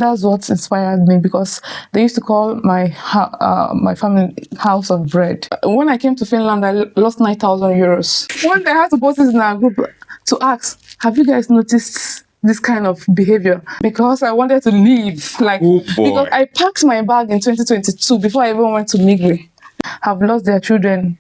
that's what inspired me, because they used to call my my family house of bread. When I came to Finland, I lost 9,000 euros. One day I had to post this in our group to ask, have you guys noticed this kind of behavior? Because I wanted to leave, like, because I packed my bag in 2022 before I even went to Migrate. Have lost their children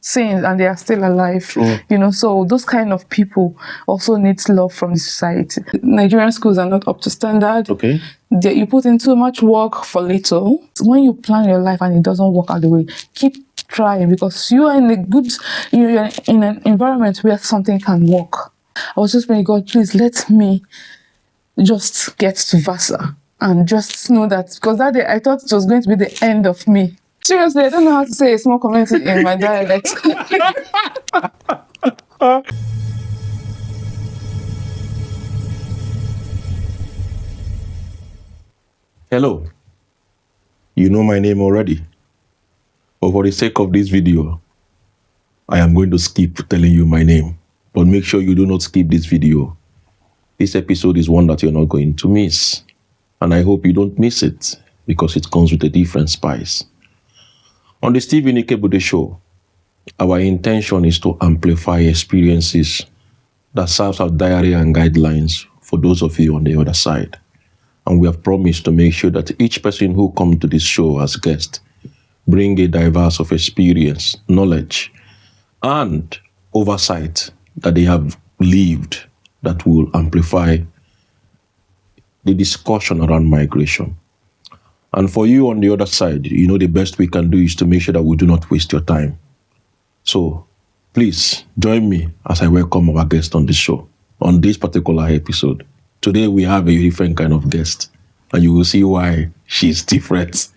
since, and they are still alive. You know, so those kind of people also need love from the society. Nigerian schools are not up to standard. Okay. You put in too much work for little. When you plan your life and it doesn't work out the way, keep trying, because you are in a good, you're in an environment where something can work. I was just praying, God, please let me just get to Vasa and just know that, because that day I thought it was going to be the end of me. Seriously, I don't know how to say a small community in my dialect. Hello. You know my name already. But for the sake of this video, I am going to skip telling you my name. But make sure you do not skip this video. This episode is one that you're not going to miss. And I hope you don't miss it, because it comes with a different spice. On the Stephen Ikebude show, our intention is to amplify experiences that serves as diary and guidelines for those of you on the other side. And we have promised to make sure that each person who comes to this show as guest bring a diverse of experience, knowledge, and oversight that they have lived that will amplify the discussion around migration. And for you on the other side, you know, the best we can do is to make sure that we do not waste your time. So please join me as I welcome our guest on this show, on this particular episode. Today we have a different kind of guest, and you will see why she's different.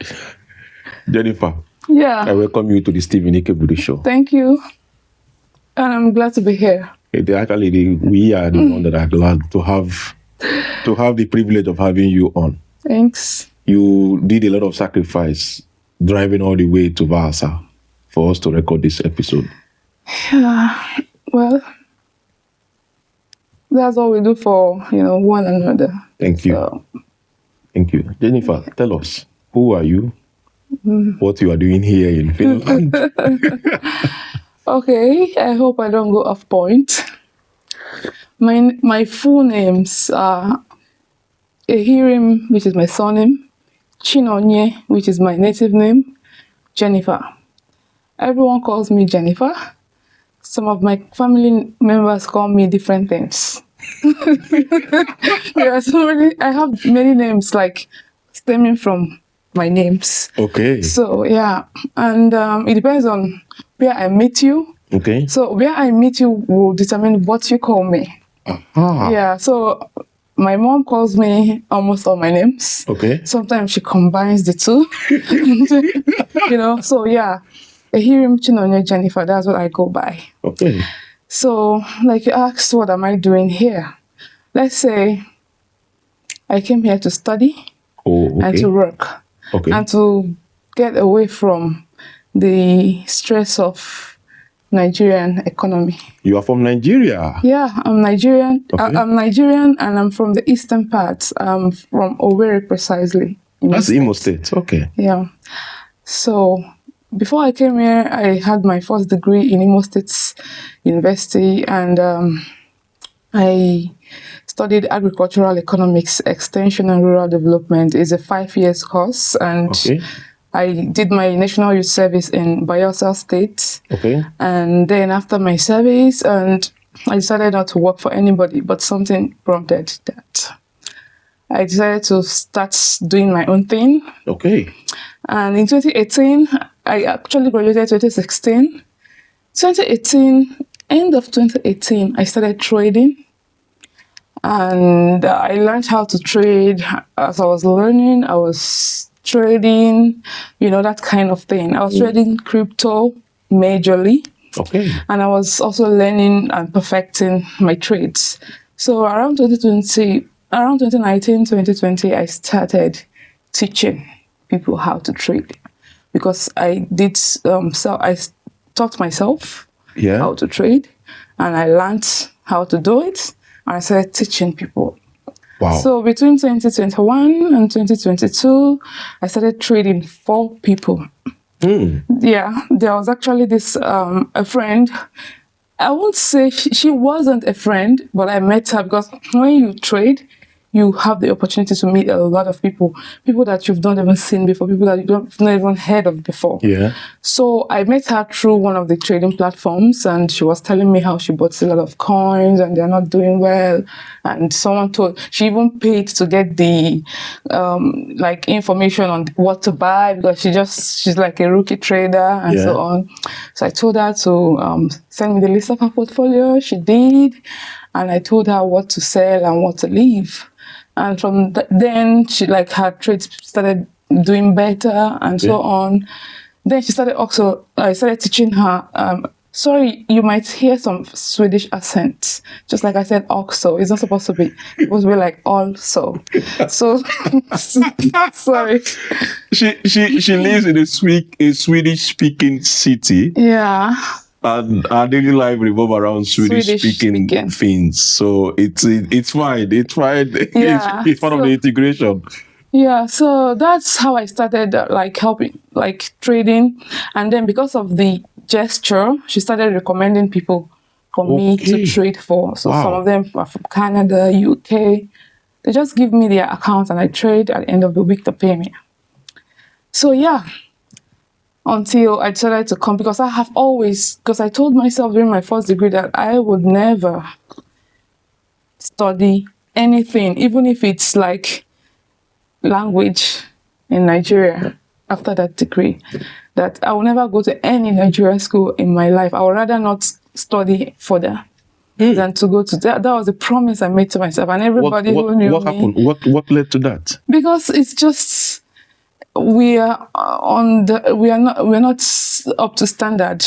Jennifer, Yeah. I welcome you to the Stephen Ikebude show. Thank you. And I'm glad to be here. Actually, we are the one that are glad to have the privilege of having you on. Thanks. You did a lot of sacrifice driving all the way to Vasa for us to record this episode. Yeah. Well, that's all we do for, one another. Thank you. So, Thank you. Jennifer, tell us, who are you? What you are doing here in Finland? okay, I hope I don't go off point. My full names are Ihejirika, which is my surname, Chinonye, which is my native name, Jennifer. Everyone calls me Jennifer. Some of my family members call me different things. I have many names, like stemming from my names. Okay. So yeah, and it depends on where I meet you. Okay. So where I meet you will determine what you call me. Yeah. So my mom calls me almost all my names. Okay. Sometimes she combines the two. So yeah, Ihejirika Chinonye Jennifer, that's what I go by. Okay. So, like you asked, what am I doing here? Let's say I came here to study and to work and to get away from the stress of Nigerian economy. You are from Nigeria? Yeah, I'm Nigerian. Okay. I'm Nigerian, and I'm from the eastern part. I'm from Owerri, precisely. That's Imo State. Okay. Yeah. So before I came here, I had my first degree in Imo State University, and I studied agricultural economics, extension and rural development. It's a 5-year course, and I did my national youth service in Bayelsa State. Okay. And then after my service, and I decided not to work for anybody, but something prompted that. I decided to start doing my own thing. Okay. And in 2018, I actually graduated 2016. 2018, end of 2018, I started trading. And I learned how to trade. As I was learning, I was trading, that kind of thing. I was trading crypto majorly. Okay. And I was also learning and perfecting my trades. So around 2019, 2020, I started teaching people how to trade, because I did I taught myself how to trade, and I learned how to do it, and I started teaching people. Wow. So between 2021 and 2022, I started trading for people. Yeah, there was actually this a friend. I won't say she wasn't a friend, but I met her because when you trade, you have the opportunity to meet a lot of people that you've not even seen before, people that you've not even heard of before. Yeah. So I met her through one of the trading platforms, and she was telling me how she bought a lot of coins and they're not doing well. And someone told, she even paid to get the like information on what to buy because she's like a rookie trader and so on. So I told her to send me the list of her portfolio. She did, and I told her what to sell and what to leave. And from then, she like her trades started doing better and so on. Then she started also, I started teaching her, sorry, you might hear some Swedish accents. Just like I said, also. It's not supposed to be. It's supposed to be like also. So, sorry. She lives in a Swedish-speaking city. Yeah. And our daily life revolve around Swedish-speaking things. So it's fine. It's fine. Yeah, it's part of the integration. Yeah, so that's how I started like helping, like trading. And then because of the gesture, she started recommending people for me to trade for. So some of them are from Canada, UK. They just give me their accounts and I trade. At the end of the week, they pay me. So yeah, until I decided to come, because I told myself during my first degree that I would never study anything, even if it's like language in Nigeria after that degree, that I will never go to any Nigerian school in my life. I would rather not study further than to go to that. That was a promise I made to myself, and everybody who knew what happened? What led to that? Because it's just we're not up to standard.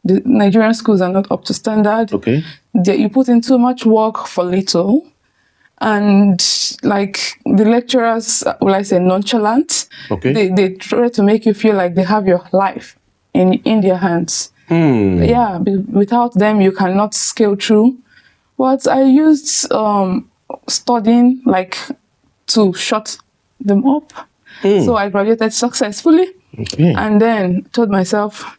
The Nigerian schools are not up to standard. Okay. You put in too much work for little. And like the lecturers, will I say, nonchalant. Okay. They try to make you feel like they have your life in their hands. Yeah, without them you cannot scale through. But I used studying like to shut them up. So I graduated successfully. Okay. And then told myself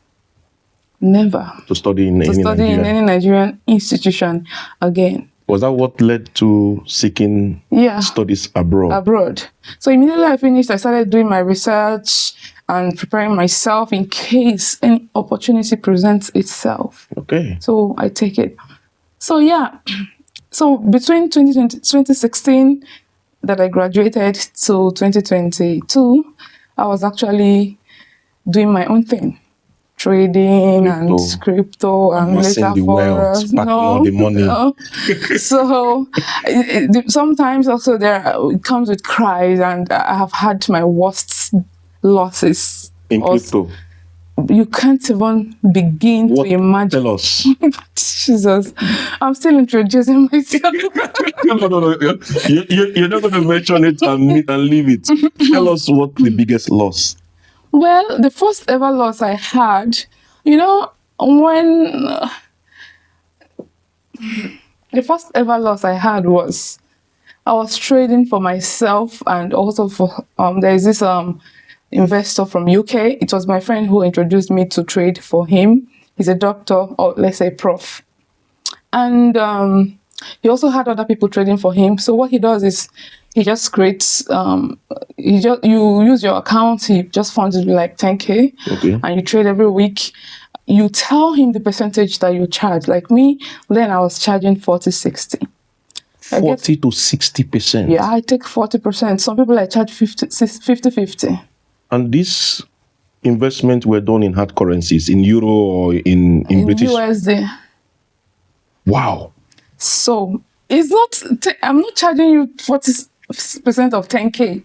never to study in any Nigerian institution again. Was that what led to seeking studies abroad? Abroad. So immediately I finished, I started doing my research and preparing myself in case any opportunity presents itself. Okay. So I take it. So yeah. So between 2016 that I graduated to 2022, I was actually doing my own thing. Trading and crypto and later forex. No, the money. No. So sometimes also it comes with cries, and I have had my worst losses in crypto. You can't even begin to imagine. Tell us. Jesus, I'm still introducing myself. No. You're not going to mention it and leave it. Tell us what the biggest loss. Well, the first ever loss I had, when the first ever loss I had was I was trading for myself and also for there's this investor from UK. It was my friend who introduced me to trade for him. He's a doctor, or let's say prof. And he also had other people trading for him. So what he does is he just creates, you use your account, he just funds it like 10K, and you trade every week. You tell him the percentage that you charge. Like me, then I was charging 40-60. 40 to 60%? Yeah, I take 40%. Some people I charge 50-50. And these investments were done in hard currencies, in euro or in British? USD. Wow. So it's not, I'm not charging you 40% of 10K,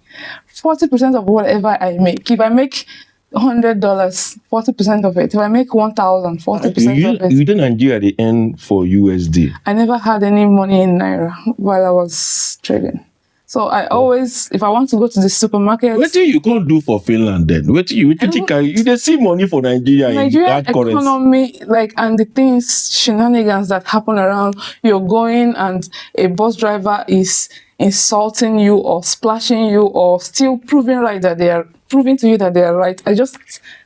40% of whatever I make. If I make $100, 40% of it. If I make 1,000, 40% of it. You did Nigeria at the end for USD? I never had any money in Naira while I was trading. So I always, if I want to go to the supermarket. What do you can't do for Finland then? What do you think? You see money for Nigeria in hard currency. Economy, and the things, shenanigans that happen around. You're going and a bus driver is insulting you or splashing you or still proving to you that they are right. I just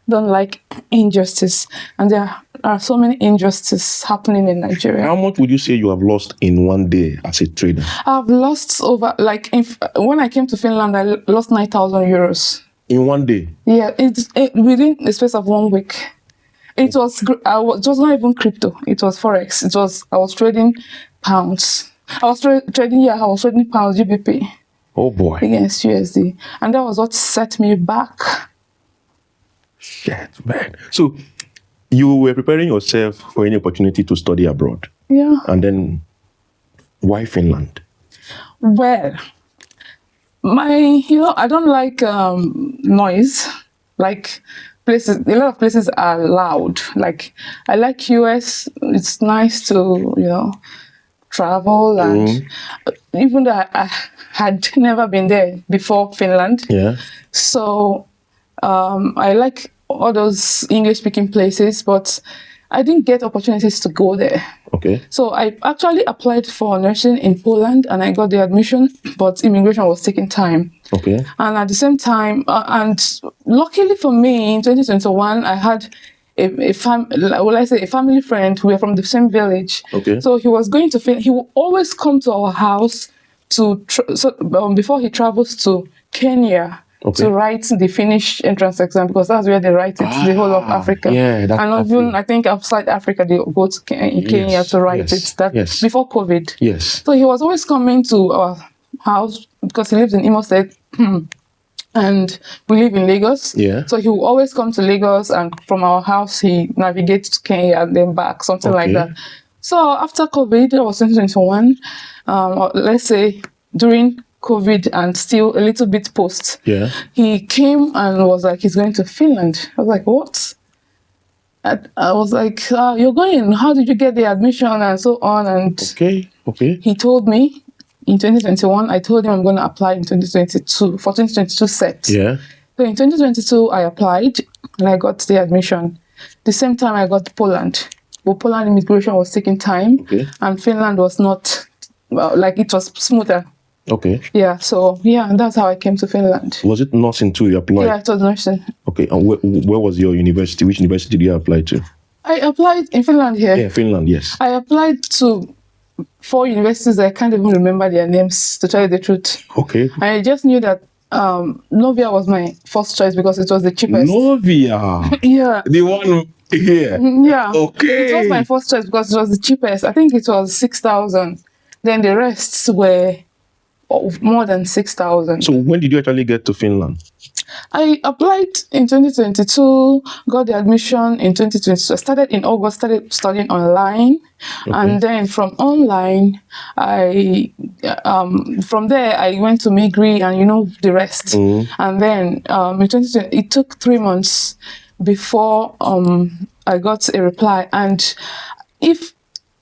don't like injustice, and there are so many injustices happening in Nigeria. How much would you say you have lost in one day as a trader? I've lost over, like, when I came to Finland, I lost 9,000 euros. In one day? Yeah, within the space of 1 week. It was not even crypto. It was forex. I was trading pounds. I was trading pounds, GBP. Oh boy. Against USD. And that was what set me back. Shit, man. So you were preparing yourself for any opportunity to study abroad. Yeah. And then why Finland? Well, I don't like noise. Like, a lot of places are loud. Like, I like US. It's nice to, travel, and even though I had never been there before Finland. Yeah. So I like all those English-speaking places, but I didn't get opportunities to go there. Okay. So I actually applied for nursing in Poland, and I got the admission, but immigration was taking time. Okay. And at the same time, and luckily for me, in 2021, I had a family friend. We are from the same village. Okay. So he was going to he would always come to our house before he travels to Kenya. Okay. To write the Finnish entrance exam, because that's where they write it, the whole of Africa. Yeah, and even I think outside Africa they go to Kenya to write it. Before COVID. Yes. So he was always coming to our house because he lives in Imo State, and we live in Lagos. Yeah. So he will always come to Lagos, and from our house he navigates to Kenya and then back, something like that. So after COVID, that was 2021. Let's say during COVID and still a little bit post. Yeah. He came and was like, he's going to Finland. I was like, what? I was like, you're going, how did you get the admission and so on? And okay. He told me in 2021, I told him I'm going to apply in 2022 for 2022 set. Yeah. So in 2022, I applied and I got the admission. The same time I got Poland. But Poland immigration was taking time, and Finland was not, it was smoother. Okay. Yeah, so that's how I came to Finland. Was it nursing too you applied? Yeah, it was nursing. Okay, and where was your university? Which university did you apply to? I applied in Finland here. Yeah, Finland, yes. I applied to 4 universities. I can't even remember their names, to tell you the truth. Okay. I just knew that Novia was my first choice because it was the cheapest. Novia? Yeah. The one here? Yeah. Okay. It was my first choice because it was the cheapest. I think it was 6,000. Then the rest were more than 6,000. So when did you actually get to Finland? I applied in 2022, got the admission in 2022. I started in August, started studying online. And then from online, from there, I went to Migrate and the rest. And then in 2020, it took 3 months before I got a reply. And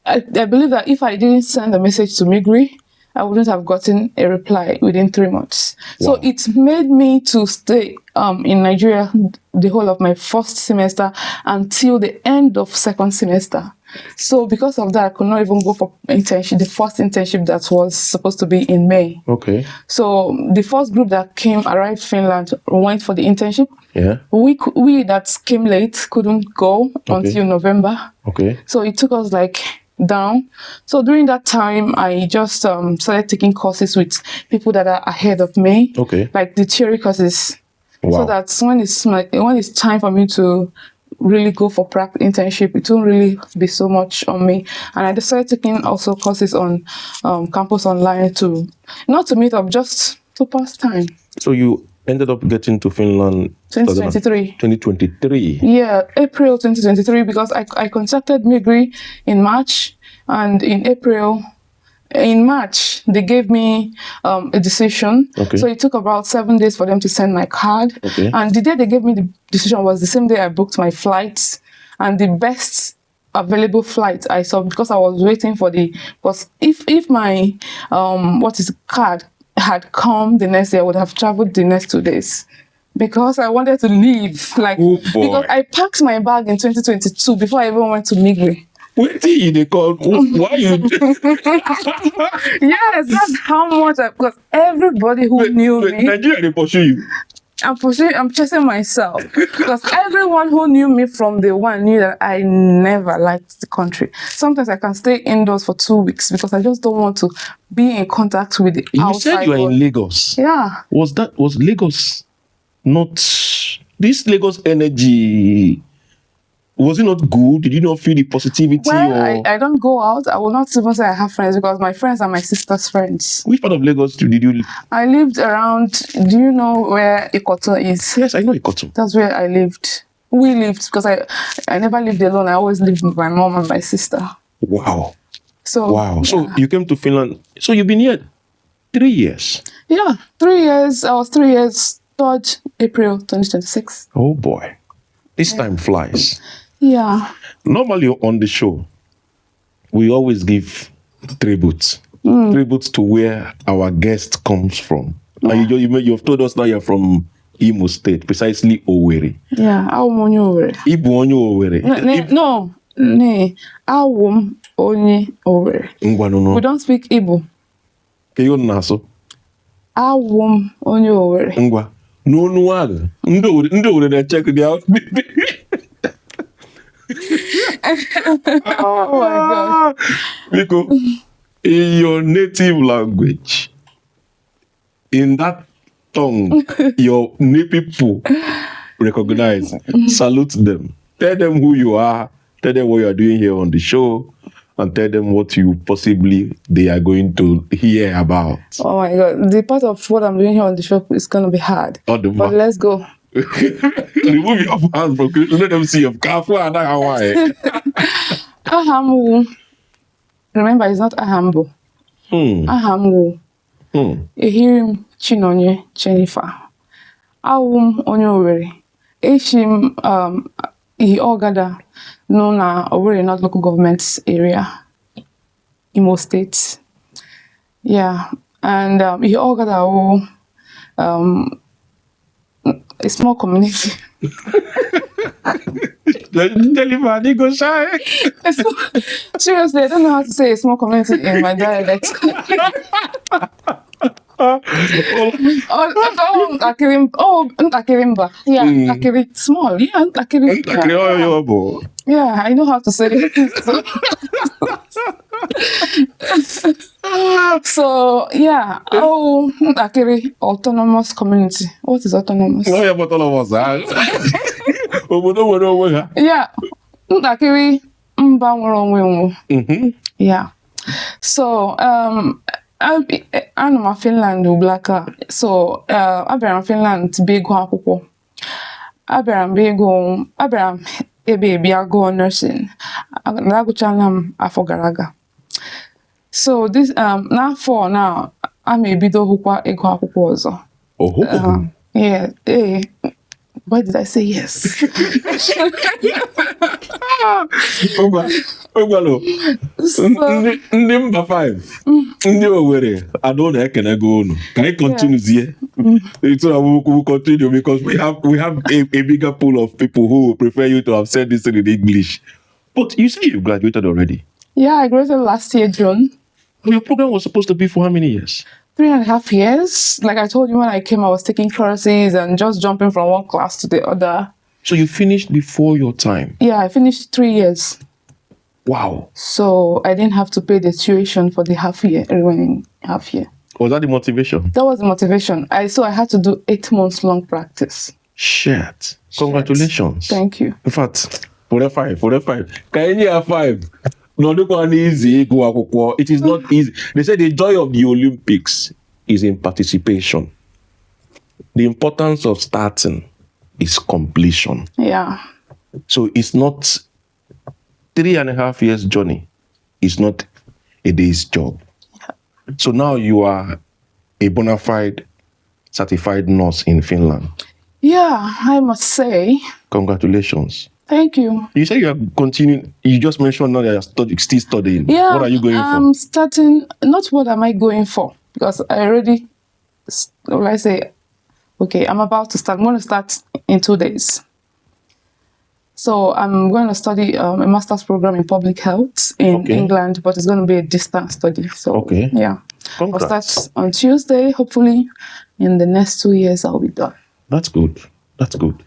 I believe that if I didn't send a message to Migrate, I wouldn't have gotten a reply within 3 months. Wow. So it made me to stay in Nigeria the whole of my first semester until the end of second semester. So because of that, I could not even go for internship, the first internship that was supposed to be in May. Okay. So the first group that arrived Finland went for the internship. Yeah. We that came late couldn't go until November. Okay. So it took us down. So during that time, I just started taking courses with people that are ahead of me. Okay. Like the theory courses. Wow. So that's when it's time for me to really go for prep internship, it won't really be so much on me. And I decided taking also courses on campus online not to meet up, just to pass time. So you ended up getting to Finland 2023. 2023. Yeah, April 2023, because I contacted Migrate in March, and in March they gave me a decision. Okay. So it took about 7 days for them to send my card. Okay. And the day they gave me the decision was the same day I booked my flights, and the best available flight I saw, because I was waiting for because if my card had come the next day, I would have traveled the next 2 days, because I wanted to leave. Because I packed my bag in 2022 before I even went to Migrate. Wait till you they call. Why you? Yes, that's how much because everybody who knew me, Nigeria they pursue you. I'm chasing myself because everyone who knew me from day one knew that I never liked the country. Sometimes I can stay indoors for 2 weeks because I just don't want to be in contact with the You outside said you are world. in Lagos. Yeah. Was Lagos not this Lagos energy? Was it not good? Did you not feel the positivity? Well, or I don't go out. I will not even say I have friends because my friends are my sister's friends. which part of Lagos did you live? I lived around, do you know where Ikoto is? Yes, I know Ikoto. That's where I lived. We lived because I never lived alone. I always lived with my mom and my sister. Wow. So Wow. yeah. So you came to Finland. So you've been here 3 years. Yeah, 3 years. I was 3 years. 3rd April 2026. Oh boy. This time flies. Yeah. Normally on the show, we always give tributes. Tributes to where our guest comes from. And you've told us now you're from Imo State, precisely Owerri. Yeah, awum onye Owerri. Ibu onye Owerri. No. Awum onye Owerri. We don't speak Igbo. Keyo naso. Awum onye Owerri. Ngwa. N'onu agụ. Ndị Owerri na-check the out. Oh my God. Because in your native language, in that tongue, your native people recognize, salute them, tell them who you are, tell them what you are doing here on the show, and tell them what they are going to hear about. Oh my God. The part of what I'm doing here on the show is going to be hard. But let's go. Remove your hands from let them see your careful and Hawaii. Ahamwu. Remember, it's not Ahambo. Ahamwu. Ehirim Chinonye Jennifer. Awum onye Owerri. Eshim Ihejirika no na Owerri North Local Government Area, Imo State. Yeah, and Ihejirika a small community. Seriously, I don't know how to say a small community in my dialect. Ntakirimba. Yeah, Ntakiri small. Yeah, Ntakiri. Yeah, I know how to say it. So yeah, Ntakiri autonomous community. What is autonomous? No, yeah, but autonomous. Yeah, Ntakiri mba nwere onwe onwe. Yeah. So I'm a Finland Blacka. So Abraham Finland big akwụkwọ. Abraham ebe go nursing. Naguchala m afọ gara aga. So this n'afọ now I'm ebido hụkwa ego akwụkwọ ọzọ. Yeah, why did I say yes? Ndị mba 5 ndị Owerri adọ na-ekene go unu ka anyị continue here. We'll continue because we have a bigger pool of people who prefer you to have said this in English. But you say you graduated already? Yeah, I graduated last year, June. Your program was supposed to be for how many years? 3.5 years. Like I told you when I came, I was taking courses and just jumping from one class to the other. So you finished before your time? Yeah, I finished 3 years. Wow. So I didn't have to pay the tuition for the remaining half year. Was that the motivation? That was the motivation. So I had to do 8 months long practice. Shit. Congratulations. Thank you. In fact, 45. Can you have 5? No, look on easy. It is not easy. They say the joy of the Olympics is in participation. The importance of starting is completion. Yeah. So it's not 3.5 years journey. It's not a day's job. Yeah. So now you are a bona fide certified nurse in Finland. Yeah, I must say. Congratulations. Thank you. You say you are continuing. You just mentioned now that you're still studying. Yeah. What are you going for? I'm starting. Not what am I going for? Because I already. Will I say? Okay, I'm about to start. I'm going to start in 2 days. So I'm going to study a master's program in public health in England, but it's going to be a distance study. So yeah, Congrats. I'll start on Tuesday. Hopefully, in the next 2 years, I'll be done. That's good. That's good.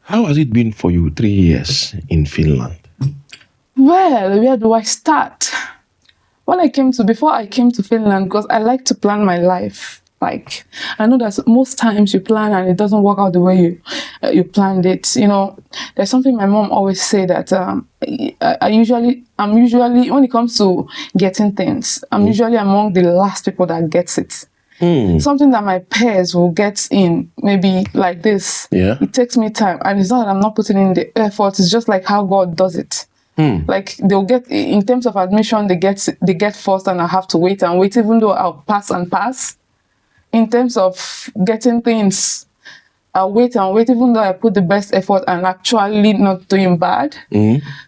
How has it been for you 3 years in Finland? Well, where do I start? Before I came to Finland, because I like to plan my life. Like, I know that most times you plan and it doesn't work out the way you planned it. You know, there's something my mom always say that I'm usually, when it comes to getting things, I'm usually among the last people that gets it. Something that my peers will get in, maybe like this. Yeah. It takes me time, and it's not that I'm not putting in the effort. It's just like how God does it. Like they'll get, in terms of admission, they get first, and I have to wait and wait, even though I'll pass and pass. In terms of getting things, I'll wait and wait, even though I put the best effort and actually not doing bad.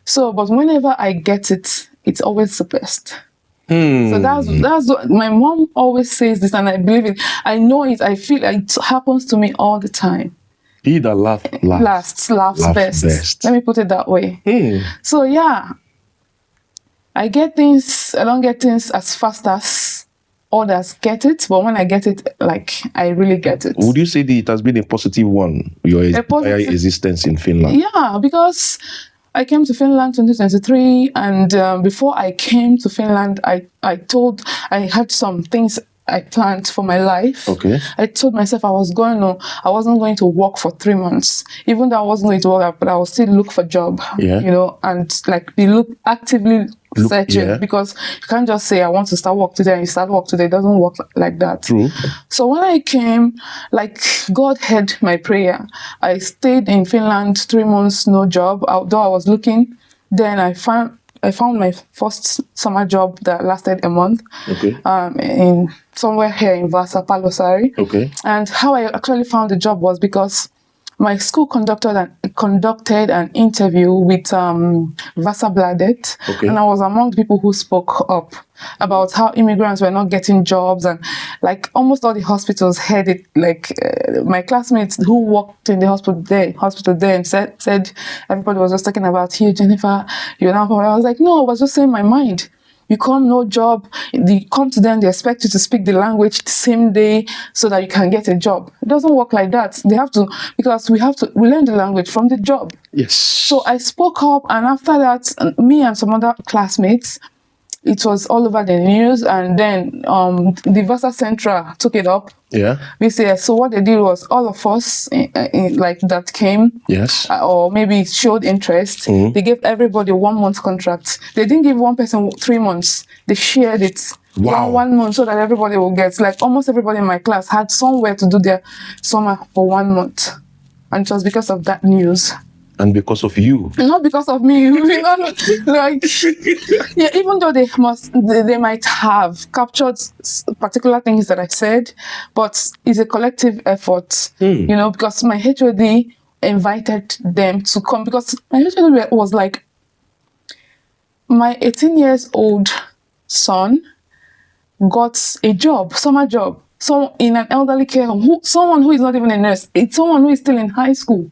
So, but whenever I get it, it's always the best. So that's what my mom always says this, and I believe it. I know it. I feel it happens to me all the time. He that laughs best. Let me put it that way. So yeah, I get things. I don't get things as fast as others get it, but when I get it, like, I really get it. Would you say that it has been a positive one, your entire existence in Finland? Yeah, because I came to Finland 2023, and before I came to Finland, I had some things I planned for my life. I told myself I wasn't going to work for 3 months. Even though I wasn't going to work, but I will still look for a job, you know, and like actively searching, because you can't just say I want to start work today and you start work today. It doesn't work like that. True. So when I came, like, God heard my prayer. I stayed in Finland 3 months, no job, although I was looking. Then I found my first summer job that lasted a month. In somewhere here in Vasa, Palosari. And how I actually found the job was because my school conducted an interview with Vasa Bladet, and I was among the people who spoke up about how immigrants were not getting jobs, and like almost all the hospitals had it. Like my classmates who worked in the hospital there and said everybody was just talking about you, Jennifer. You're now. I was like, no, I was just saying my mind. You come, no job, you come to them, they expect you to speak the language the same day so that you can get a job. It doesn't work like that. They have to, because we learn the language from the job. Yes. So I spoke up, and after that, me and some other classmates, it was all over the news, and then the Vasa Central took it up. So what they did was, all of us like that came, or maybe showed interest, they gave everybody 1 month contract. They didn't give one person 3 months. They shared it. One month, so that everybody will get, like, almost everybody in my class had somewhere to do their summer for 1 month, and it was because of that news. And because of you. Not because of me. Like, yeah, even though they might have captured particular things that I said, but it's a collective effort, you know, because my HOD invited them to come, because my HOD was like, my 18 years old son got a job, summer job, so in an elderly care home, someone who is not even a nurse, it's someone who is still in high school.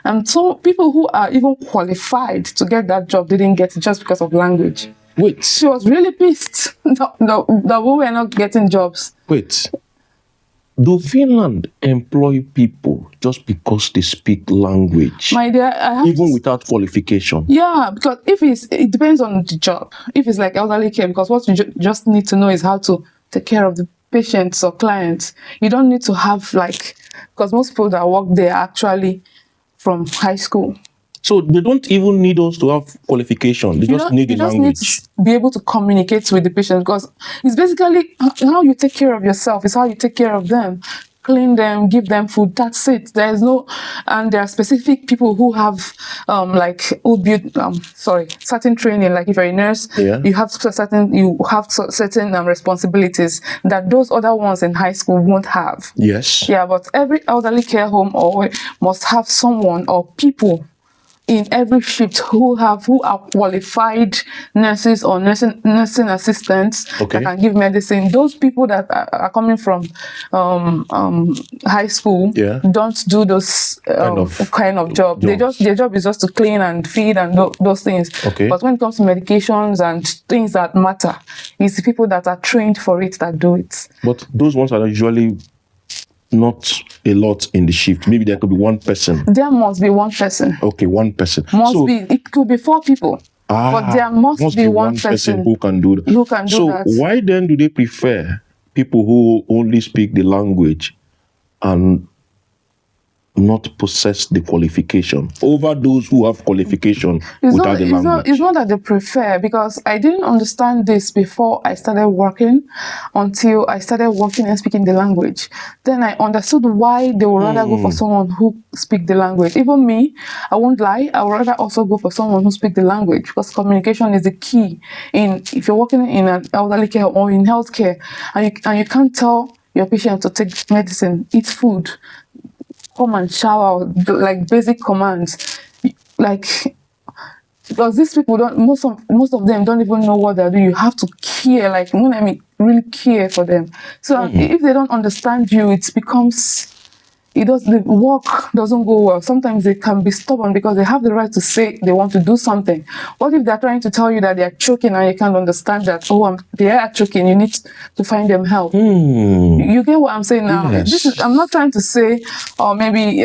And so people who are even qualified to get that job didn't get it just because of language. Wait. She was really pissed that we were not getting jobs. Wait. Do Finland employ people just because they speak language? My dear, even without qualification? Yeah, because it depends on the job. If it's like elderly care, because what you just need to know is how to take care of the patients or clients. You don't need to have, like, because most people that work there are actually from high school. So they don't even need us to have qualification. They just need the language. You just need to be able to communicate with the patient, because it's basically how you take care of yourself. It's how you take care of them. Clean them, give them food. That's it. There are specific people who have certain training. Like if you're a nurse, you have certain responsibilities that those other ones in high school won't have. Yes. Yeah, but every elderly care home must have someone or people in every shift who are qualified nurses or nursing assistants Okay. that can give medicine. Those people that are coming from high school don't do those kind of job. Their job is just to clean and feed and those things. Okay. But when it comes to medications and things that matter, it's the people that are trained for it that do it. But those ones are usually not a lot in the shift. Maybe there could be one person. There must be one person. Okay, one person. It could be 4 people. But there must be one person who can do that. So why then do they prefer people who only speak the language and not possess the qualification over those who have qualification without the language? It's not that they prefer, because I didn't understand this before I started working, until I started working and speaking the language. Then I understood why they would rather go for someone who speak the language. Even me, I won't lie, I would rather also go for someone who speak the language, because communication is the key. If you're working in an elderly care or in healthcare, and you can't tell your patient to take medicine, eat food, come and shower, like basic commands, like, because these people don't, most of them don't even know what they're doing. You have to care, like, when I mean really care for them. So if they don't understand you, the work doesn't go well. Sometimes they can be stubborn because they have the right to say they want to do something. What if they're trying to tell you that they're choking and you can't understand that? They are choking, you need to find them help. You get what I'm saying now? Yes. I'm not trying to say, maybe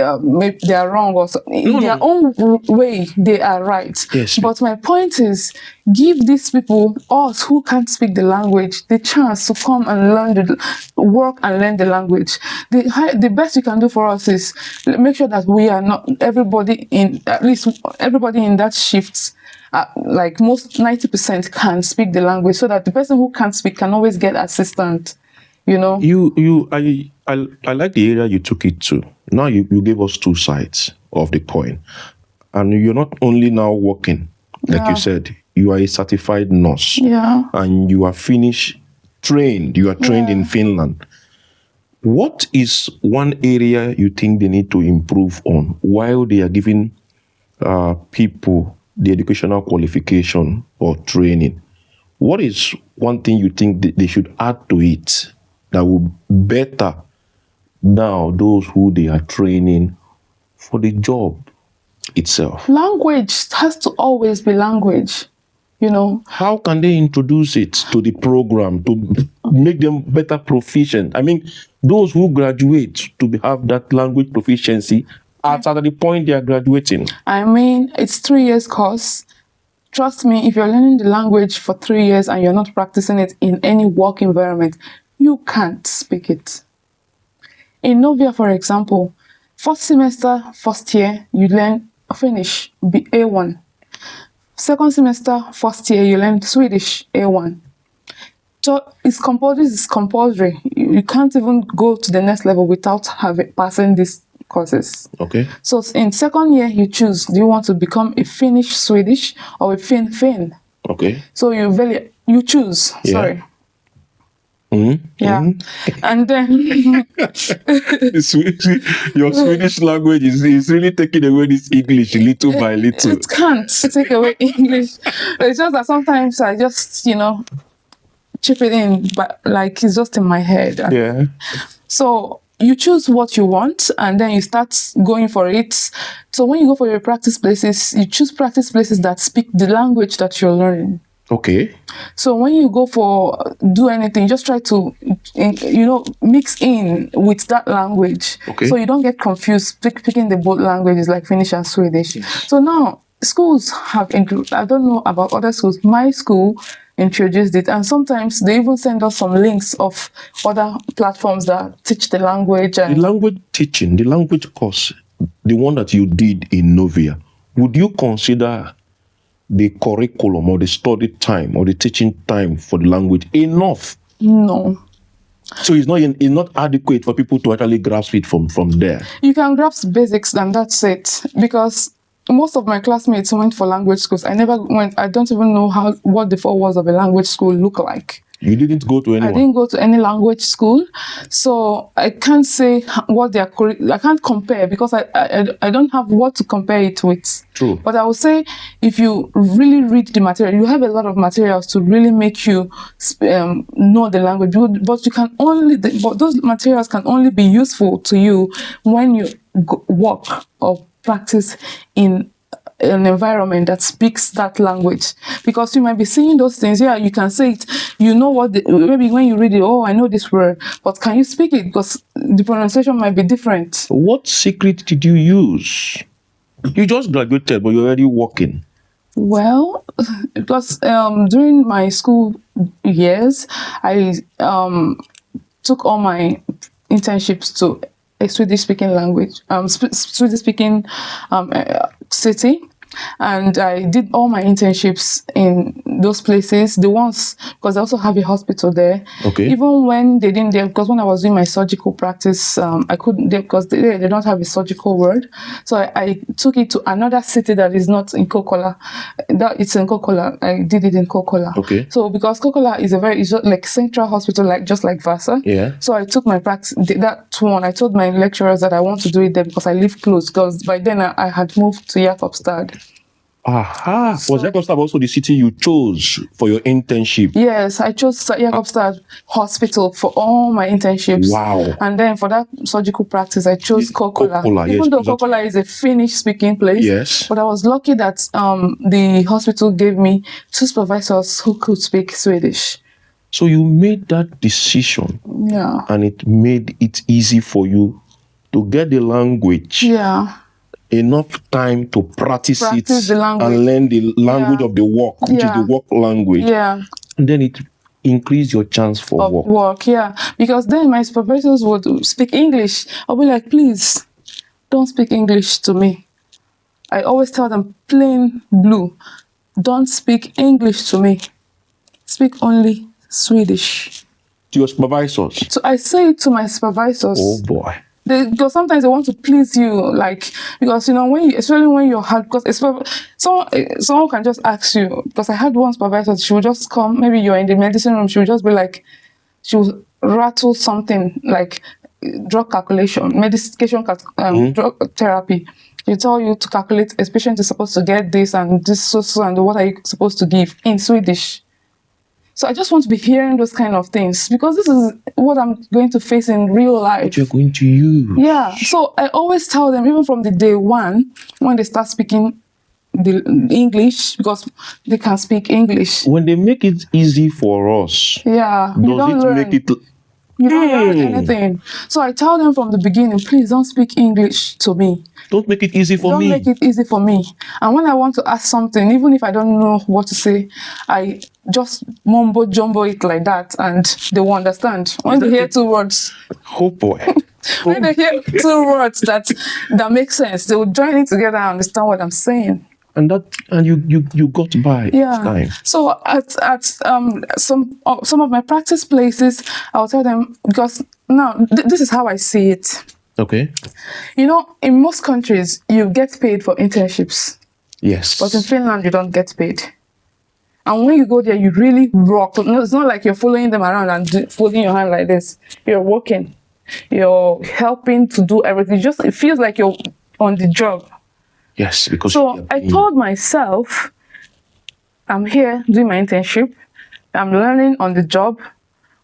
they are wrong or so. In their own way, they are right. Yes. But my point is, give these people, us who can't speak the language, the chance to come and work and learn the language. The best you can do for us is make sure that we are not everybody in that shift. Like most 90% can speak the language, so that the person who can't speak can always get assistance. You know. I like the area you took it to. Now you gave us 2 sides of the coin, and you're not only now working, like you said, you are a certified nurse. Yeah. And you are Finnish trained. You are trained in Finland. What is one area you think they need to improve on while they are giving people the educational qualification or training? What is one thing you think they should add to it that will better now those who they are training for the job itself? Language has to always be language. You know, how can they introduce it to the program to make them better proficient? I mean, those who graduate to have that language proficiency at the point they are graduating. I mean, it's 3 years course. Trust me, if you're learning the language for 3 years and you're not practicing it in any work environment, you can't speak it. In Novia, for example, first semester, first year, you learn Finnish, A1. Second semester, first year, you learn Swedish, A1. So it's compulsory. You can't even go to the next level without passing these courses. Okay. So in second year, you choose, do you want to become a Finnish Swedish or a Finn? Okay. So you choose, sorry. Yeah. And then your Swedish language is really taking away this English little by little. It can't take away English. It's just that sometimes I just, chip it in, but like it's just in my head. Yeah. So you choose what you want and then you start going for it. So when you go for your practice places, you choose practice places that speak the language that you're learning. Okay. So when you go do anything, just try to, mix in with that language. Okay. So you don't get confused picking the both languages like Finnish and Swedish. Yes. So now schools have included, I don't know about other schools, my school introduced it, and sometimes they even send us some links of other platforms that teach the language. And the language teaching, the language course, the one that you did in Novia, would you consider the curriculum or the study time or the teaching time for the language enough? No. So it's not adequate for people to actually grasp it from there? You can grasp basics and that's it. Because most of my classmates went for language schools. I never went. I don't even know what the 4 walls of a language school look like. You didn't go to I anyone? didn't go to any language school, so I can't say what they are. I can't compare because I don't have what to compare it with. True. But I would say if you really read the material, you have a lot of materials to really make you know the language. But you can only, but those materials can only be useful to you when you work or practice in an environment that speaks that language, because you might be seeing those things. Yeah, you can say it, you know what maybe when you read it, oh, I know this word, but can you speak it? Because the pronunciation might be different. What secret did you use? You just graduated, but you're already working. Well, because during my school years, I took all my internships to a Swedish speaking language, Swedish speaking city. And I did all my internships in those places, the ones, because I also have a hospital there. Okay. Even when they didn't, because when I was doing my surgical practice, I couldn't, because they don't have a surgical word. So I took it to another city that is not in Kokola. It's in Kokola. I did it in Kokola. Okay. So because Kokola is it's like central hospital, just like Vasa. Yeah. So I took my practice, that one. I told my lecturers that I want to do it there because I live close. Because by then I had moved to Jakobstad. Aha. Was Jakobstad also the city you chose for your internship? Yes, I chose Jakobstad Hospital for all my internships. Wow. And then for that surgical practice, I chose Kokola. Yes, Even though Kokola is a Finnish speaking place. Yes. But I was lucky that the hospital gave me 2 supervisors who could speak Swedish. So you made that decision. Yeah. And it made it easy for you to get the language. Yeah. Enough time to practice it the language. And learn the language of the work, which is the work language. Yeah. And then it increased your chance for work. Yeah. Because then my supervisors would speak English. I'll be like, please, don't speak English to me. I always tell them plain blue, don't speak English to me. Speak only Swedish. To your supervisors? So I say it to my supervisors. Oh boy. Because sometimes they want to please you, because especially when you're hard, because someone can just ask you. Because I had one supervisor, she would just come, maybe you're in the medicine room, she would just be like, she would rattle something like drug calculation, medication, drug therapy. She tell you to calculate, a patient is supposed to get this and this, and what are you supposed to give in Swedish. So I just want to be hearing those kind of things, because this is what I'm going to face in real life. What you're going to use. Yeah. So I always tell them, even from the day one, when they start speaking the English, because they can speak English. When they make it easy for us, yeah, does it make it... You don't learn anything. So I tell them from the beginning, please don't speak English to me. Don't make it easy for me. Don't make it easy for me. And when I want to ask something, even if I don't know what to say, I just mumbo jumbo it like that, and they will understand. When they hear 2 words. Oh boy. When they hear 2 words that make sense, they will join it together and understand what I'm saying. And you got by each time. So at some of my practice places, I'll tell them, because now this is how I see it. Okay. In most countries, you get paid for internships. Yes. But in Finland, you don't get paid. And when you go there, you really rock. It's not like you're following them around and folding your hand like this. You're working. You're helping to do everything. It feels like you're on the job. Yes, because... So I told myself, I'm here doing my internship. I'm learning on the job.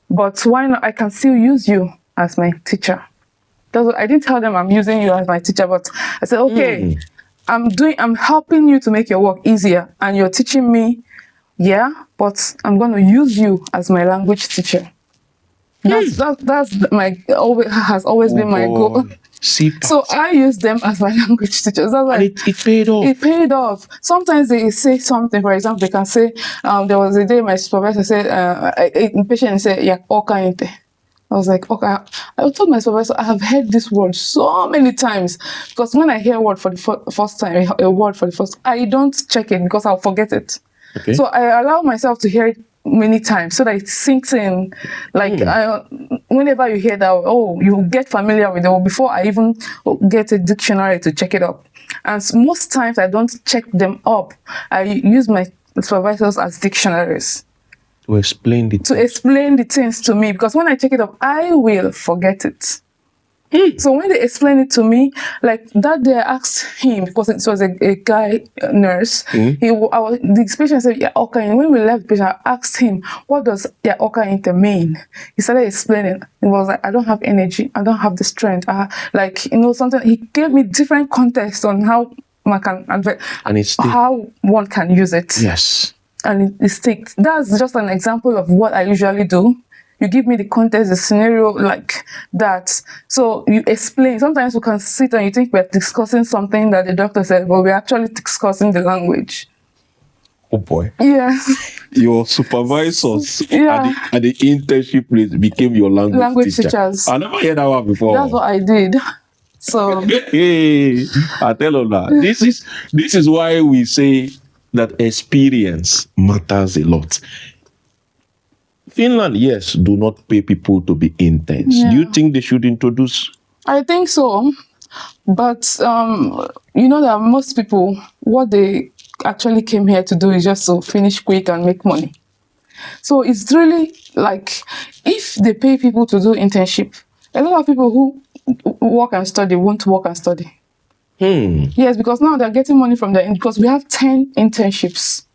But why not? I can still use you as my teacher. I didn't tell them I'm using you as my teacher, but I said, okay, I'm helping you to make your work easier, and you're teaching me, but I'm going to use you as my language teacher. That's has always been my goal. So I use them as my language teachers. That's like, and it paid off. It paid off. Sometimes they say something. For example, they can say, there was a day my supervisor said, a patient said, "Yeah, okay." I was like, okay. I told my supervisor, I have heard this word so many times, because when I hear a word for the first time, I don't check it because I'll forget it. Okay. So I allow myself to hear it many times so that it sinks in. Whenever you hear that, you get familiar with it before I even get a dictionary to check it up. And most times I don't check them up. I use my supervisors as dictionaries. To explain the to explain the things to me, because when I check it up, I will forget it. So when they explain it to me, like that day I asked him, because it was a guy nurse, the patient said, yeah, okay. And when we left the patient, I asked him, what does yeah, okay mean? He started explaining. It was like, I don't have energy, I don't have the strength. Like, you know, something. He gave me different context on how one can, and it's how one can use it. Yes. And it sticks. That's just an example of what I usually do. You give me the context, the scenario like that. So you explain. Sometimes we can sit and you think we're discussing something that the doctor said, but we're actually discussing the language. Oh boy. Yeah. Your supervisors Yeah. at the internship place became your language teachers. I never heard that one before. That's what I did. So hey, I tell you that. This is why we say that experience matters a lot. Finland, yes, do not pay people to be interns. Yeah. Do you think they should introduce? I think so. But you know that most people, what they actually came here to do is just to finish quick and make money. So it's really like, if they pay people to do internship, a lot of people who work and study won't work and study. Yes, because now they're getting money from because we have 10 internships,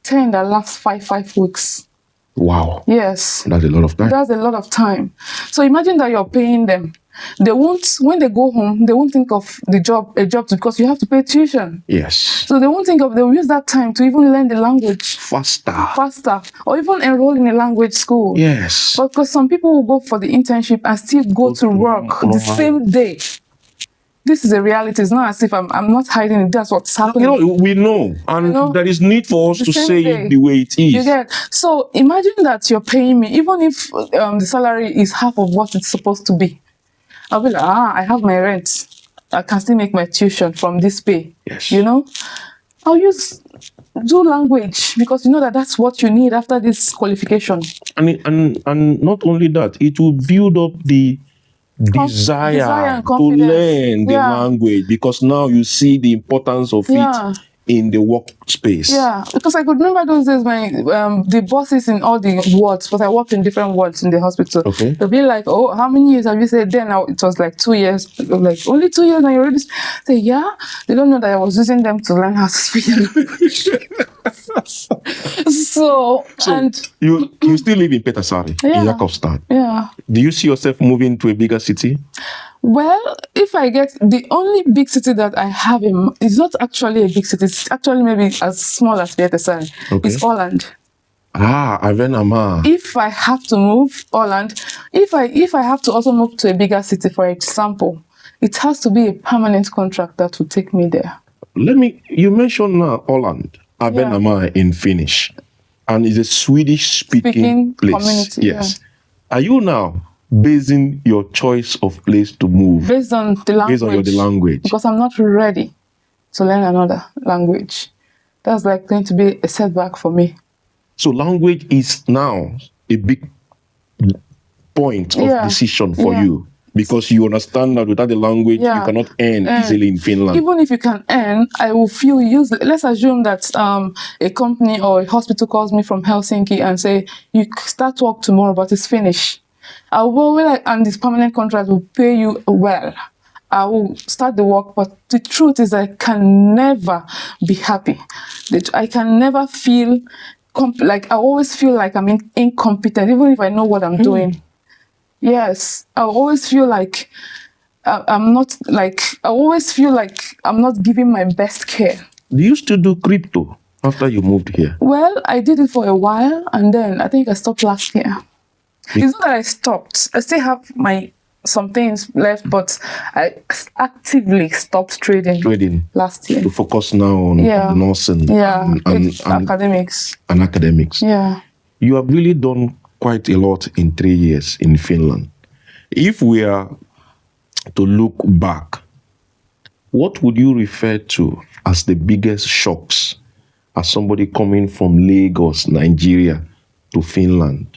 10 that last five weeks. Wow. Yes. That's a lot of time. That's a lot of time. So imagine that you're paying them. They won't, when they go home, they won't think of a job because you have to pay tuition. Yes. So they won't think of, they'll use that time to even learn the language faster, or even enroll in a language school. Yes. But because some people will go for the internship and still go to work the same day. This is a reality. It's not as if I'm not hiding it. That's what's happening. You know, we know. And there is need for us to say it the way it is. You get? So imagine that you're paying me, even if the salary is half of what it's supposed to be. I'll be like, I have my rent. I can still make my tuition from this pay. Yes. You know? I'll do language, because you know that that's what you need after this qualification. And not only that, it will build up the desire to learn the language, because now you see the importance of it in the workspace. Yeah, because I could remember those days when the bosses in all the wards, because I worked in different wards in the hospital. Okay. They'll be like, oh, how many years have you said? Then it was like 2 years. Like, only 2 years and you already say, yeah. They don't know that I was using them to learn how to speak English. So and you still live in Petersari, in Jakobstad. Yeah. Do you see yourself moving to a bigger city? Well, if I get the only big city that I have it's not actually a big city. It's actually maybe as small as Petersari. Okay. It's Holland. Avenama. If I have to move Holland, if I have to also move to a bigger city, for example, it has to be a permanent contract that will take me there. You mentioned Holland, Avenama in Finnish, and it's a Swedish speaking place. Community. Yes. Are you now basing your choice of place to move based on the language? Based on the language. Because I'm not ready to learn another language. That's like going to be a setback for me. So language is now a big point of decision for you, because you understand that without the language, you cannot earn easily in Finland. Even if you can earn, I will feel useless. Let's assume that a company or a hospital calls me from Helsinki and say, you start work tomorrow, but it's Finnish. And this permanent contract will pay you well. I will start the work, but the truth is I can never be happy. I can never feel like I always feel like I'm incompetent, even if I know what I'm doing. Yes, I always feel like I'm not giving my best care. Do you still do crypto after you moved here? Well, I did it for a while, and then I think I stopped last year. It's not that I stopped. I still have some things left, but I actively stopped trading last year. To focus now on nursing and academics. And academics. Yeah. You have really done quite a lot in 3 years in Finland. If we are to look back, what would you refer to as the biggest shocks as somebody coming from Lagos, Nigeria to Finland?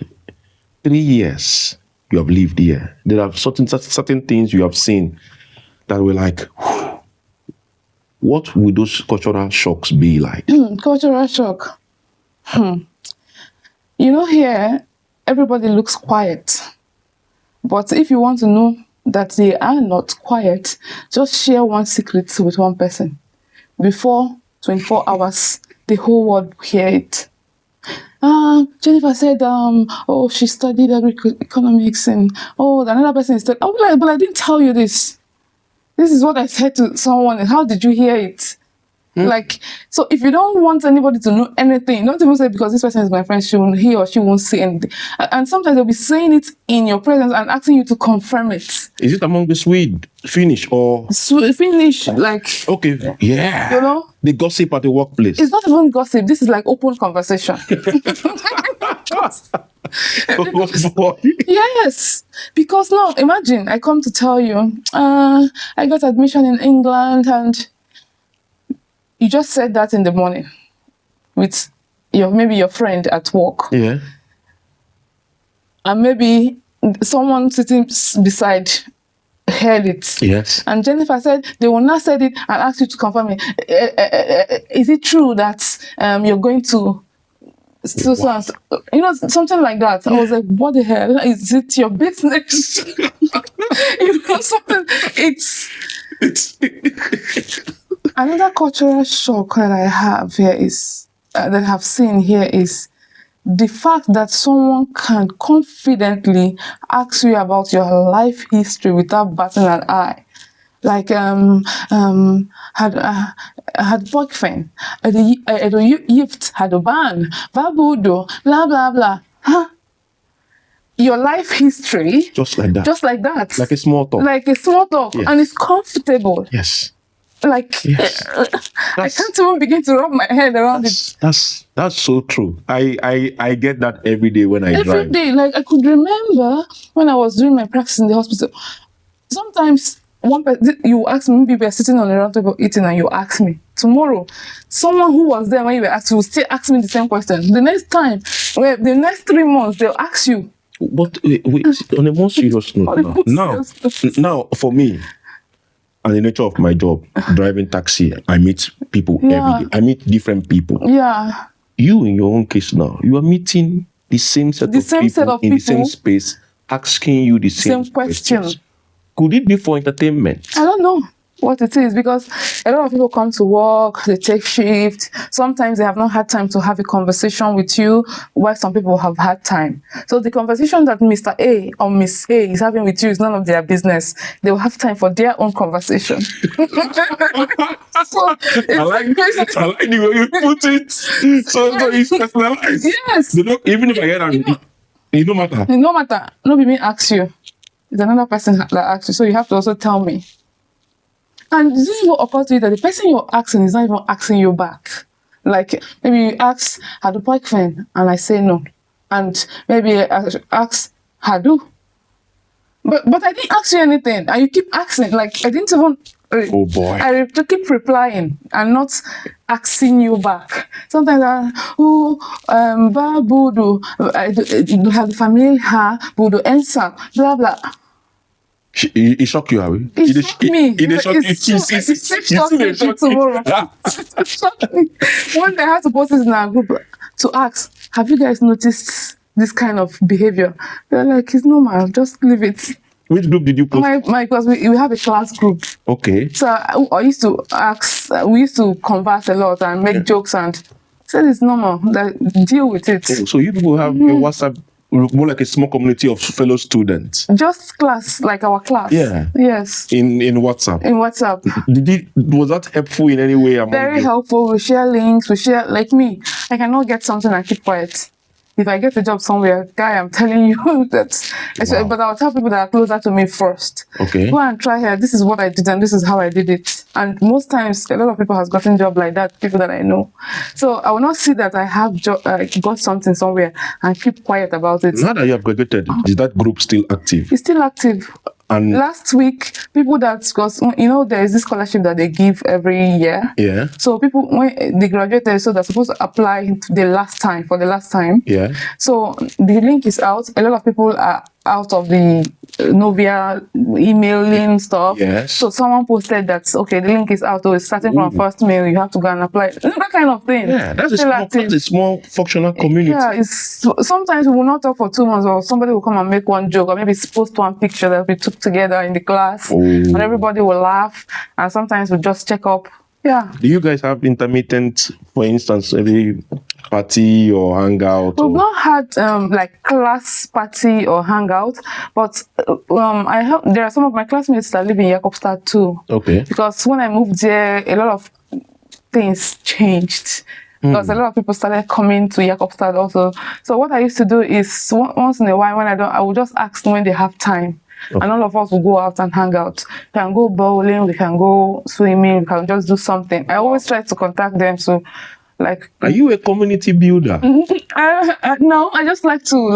3 years you have lived here. There are certain things you have seen that were like, what would those cultural shocks be like? Cultural shock. Here, everybody looks quiet. But if you want to know that they are not quiet, just share one secret with one person. Before 24 hours, the whole world will hear it. Jennifer said, oh, she studied economics, and another person said, oh, but I didn't tell you this. This is what I said to someone, and how did you hear it? So if you don't want anybody to know anything, don't even say because this person is my friend, he or she won't say anything. And sometimes they'll be saying it in your presence and asking you to confirm it. Is it among the Swede, Finnish, or Finnish? Okay, yeah. The gossip at the workplace. It's not even gossip. This is like open conversation. Oh boy. Yes, because now imagine I come to tell you, I got admission in England, and you just said that in the morning with maybe your friend at work. Yeah. And maybe someone sitting beside heard it. Yes. And Jennifer said they will not say it and ask you to confirm it. Is it true that you're going to so something like that? I was like, what the hell? Is it your business? Something. It's another cultural shock that I have here is that I've seen here is the fact that someone can confidently ask you about your life history without batting an eye. Like had boyfriend, gift, had a ban, babudo, blah blah blah. Huh? Your life history, just like that, like a small talk, yes. And it's comfortable. Yes. Yes. I can't even begin to wrap my head around it. That's so true. I get that every day when I drive. Every day, I could remember when I was doing my practice in the hospital. Sometimes you ask me, maybe we are sitting on a round table eating, and you ask me. Tomorrow, someone who was there when you were asked will still ask me the same question. The next time, the next 3 months, they'll ask you. But wait, on a more serious note now, for me, and the nature of my job, driving taxi, I meet people every day. I meet different people. Yeah. You, in your own case now, you are meeting the same set of people in the same space, asking you the same questions. Could it be for entertainment? I don't know what it is, because a lot of people come to work, they take shift. Sometimes they have not had time to have a conversation with you, while some people have had time. So the conversation that Mr. A or Miss A is having with you is none of their business. They will have time for their own conversation. I like the way you put it. So it's personalized. Yes. Even if I hear that, it no matter. It no matter. No be me ask you. It's another person that asks you. So you have to also tell me. And this will occur to you that the person you're asking is not even asking you back. Like maybe you ask, had a boyfriend? And I say no. And maybe I ask, Hadu. But I didn't ask you anything. And you keep asking. I didn't even... Oh boy. I keep replying and not asking you back. Sometimes budu, have family, budu, ensa, blah, blah. It shocked you, Abby? It shocked me. It shocked me. One day I had to post this in our group to ask, have you guys noticed this kind of behavior? They're like, it's normal, just leave it. Which group did you post? My class, we have a class group. Okay. So I used to ask, we used to converse a lot and make jokes, and said it's normal, deal with it. Oh, so you people have your WhatsApp, more like a small community of fellow students. Just class, like our class. Yeah. Yes. In WhatsApp. In WhatsApp. Was that helpful in any way? Very helpful. We share links. We share, like me. I cannot get something and keep quiet. If I get a job somewhere, guy, I'm telling you that. Wow. But I'll tell people that are closer to me first. Okay. Go and try here. This is what I did and this is how I did it. And most times, a lot of people has gotten job like that. People that I know. So I will not see that I have got something somewhere and keep quiet about it. Now that you have graduated, is that group still active? It's still active. And last week, people because there is this scholarship that they give every year. Yeah. So people, when they graduated, so they're supposed to apply for the last time. Yeah. So the link is out. A lot of people are out of the Novia emailing stuff. Yes. So someone posted that, okay, the link is out, so it's starting from first mail, you have to go and apply. That kind of thing. Yeah, that's a small functional community. Yeah, it's sometimes we will not talk for 2 months, or somebody will come and make one joke, or maybe post one picture that we took together in the class, and everybody will laugh, and sometimes we just check up. Yeah. Do you guys have intermittent, for instance, every party or hangout? We've not had like class party or hangout, but there are some of my classmates that live in Jakobstad too. Okay. Because when I moved there, a lot of things changed. Because a lot of people started coming to Jakobstad also. So what I used to do is once in a while, when I will just ask them when they have time. Okay. And all of us will go out and hang out. We can go bowling, we can go swimming, we can just do something. I always try to contact them. So, like, are you a community builder? No, I just like to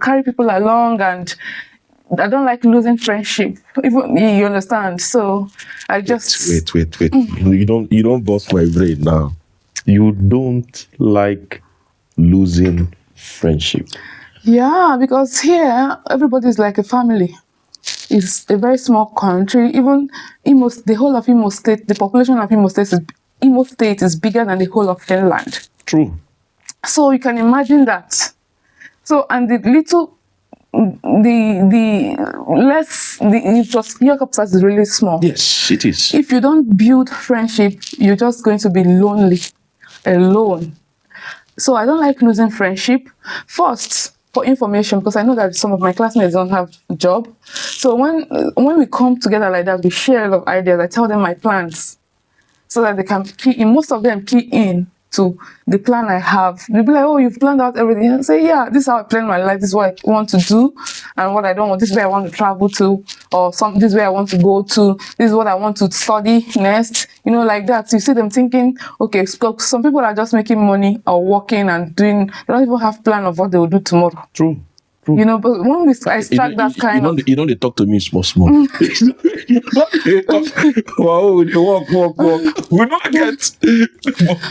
carry people along, and I don't like losing friendship. Even you understand. So I just wait. You don't bust my brain now. You don't like losing friendship. Yeah, because here everybody is like a family. It's a very small country. Even the whole of Imo State, the population of Imo State is bigger than the whole of Finland. True. So you can imagine that. So, and Jakobstad is really small. Yes, it is. If you don't build friendship, you're just going to be lonely, alone. So I don't like losing friendship. First, for information, because I know that some of my classmates don't have a job. So when we come together like that, we share a lot of ideas. I tell them my plans, so that they can key in. Most of them key in to the plan I have. They'll be like, oh, you've planned out everything. I say, yeah, this is how I plan my life. This is what I want to do, and what I don't want. This is where I want to travel to, or this is where I want to go to. This is what I want to study next. Like that. You see them thinking, okay, some people are just making money or working and doing. They don't even have plan of what they will do tomorrow. True. But when I start that kind of... You don't talk to me small. Wow, walk. We don't get...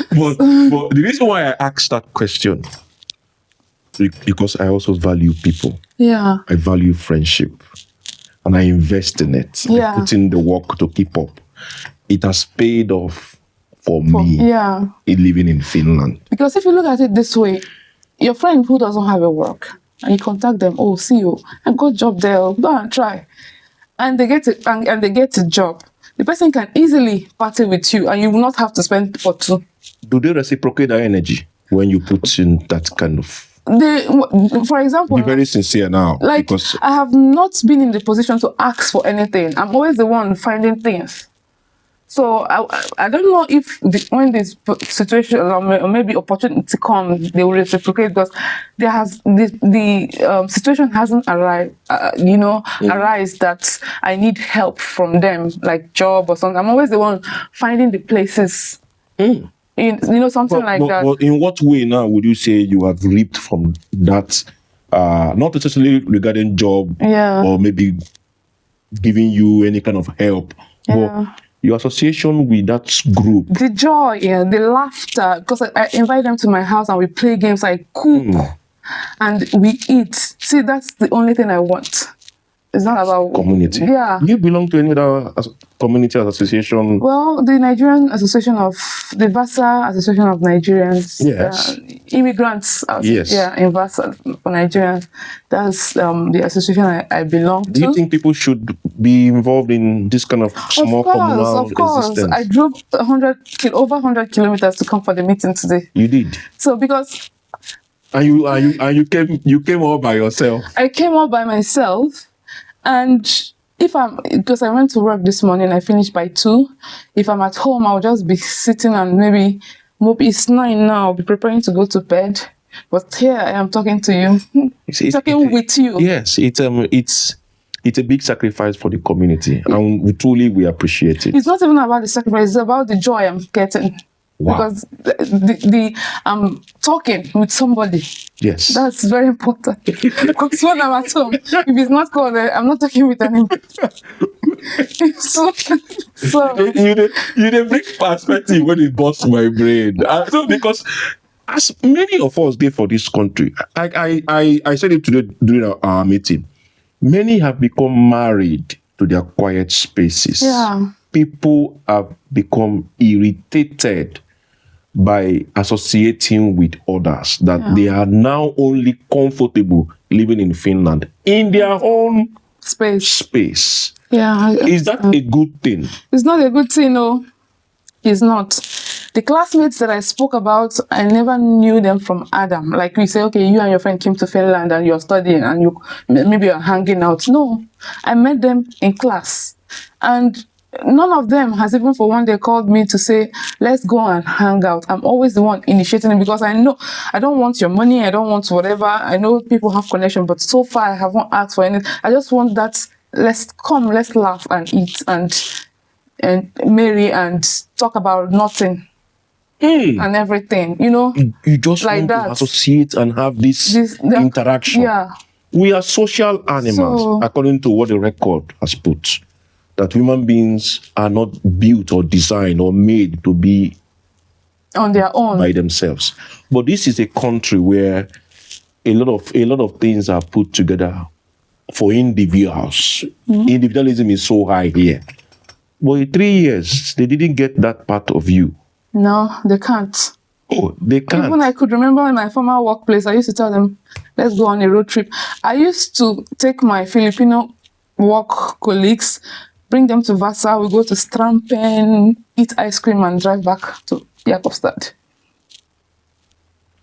But the reason why I asked that question, because I also value people. Yeah. I value friendship. And I invest in it. Yeah. I put in the work to keep up. It has paid off for me in living in Finland. Because if you look at it this way, your friend who doesn't have a work, and you contact them, oh, see you, I've got a job there, go and try. And they get it, and they get a job. The person can easily party with you, and you will not have to spend for two. Do they reciprocate that energy when you put in that kind of... For example... Be very sincere now. Because I have not been in the position to ask for anything. I'm always the one finding things. So I don't know if when this situation or maybe opportunity comes, they will reciprocate, because the situation hasn't arrived, arise that I need help from them, like job or something. I'm always the one finding the places, something like that. But in what way now would you say you have reaped from that? Not necessarily regarding job, or maybe giving you any kind of help, but your association with that group. The joy, the laughter, because I invite them to my house and we play games, I cook and we eat. See, that's the only thing I want. It's not about community. Yeah. Do you belong to any other community association? Well, the Nigerian Association of the Vasa Association of Nigerians. Yes. Immigrants. Yes. Yeah, in Vasa for Nigerians. That's the association I belong to. Do you think people should be involved in this kind of small communal existence? I drove over 100 kilometers to come for the meeting today. You did. So because. And you came all by yourself. I came all by myself. And because I went to work this morning, I finished by 2. If I'm at home, I'll just be sitting and maybe it's 9 now, I'll be preparing to go to bed. But here I am talking to you, with you. Yes, it's a big sacrifice for the community, and we appreciate it. It's not even about the sacrifice, it's about the joy I'm getting. Wow. Because I'm talking with somebody. Yes. That's very important. Because when I'm at home, if it's not called, I'm not talking with anyone. so you didn't bring perspective when it busts my brain. Because as many of us did for this country, I said it today during our meeting. Many have become married to their quiet spaces. Yeah. People have become irritated by associating with others, that they are now only comfortable living in Finland in their own space. Yeah. Is that a good thing? It's not a good thing, no. It's not. The classmates that I spoke about, I never knew them from Adam. Like we say, okay, you and your friend came to Finland and you're studying and maybe you're hanging out. No, I met them in class. And none of them has even for one day called me to say, let's go and hang out. I'm always the one initiating it because I know I don't want your money. I don't want whatever. I know people have connection, but so far I haven't asked for anything. I just want that, let's laugh and eat and marry and talk about nothing. And everything, You just like want that. to associate and have this interaction. Yeah. We are social animals, So, according to what the record has put. That human beings are not built or designed or made to be on their own by themselves. But this is a country where a lot of things are put together for individuals. Individualism is so high here. But in 3 years, they didn't get that part of you. No, they can't. Oh, they can't. Even I could remember in my former workplace, I used to tell them, let's go on a road trip. I used to take my Filipino work colleagues, bring them to Vasa, we go to Strampen, eat ice cream and drive back to Jakobstad.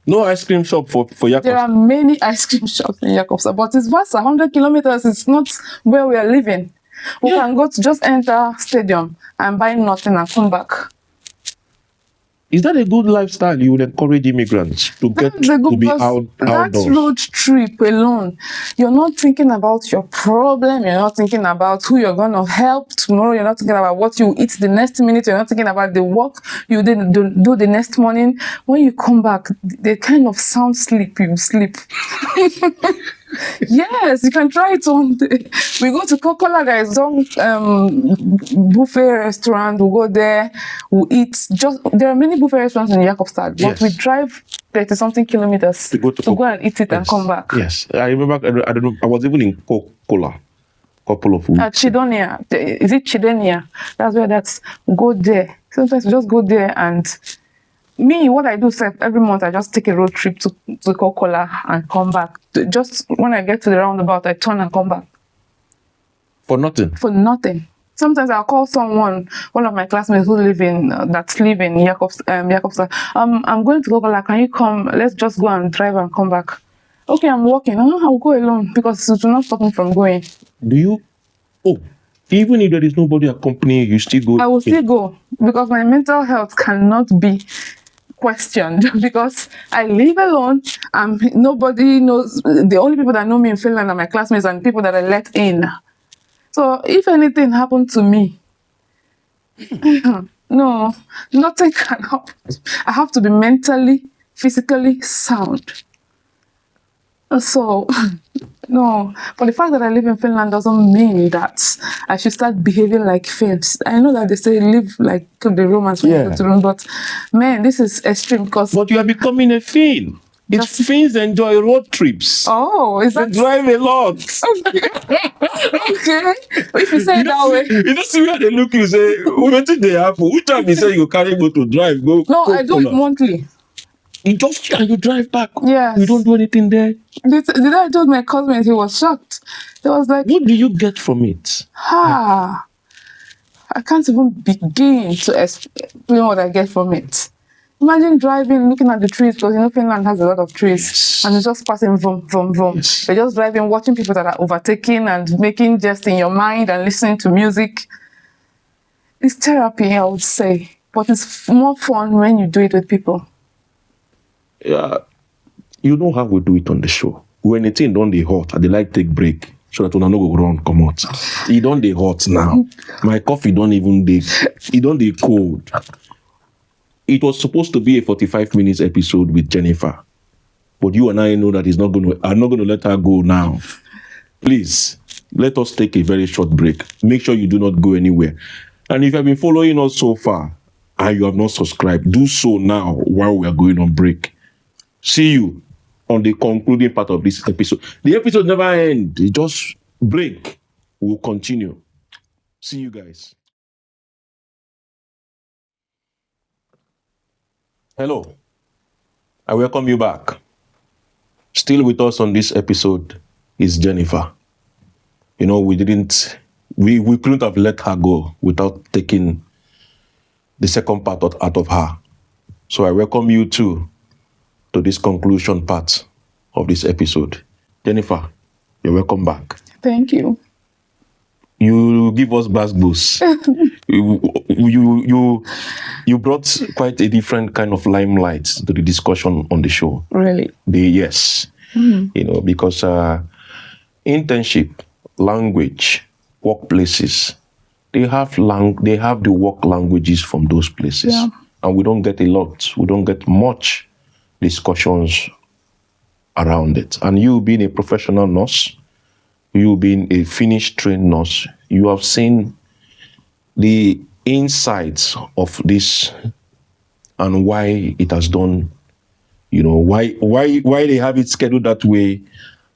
No ice cream shop for Jakobstad. There are many ice cream shops in Jakobstad, but it's Vasa, 100 kilometers. It's not where we are living. We can go to just enter stadium and buy nothing and come back. Is that a good lifestyle you would encourage immigrants to get to be outdoors? That road trip alone, you're not thinking about your problem, you're not thinking about who you're going to help tomorrow, you're not thinking about what you eat the next minute, you're not thinking about the work you didn't do the next morning. When you come back, they kind of sound sleep, you sleep. Yes, you can try it one day. We go to Kokola, there is some buffet restaurant. We go there, we eat. There are many buffet restaurants in Jakobstad, but we drive 30-something kilometers to go and eat it and come back. Yes, I remember. I don't know. I was even in Kokola a couple of weeks. At Chidonia, is it Chidenia? That's where we go there. Sometimes we just go there and. Me, what I do every month, I just take a road trip to Kokola and come back. Just when I get to the roundabout, I turn and come back. For nothing? For nothing. Sometimes I'll call someone, one of my classmates that live in Jakobstad. I'm going to Kokola, can you come? Let's just go and drive and come back. Okay, I'm walking. I'll go alone because it will not stop me from going. Do you? Oh, even if there is nobody accompanying you, still go? I will still go because my mental health cannot be questioned because I live alone and nobody knows. The only people that know me in Finland are my classmates and people that I let in. So if anything happened to me, no, nothing can happen. I have to be mentally, physically sound. So, no, but the fact that I live in Finland doesn't mean that I should start behaving like Finns. I know that they say live like the Romans when you go to Rome, but man, this is extreme because... But you are becoming a Finn. Finns enjoy road trips. Oh, is that... They drive a lot. Okay. If you say it that way. You don't see where they look, you say, when did they happen? Which time you say you carry go to drive? No, I do it monthly. You drive back. Yes. You don't do anything there. Did I told my cousin, he was shocked. He was like, what do you get from it? I can't even begin to explain what I get from it. Imagine driving, looking at the trees, because Finland has a lot of trees, and it's just passing vroom, vroom, vroom. You're just driving, watching people that are overtaking and making jest in your mind and listening to music. It's therapy, I would say, but it's more fun when you do it with people. Yeah, you know how we do it on the show. When it's in don't they hot, they like take break so that when I no go run come out. It don't they hot now. My coffee don't even it don't they cold. It was supposed to be a 45 minutes episode with Jennifer, but you and I know that I'm not gonna let her go now. Please let us take a very short break. Make sure you do not go anywhere. And if you have been following us so far and you have not subscribed, do so now while we are going on break. See you on the concluding part of this episode. The episode never ends. It just break. We'll continue. See you guys. Hello. I welcome you back. Still with us on this episode is Jennifer. You know, we couldn't have let her go without taking the second part out of her. So I welcome you too to this conclusion part of this episode. Jennifer, you're welcome back. Thank you. You give us boost. you brought quite a different kind of limelight to the discussion on the show. Really? Yes. You know, because internship, language, workplaces, they have the work languages from those places. Yeah. And we don't get much discussions around it. And you being a professional nurse, you being a Finnish trained nurse, you have seen the insights of this and why it has done, you know, why they have it scheduled that way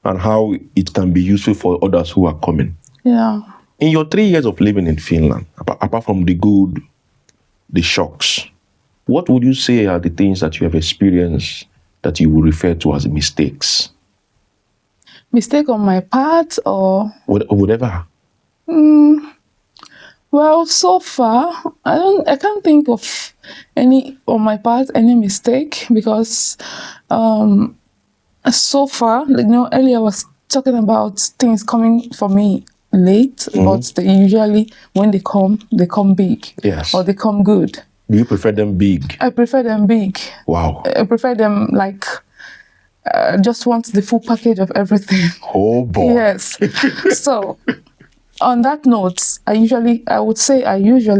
and how it can be useful for others who are coming. Yeah. In your 3 years of living in Finland, apart from the good, the shocks, what would you say are the things that you have experienced that you would refer to as mistakes? Mistake on my part or Whatever. Well, so far I can't think of any on my part any mistake because so far, you know, earlier I was talking about things coming for me late, but they usually when they come big. Yes. Or they come good. Do you prefer them big? I prefer them big. Wow. I prefer them like just want the full package of everything. Oh boy. Yes. So on that note, I usually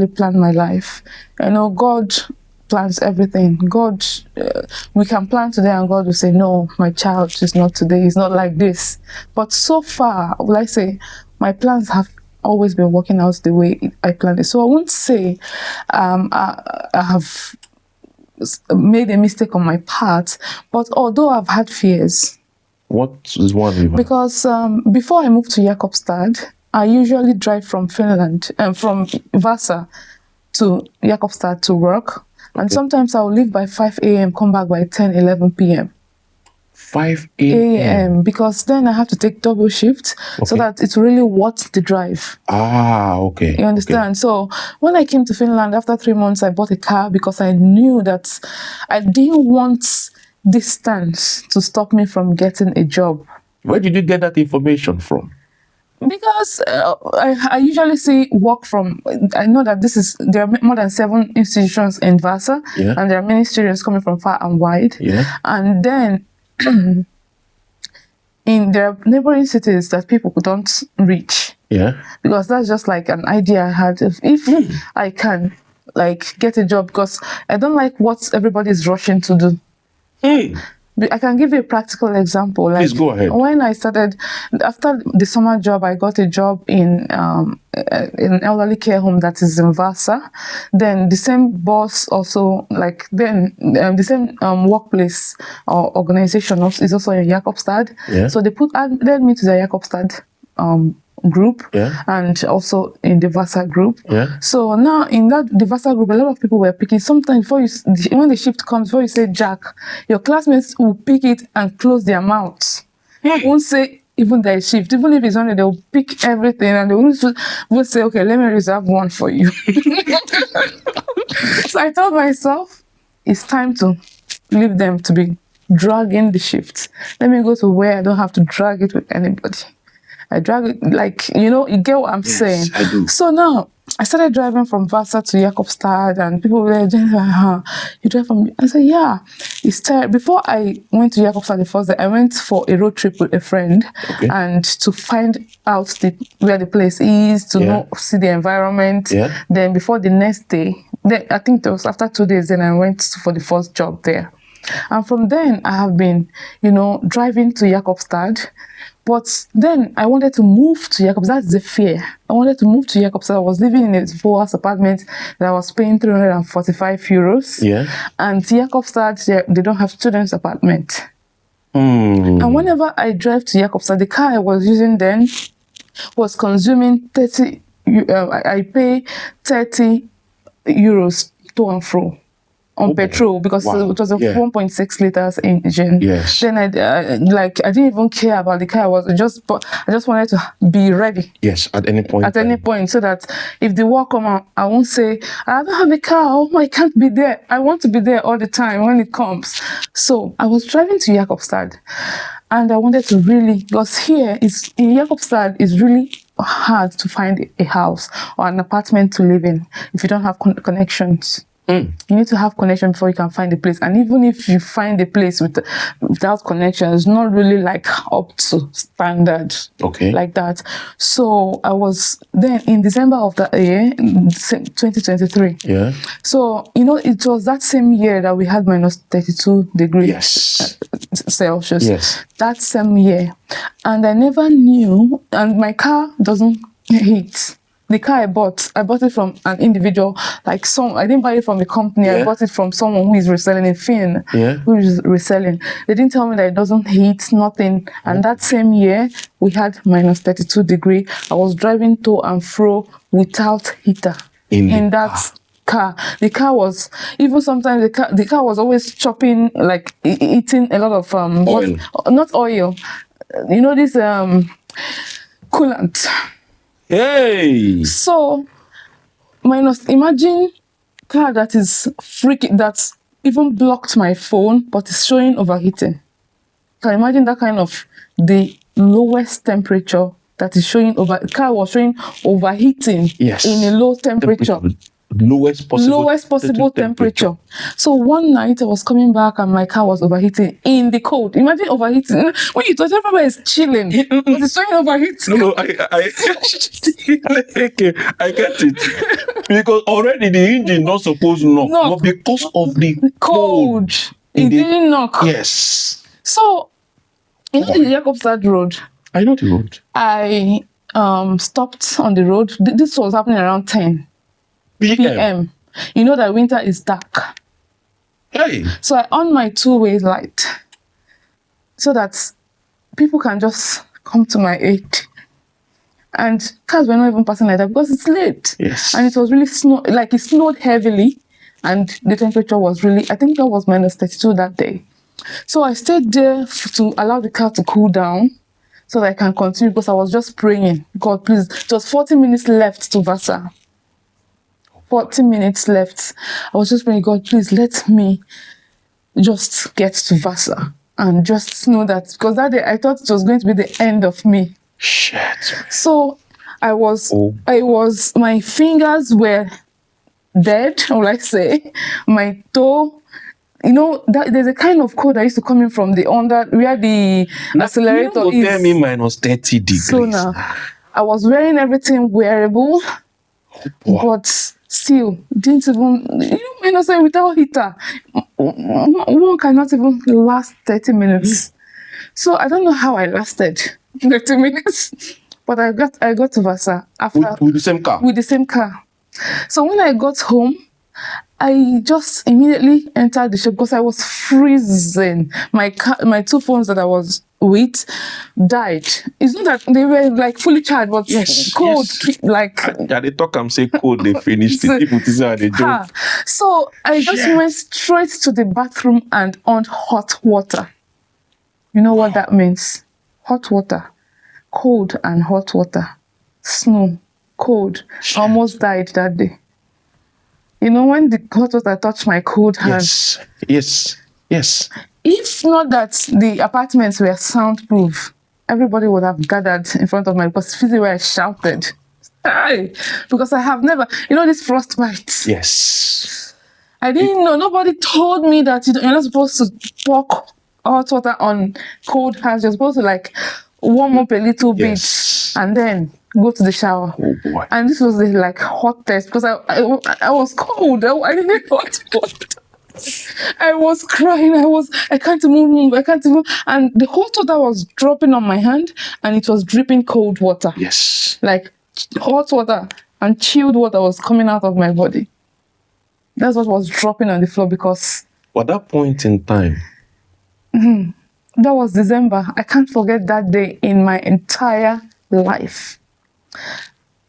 plan my life. You know, God plans everything. God, we can plan today and God will say, no, my child is not today. It's not like this. But so far, will I say, my plans have always been working out the way I planned it. So I won't say I have made a mistake on my part, but although I've had fears. What is one? Because before I moved to Jakobstad, I usually drive from Finland, from Vasa to Jakobstad to work. And sometimes I'll leave by 5 a.m., come back by 10, 11 p.m. 5 a.m. Because then I have to take double shift so that it's really worth the drive. Ah, okay. You understand? Okay. So when I came to Finland, after 3 months, I bought a car because I knew that I didn't want distance to stop me from getting a job. Where did you get that information from? Because I usually see work from, I know that there are more than 7 institutions in Vasa, and there are many students coming from far and wide. Yeah. And then there are neighboring cities that people don't reach. Yeah. Because that's just like an idea I had. If I can like get a job, because I don't like what everybody's rushing to do. I can give you a practical example. Like, please go ahead. When I started, after the summer job, I got a job in elderly care home that is in Vasa. Then the same boss also, like then the same workplace or organization is also in Jakobstad. Yeah. So they added me to the Jakobstad group, and also in the Vasa group. Yeah. So now in the Vasa group, a lot of people were picking. Sometimes when the shift comes, before you say Jack, your classmates will pick it and close their mouths. Won't say even their shift. Even if it's only, they will pick everything and they will say, okay, let me reserve one for you. So I told myself, it's time to leave them to be dragging the shift. Let me go to where I don't have to drag it with anybody. I drag it, like, you know, you get what I'm saying? I do. So now, I started driving from Vasa to Jakobstad, and people were like, you drive from... I said, yeah. It's tired. Before I went to Jakobstad the first day, I went for a road trip with a friend, and to find out where the place is, to see the environment. Yeah. Then before the next day, I think it was after 2 days, then I went for the first job there. And from then, I have been, you know, driving to Jakobstad, But then I wanted to move to Jakobstad. That's the fear. I wanted to move to Jakobstad. I was living in a 4-house apartment that I was paying 345 euros. Yeah. And Jakobstad, they don't have students' apartment. And whenever I drive to Jakobstad, the car I was using then was consuming 30. I pay 30 euros to and fro on petrol because it was a 1.6 liters engine. Yes. Then I didn't even care about the car. I just wanted to be ready. Yes, at any point. At any point, so that if the war come out, I won't say I don't have a car. Oh, I can't be there. I want to be there all the time when it comes. So I was driving to Jakobstad, and I wanted to really, because here in Jakobstad is really hard to find a house or an apartment to live in if you don't have connections. You need to have connection before you can find a place, and even if you find a place without connection, it's not really like up to standard. Okay. Like that. So I was then in December of that year, 2023. Yeah. So it was that same year that we had minus 32 degrees Yes. Celsius. Yes. That same year, and I never knew. And my car doesn't heat. The car I bought it from an individual, I didn't buy it from a company. Yeah. I bought it from someone who is reselling a Finn, Yeah. who is reselling. They didn't tell me that it doesn't heat, nothing. And that same year, we had minus 32 degrees. I was driving to and fro without heater in that car. The car was, even sometimes the car was always chopping, like eating a lot of oil. Not oil. This coolant. Hey. So, imagine car that is freaking, that's even blocked my phone, but it's showing overheating. Can you imagine that kind of the lowest temperature that is showing car was showing overheating. Yes. In a low temperature. Lowest possible temperature. So one night I was coming back and my car was overheating in the cold. Imagine overheating. When you touch everybody is chilling, but it's showing overheating. No, I get it. Because already the engine not supposed to knock, but because of the cold. It didn't knock. Yes. So, the Jakobstad road. I know the road. I stopped on the road. This was happening around 10 p.m. You know that winter is dark. Hey. So I on my two-way light so that people can just come to my aid. And cars were not even passing like that because it's late. Yes. And it was really it snowed heavily, and the temperature was really, I think that was minus 32 that day. So I stayed there to allow the car to cool down so that I can continue, because I was just praying, God, please. It was 40 minutes left to Vasa. 40 minutes left. I was just praying, God, please let me just get to Vasa and just know that, because that day I thought it was going to be the end of me. Shit. So my fingers were dead, or like say, my toe, that there's a kind of cold that used to come in from the under, where the accelerator is. Tell me minus 30 degrees. So now, I was wearing everything wearable, but still, didn't even, without heater, one cannot even last 30 minutes. So I don't know how I lasted 30 minutes, but I got to Vasa after with the same car. With the same car. So when I got home, I just immediately entered the shop because I was freezing. My two phones that I was with died. It's not that they were like fully charged, but cold. Yes. Like they talk and say cold. They finished it. People say they joke. So I just went straight to the bathroom and on hot water. You know what that means? Hot water, cold and hot water, snow, cold. I almost died that day. When the hot water touched my cold hands. Yes. If not that the apartments were soundproof, everybody would have gathered in front of my, because physically where I shouted. Because I have never, this frostbite. Yes. I didn't know. Nobody told me that you're not supposed to pour hot water on cold hands. You're supposed to warm up a little bit and then go to the shower. Oh boy. And this was the hot test, because I was cold. I didn't hot water. I was crying. I can't move. I can't move. And the hot water was dropping on my hand, and it was dripping cold water. Yes. Like hot water and chilled water was coming out of my body. That's what was dropping on the floor because. At that point in time. That was December. I can't forget that day in my entire life.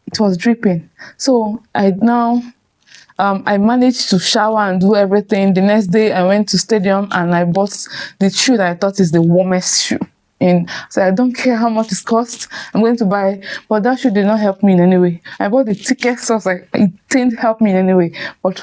It was dripping. So I managed to shower and do everything. The next day I went to stadium and I bought the shoe that I thought is the warmest shoe. So I don't care how much it costs, I'm going to buy it. But that shoe did not help me in any way. I bought the ticket, so it didn't help me in any way. But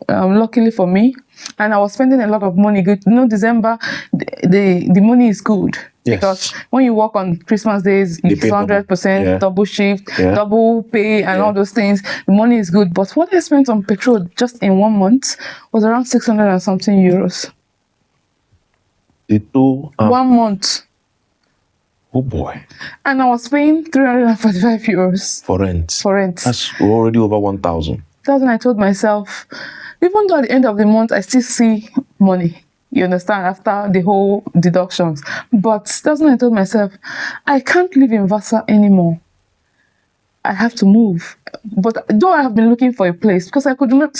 luckily for me, and I was spending a lot of money. Good, December, the money is good. Yes. Because when you work on Christmas days, it's 100% double shift, double pay, and all those things. The money is good. But what I spent on petrol just in 1 month was around 600 and something euros. 1 month. Oh boy. And I was paying 345 euros. For rent. For rent. That's already over 1,000. That's when I told myself, even though at the end of the month, I still see money. You understand? After the whole deductions. But that's when I told myself, I can't live in Vasa anymore. I have to move. But though I have been looking for a place, because I could remember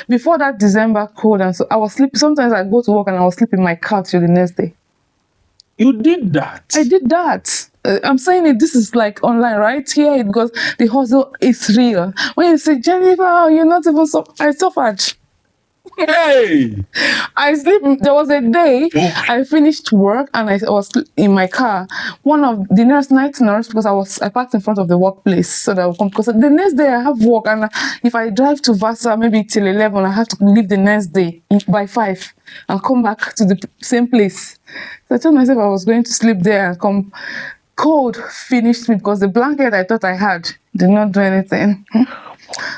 before that December cold, and so I was sleeping. Sometimes I go to work and I was sleeping in my car till the next day. You did that? I did that. I'm saying it, this is like online, right? Here, because the hustle is real. When you say, Jennifer, you're not even I suffered. Hey! I sleep. There was a day I finished work and I was in my car. One of the night nurse, because I parked in front of the workplace so that I would come. Because the next day I have work, and if I drive to Vasa maybe till 11, I have to leave the next day by 5 and come back to the same place. So I told myself I was going to sleep there and come. Cold finished me because the blanket I thought I had did not do anything.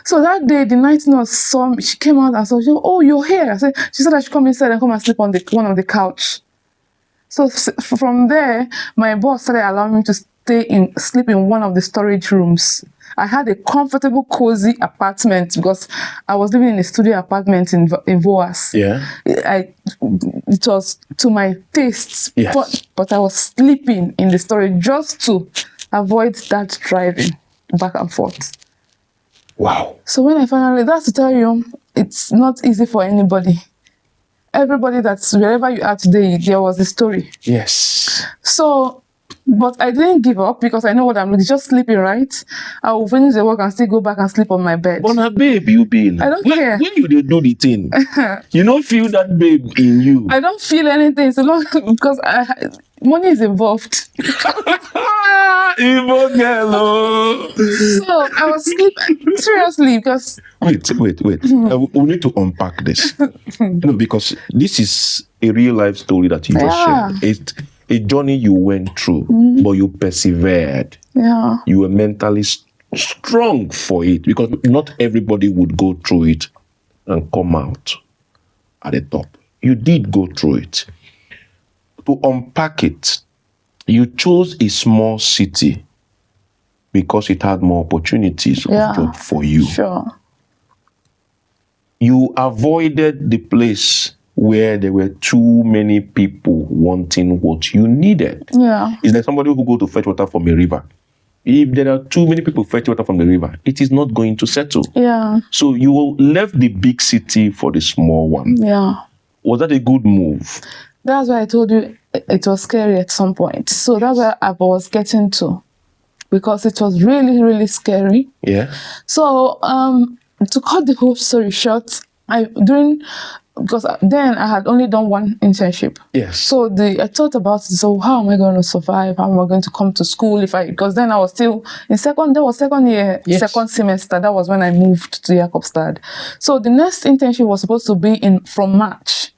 So that day, the night nurse saw me. She came out and said, "Oh, you're here." She said I should come inside and come and sleep on one of the couch. So from there, my boss started allowing me to sleep in one of the storage rooms. I had a comfortable, cozy apartment because I was living in a studio apartment in Voas. Yeah. It was to my tastes, yes. but I was sleeping in the storage just to avoid that driving back and forth. Wow. So when that's to tell you, it's not easy for anybody. Everybody wherever you are today, there was a story. Yes. So, but I didn't give up because I know what I'm doing. Just sleeping, right? I will finish the work and still go back and sleep on my bed. But babe, you been. I don't care. When you do the thing, you don't feel that babe in you. I don't feel anything so long because money is involved. Evil girl. So I was sleeping seriously because. Wait. We need to unpack this. No, because this is a real life story that you just shared. It's a journey you went through, but you persevered. Yeah. You were mentally strong for it because not everybody would go through it and come out at the top. You did go through it. To unpack it, you chose a small city because it had more opportunities of job for you. Sure. You avoided the place where there were too many people wanting what you needed. Yeah. It's like somebody who go to fetch water from a river. If there are too many people fetch water from the river, it is not going to settle. Yeah. So you left the big city for the small one. Yeah. Was that a good move? That's why I told you it was scary at some point. So that's where I was getting to, because it was really, really scary. Yeah. So to cut the whole story short, because then I had only done one internship. Yes. So I thought about it. So how am I going to survive? How am I going to come to school? Because then I was still in second year, second semester. That was when I moved to Jakobstad. So the next internship was supposed to be from March,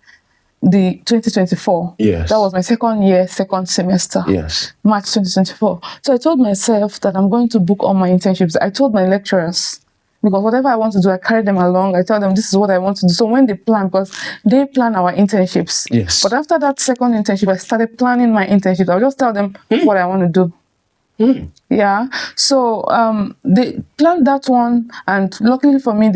the 2024. Yes. That was my second year, second semester. Yes. March 2024. So I told myself that I'm going to book all my internships. I told my lecturers, because whatever I want to do, I carry them along. I tell them this is what I want to do. So when they plan, because they plan our internships. Yes. But after that second internship, I started planning my internship. I'll just tell them what I want to do. Yeah. So they planned that one, and luckily for me,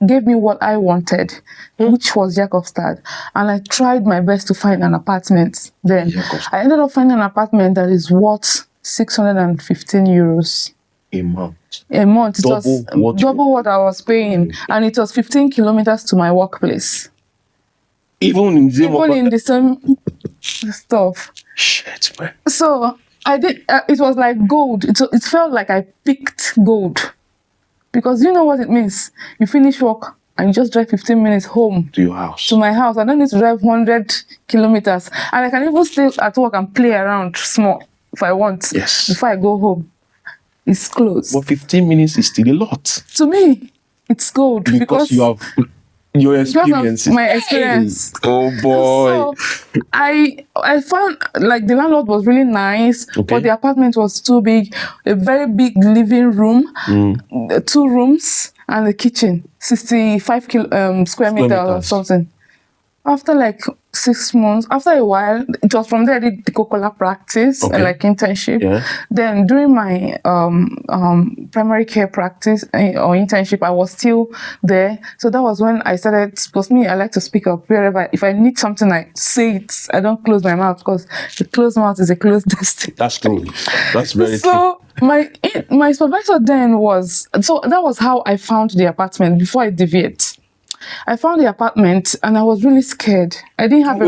gave me what I wanted, which was Jakobstad. And I tried my best to find an apartment. Then I ended up finding an apartment that is worth 615 euros. A month. A month. It was double what I was paying. And it was 15 kilometers to my workplace. Even in the same stuff. Shit, man. So I did. It was like gold. It felt like I picked gold, because you know what it means. You finish work and you just drive 15 minutes home to your house. To my house. I don't need to drive 100 kilometers, and I can even stay at work and play around small if I want. Yes. Before I go home, it's close. But 15 minutes is still a lot. To me, it's gold because you have. Your experience. My experience. Oh boy. So I found like the landlord was really nice, but the apartment was too big. A very big living room, 2 rooms and a kitchen, 65 square meters or something. After like 6 months, after a while, it was from there I did the Coca-Cola practice, like internship. Yeah. Then during my primary care practice or internship, I was still there. So that was when I started, because me, I like to speak up wherever. If I need something, I say it. I don't close my mouth, because a closed mouth is a closed destiny. That's true. That's very true. So my supervisor then was, so that was how I found the apartment before I deviate. I found the apartment and I was really scared. I didn't have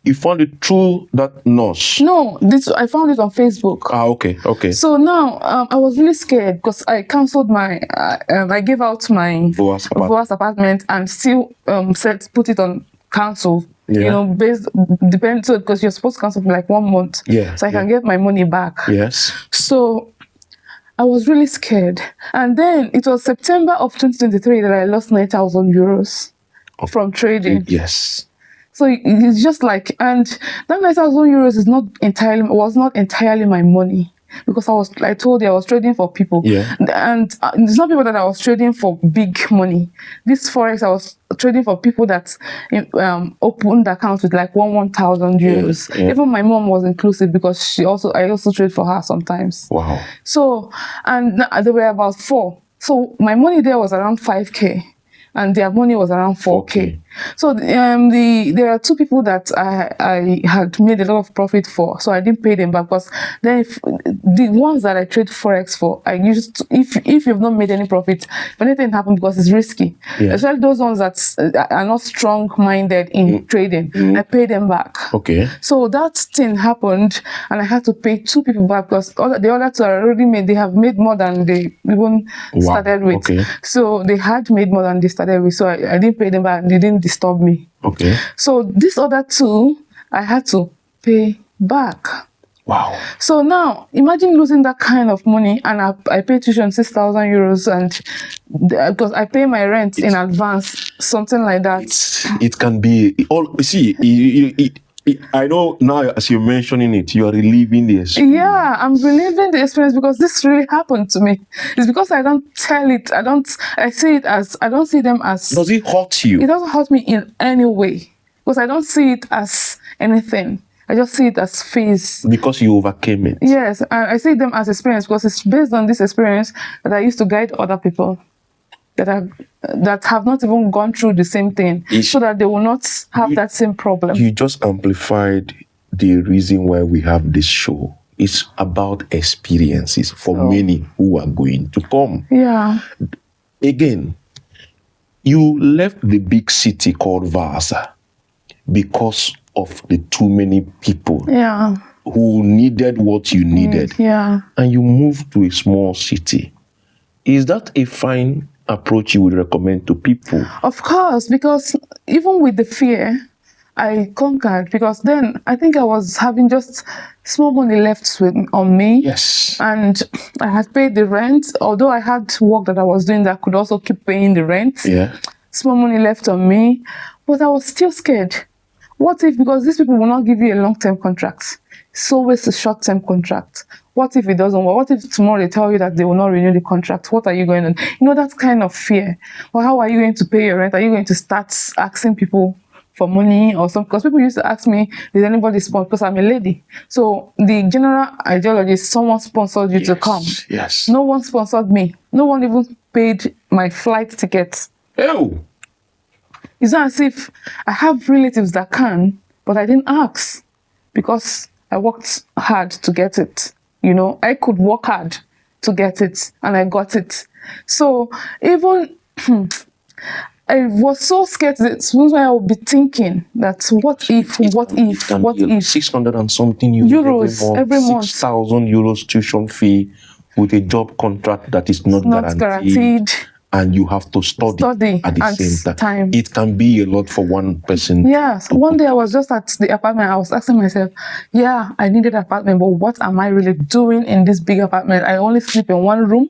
you found it through that nurse? No, I found it on Facebook. Ah, okay. So now I was really scared because I cancelled my, I gave out my Boas apartment and still put it on cancel. Yeah. You know, depends, because you're supposed to cancel for like 1 month. Yeah. So I can get my money back. Yes. So I was really scared. And then it was September of 2023 that I lost 9,000 euros from trading. Yes. So it's just like, and that 9,000 euros was not entirely my money, because I told you I was trading for people. Yeah. And it's not people that I was trading for big money. This forex, I was trading for people that opened accounts with like 1,000 euros. Yeah. Even my mom was inclusive, because I also trade for her sometimes. Wow. So, and there were about 4. So my money there was around 5K. And their money was around 4K. So there are 2 people that I had made a lot of profit for, so I didn't pay them back, because then the ones that I trade forex for, I used to, if you've not made any profit, if anything happens, because it's risky, especially those ones that are not strong-minded in trading, I pay them back. Okay. So that thing happened, and I had to pay 2 people back, because the other 2 are already made. They have made more than they even started with. Okay. So they had made more than they started with. So I didn't pay them back. They didn't disturb me. Okay. So this other 2, I had to pay back. Wow. So now imagine losing that kind of money, and I pay tuition 6,000 euros, and because I pay my rent in advance, something like that. It can be all. See, I know now, as you're mentioning it, you are reliving the experience. Yeah, I'm reliving the experience, because this really happened to me. It's because I don't tell it. I don't see them as. Does it hurt you? It doesn't hurt me in any way, because I don't see it as anything. I just see it as phase. Because you overcame it. Yes, I see them as experience, because it's based on this experience that I used to guide other people that have not even gone through the same thing, so that they will not have that same problem. You just amplified the reason why we have this show. It's about experiences for many who are going to come. Yeah. Again, you left the big city called Vasa because of the too many people who needed what you needed. Yeah. And you moved to a small city. Is that a fine approach you would recommend to people? Of course, because even with the fear, I conquered, because then I think I was having just small money left on me. Yes. And I had paid the rent, although I had work that I was doing that could also keep paying the rent. Yeah. Small money left on me, but I was still scared. What if, because these people will not give you a long-term contract, it's always a short-term contract. What if it doesn't work? What if tomorrow they tell you that they will not renew the contract? What are you going to do? You know, that kind of fear. Well, how are you going to pay your rent? Are you going to start asking people for money or something? Because people used to ask me, did anybody sponsor? Because I'm a lady. So the general ideology is someone sponsored you to come. Yes. No one sponsored me. No one even paid my flight tickets Oh, It's not as if I have relatives that can, but I didn't ask because I worked hard to get it. You know, I could work hard to get it and I got it. So even I was so scared that sometimes I would be thinking that what if, what if 600 and something euros every month, 6,000 euros tuition fee with a job contract that is not, not guaranteed. And you have to study at the same time. It can be a lot for one person. Yes. One day I was just at the apartment. I was asking myself, yeah, I needed an apartment, but what am I really doing in this big apartment? I only sleep in one room.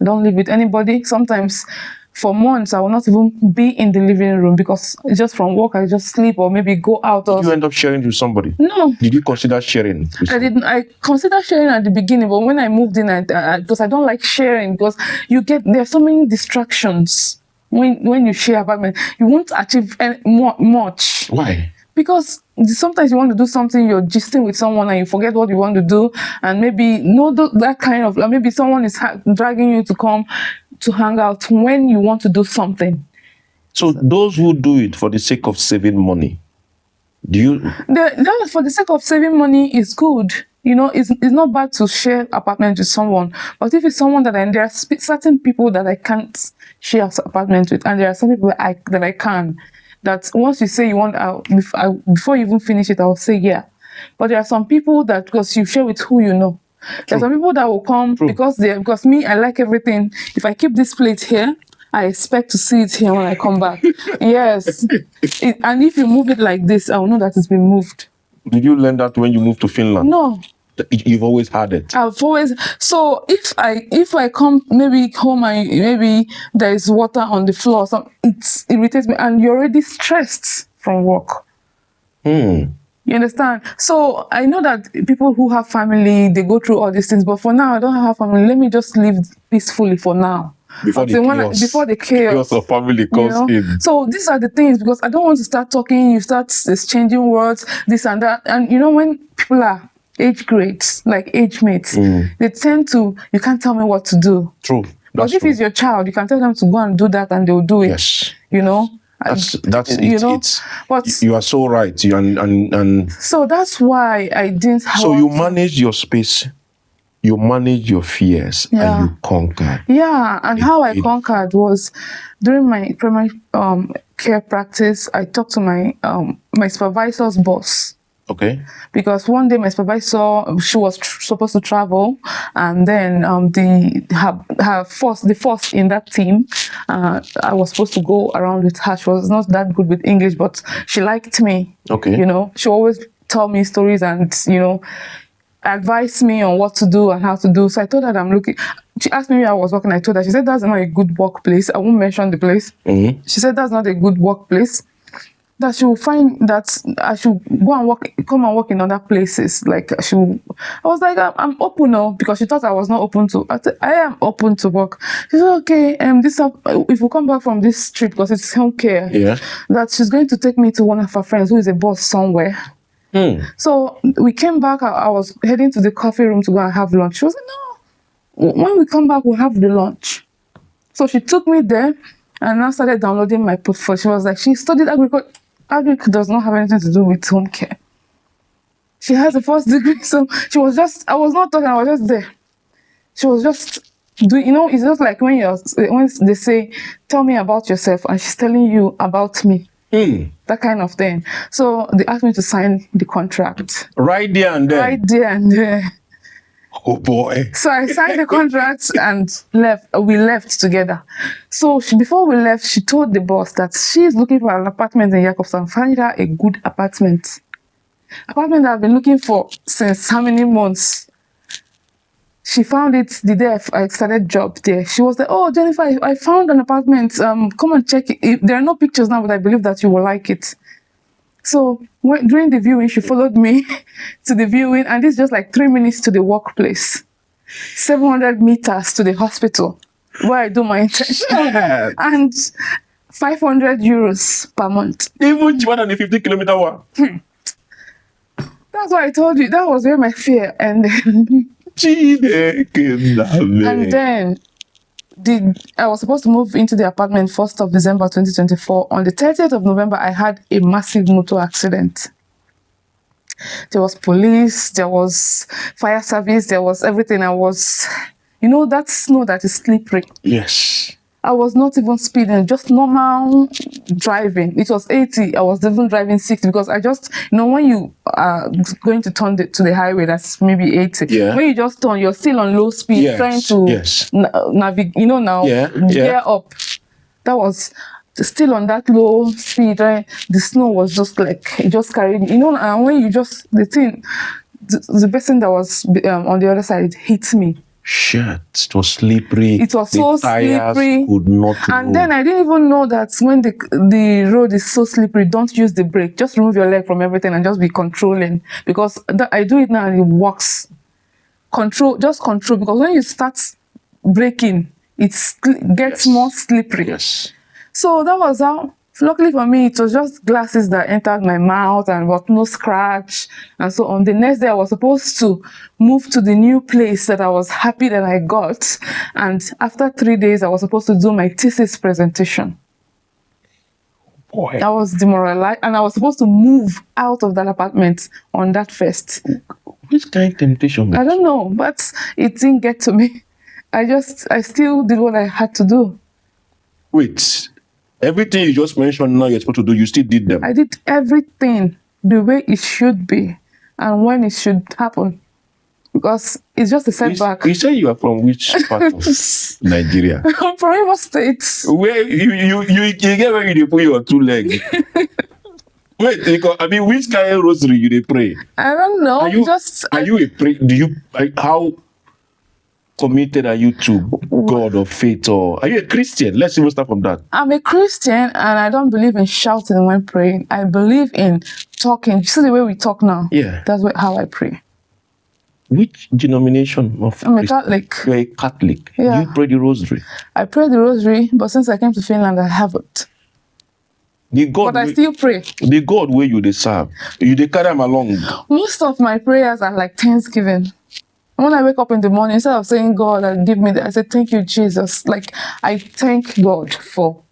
I don't live with anybody. Sometimes for months, I will not even be in the living room because just from work, I just sleep or maybe go out. Did you end up sharing with somebody? No. Did you consider sharing? I didn't. I considered sharing at the beginning, but when I moved in, because I don't like sharing, because there's so many distractions. When you share apartment, you won't achieve much. Why? Because sometimes you want to do something, you're gisting with someone and you forget what you want to do, and maybe that kind of, maybe someone is dragging you to come to hang out when you want to do something. So those who do it for the sake of saving money, that for the sake of saving money is good. You know, it's not bad to share apartment with someone, but if it's someone that there are certain people that I can't share apartment with, and there are some people that I can. That once you say you want out, before you even finish it, I'll say yeah. But there are some people that, because you share with who you know. There are some people that will come because me, I like everything. If I keep this plate here, I expect to see it here when I come back. Yes. And if you move it like this, I will know that it's been moved. Did you learn that when you moved to Finland? No. You've always had it. I've always. So if I come maybe home and maybe there is water on the floor, it irritates me, and you're already stressed from work. You understand? So I know that people who have family, they go through all these things, but for now I don't have family. Let me just live peacefully for now. Before the chaos of family comes in. So these are the things, because I don't want to start talking. You start exchanging words, this and that, and when people are age grades, like age mates, they tend to, you can't tell me what to do. True. But if it's your child, you can tell them to go and do that and they'll do it. Yes. That's it. But you are so right. And so that's why I didn't have. So you manage your space, you manage your fears, and you conquered. Yeah, and how I conquered was during my primary care practice. I talked to my supervisor's boss. Okay. Because one day my supervisor, she was supposed to travel, and then the first in that team, I was supposed to go around with her. She was not that good with English, but she liked me. Okay. She always tell me stories and advise me on what to do and how to do. So I told her that I'm looking. She asked me where I was working. I told her. She said that's not a good workplace. I won't mention the place. She said that's not a good workplace. That she will find that I should come and work in other places. Like I was like, I'm open now, because she thought I was not open to. I am open to work. She said, okay, if we come back from this trip, because it's home care, that she's going to take me to one of her friends who is a boss somewhere. So we came back. I was heading to the coffee room to go and have lunch. She was like, no, when we come back, we'll have the lunch. So she took me there and I started downloading my portfolio. She was like, she studied agriculture. Agric does not have anything to do with home care. She has a first degree, so she was just, I was not talking, I was just there. She was just doing, it's just like when they say, tell me about yourself, and she's telling you about me. That kind of thing. So they asked me to sign the contract. Right there and there? Right there and there. Oh boy. So I signed the contract and left. We left together. So before we left, she told the boss that she's looking for an apartment in Jakobsson. Find her a good apartment. Apartment that I've been looking for since how many months. She found it the day I started job there. She was like, oh, Jennifer, I found an apartment. Come and check it. There are no pictures now, but I believe that you will like it. So during the viewing, she followed me to the viewing, and it's just like 3 minutes to the workplace, 700 meters to the hospital where I do my internship, and 500 euros per month. Even more than a 50-kilometer walk. That's why I told you, that was where my fear. And then I was supposed to move into the apartment 1st of December 2024. On the 30th of November, I had a massive motor accident. There was police, there was fire service, there was everything. That snow that is slippery. Yes. I was not even speeding, just normal driving. It was 80. I was even driving 60 because I just, when you are going to turn to the highway, that's maybe 80. Yeah. When you just turn, you're still on low speed, trying to navigate, gear up. That was still on that low speed, right? The snow was just like, it just carried, and when you just, the person that was on the other side hit me. Shit, it was slippery. It was so slippery. Could not and move. then I didn't even know that when the road is so slippery, don't use the brake. Just remove your leg from everything and just be controlling. Because I do it now and it works. Just control. Because when you start braking, it gets more slippery. Yes. So that was how. Luckily for me, it was just glasses that entered my mouth and was no scratch and so on. The next day, I was supposed to move to the new place that I was happy that I got. And after 3 days, I was supposed to do my thesis presentation. Boy. I was demoralized and I was supposed to move out of that apartment on that first. Which kind of temptation? I don't know, but it didn't get to me. I still did what I had to do. Wait. Everything you just mentioned now you're supposed to do, you still did them? I did everything the way it should be and when it should happen. Because it's just a setback. You say you are from which part of Nigeria? I'm from Imo State. Where you get where you put your two legs. Wait, which kind of rosary you pray? I don't know. Are you a pray? How committed are you to God or faith, or are you a Christian? Let's even start from that. I'm a Christian and I don't believe in shouting when praying. I believe in talking. You see the way we talk now? Yeah. That's how I pray. Which denomination of I'm a Catholic. You're a Catholic. Yeah. You pray the rosary? I pray the rosary, but since I came to Finland, I haven't. But I still pray. The God where you serve, you carry them along. Most of my prayers are like Thanksgiving. When I wake up in the morning, instead of saying, God, give me that, I say, thank you, Jesus. Like, I thank God for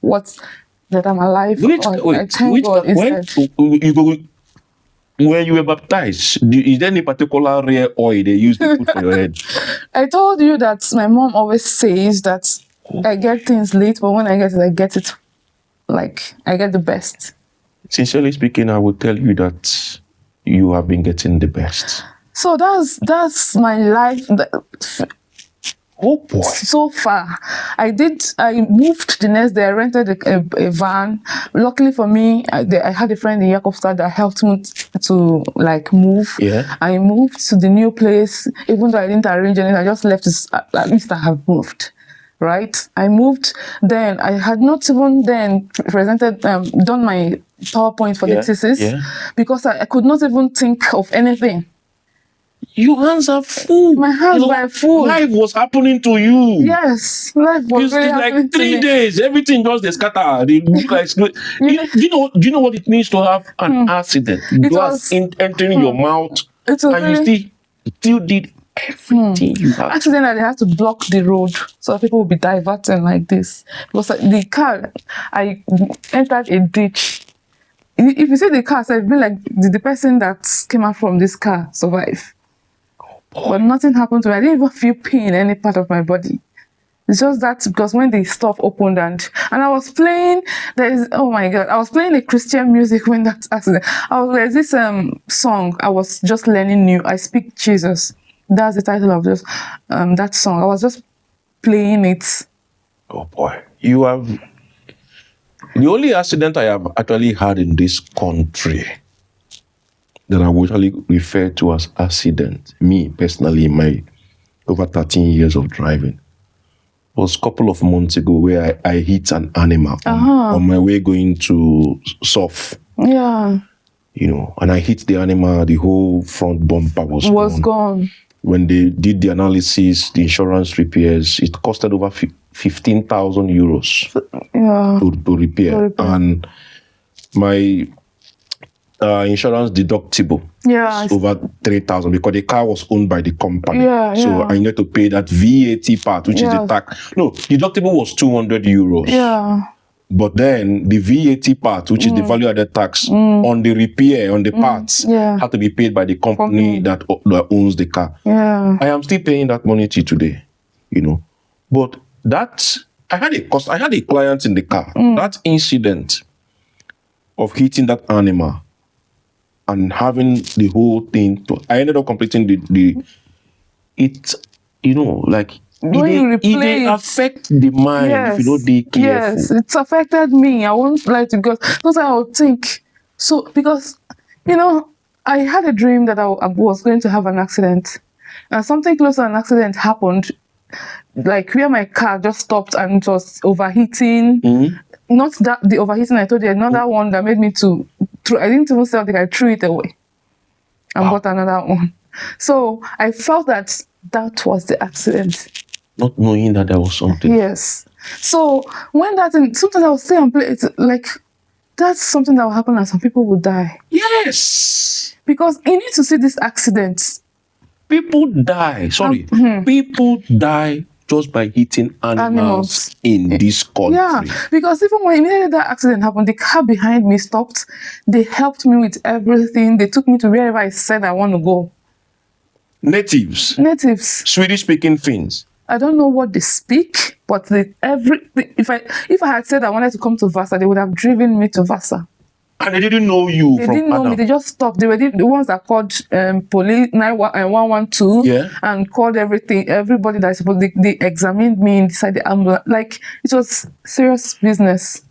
that I'm alive. I thank God instead. When you were baptized, is there any particular rare oil they use to put for your head? I told you that my mom always says that I get things late, but when I get it, I get it. Like, I get the best. Sincerely speaking, I will tell you that you have been getting the best. So that's my life. Oh boy! So far, I moved the next day. I rented a van. Luckily for me, I had a friend in Jakobstad that helped me to move. Yeah. I moved to the new place, even though I didn't arrange anything. I just left it. At least I have moved. Right? I moved. Then I had not even then presented, done my PowerPoint for the thesis because I could not even think of anything. Your hands are full. My hands were full. Life was happening to you. Yes, life was really happening to me. It's like 3 days. Everything just scattered. Do you know what it means to have an accident? It was entering your mouth, and you still did everything you had. Actually, then I had to block the road so people would be diverting like this. Because the car, I entered a ditch. If you see the car, so it'd be like the person that came out from this car survived. But nothing happened to me. I didn't even feel pain in any part of my body. It's just that because when the stuff opened and I was playing, oh my God, I was playing a Christian music when that accident. There's this song I was just learning new. I Speak Jesus. That's the title of this that song. I was just playing it. Oh boy, you have the only accident I have actually had in this country that I would actually refer to as accident, me personally, in my over 13 years of driving, was a couple of months ago where I hit an animal on my way going to surf. Yeah. And I hit the animal, the whole front bumper was gone. When they did the analysis, the insurance repairs, it costed over 15,000 euros to repair. And insurance deductible. Yeah. It's over 3,000 because the car was owned by the company. Yeah, so yeah. I need to pay that VAT part, which is the tax. No, deductible was 200 euros. Yeah. But then the VAT part, which is the value added tax on the repair, on the parts, had to be paid by the company that owns the car. Yeah. I am still paying that money till today, But that, I had a client in the car. That incident of hitting that animal and having the whole thing, I ended up completing it affect the mind if you don't be careful. Yes, it's affected me. I won't lie to God. Because I would think, so because, I had a dream that I was going to have an accident. And something close to an accident happened, like where my car just stopped and it was overheating. Not that the overheating I told you, another one that made me to I didn't even say anything, I threw it away and bought another one. So I felt that was the accident. Not knowing that there was something. Yes. So when sometimes I will stay and play, it's like, that's something that will happen and some people will die. Yes. Because you need to see this accident. People die. Sorry. People die just by hitting animals in this country. Yeah, because even when immediately that accident happened, the car behind me stopped. They helped me with everything. They took me to wherever I said I want to go. Natives. Swedish speaking Finns. I don't know what they speak, but if I had said I wanted to come to Vasa, they would have driven me to Vasa. And they didn't know you. They didn't know me. They just stopped. They were the ones that called police 112 and called everybody that's supposed. They examined me inside the ambulance. Like, it was serious business.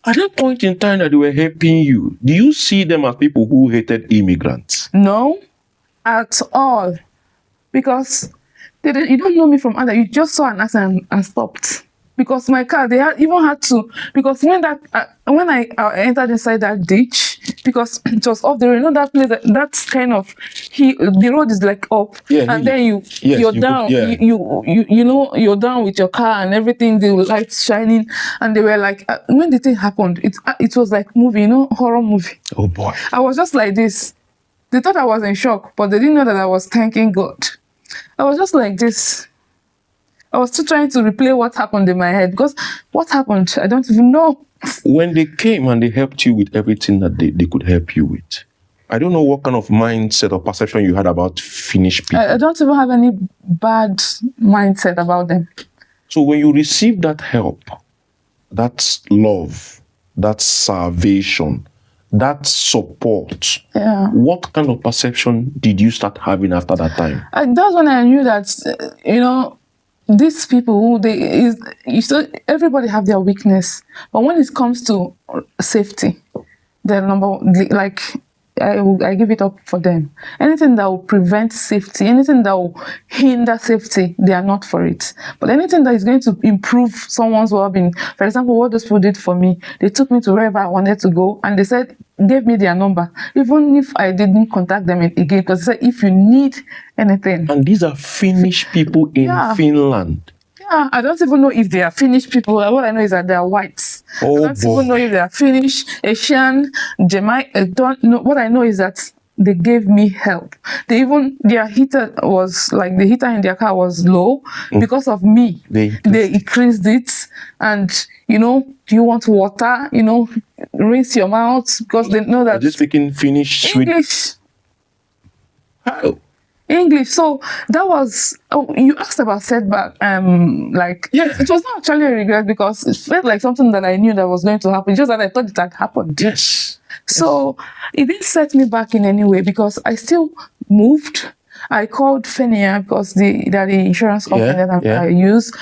At that point in time that they were helping you, do you see them as people who hated immigrants? No, at all. Because you don't know me from other. You just saw an accident and stopped. Because my car, they even had to, because when I entered inside that ditch, because it was off the road, that place, that's kind of, the road is like up, and then you're down, you're down with your car and everything, the lights shining, and they were like, when the thing happened, it was like movie, horror movie. Oh boy. I was just like this. They thought I was in shock, but they didn't know that I was thanking God. I was just like this. I was still trying to replay what happened in my head, because what happened, I don't even know. When they came and they helped you with everything that they could help you with, I don't know what kind of mindset or perception you had about Finnish people. I don't even have any bad mindset about them. So when you received that help, that love, that salvation, that support, what kind of perception did you start having after that time? That's when I knew that, these people, everybody have their weakness, but when it comes to safety, I give it up for them. Anything that will prevent safety, anything that will hinder safety, they are not for it. But anything that is going to improve someone's well-being, for example, what those people did for me, they took me to wherever I wanted to go, and they gave me their number, even if I didn't contact them again, because they said, if you need anything. And these are Finnish people in Finland. Yeah, I don't even know if they are Finnish people. What I know is that they are whites. I don't even know if they are Finnish, Asian, Jamaican. I don't know. What I know is that they gave me help. Their heater was like, the heater in their car was low because of me. They increased it. And, do you want water? Rinse your mouth, because they know that. Are they speaking Finnish? English. How? English. So that was, you asked about setback. It was not actually a regret, because it felt like something that I knew that was going to happen, just that I thought it had happened. Yes. So it didn't set me back in any way, because I still moved. I called Finnish, because they're the insurance company that I use.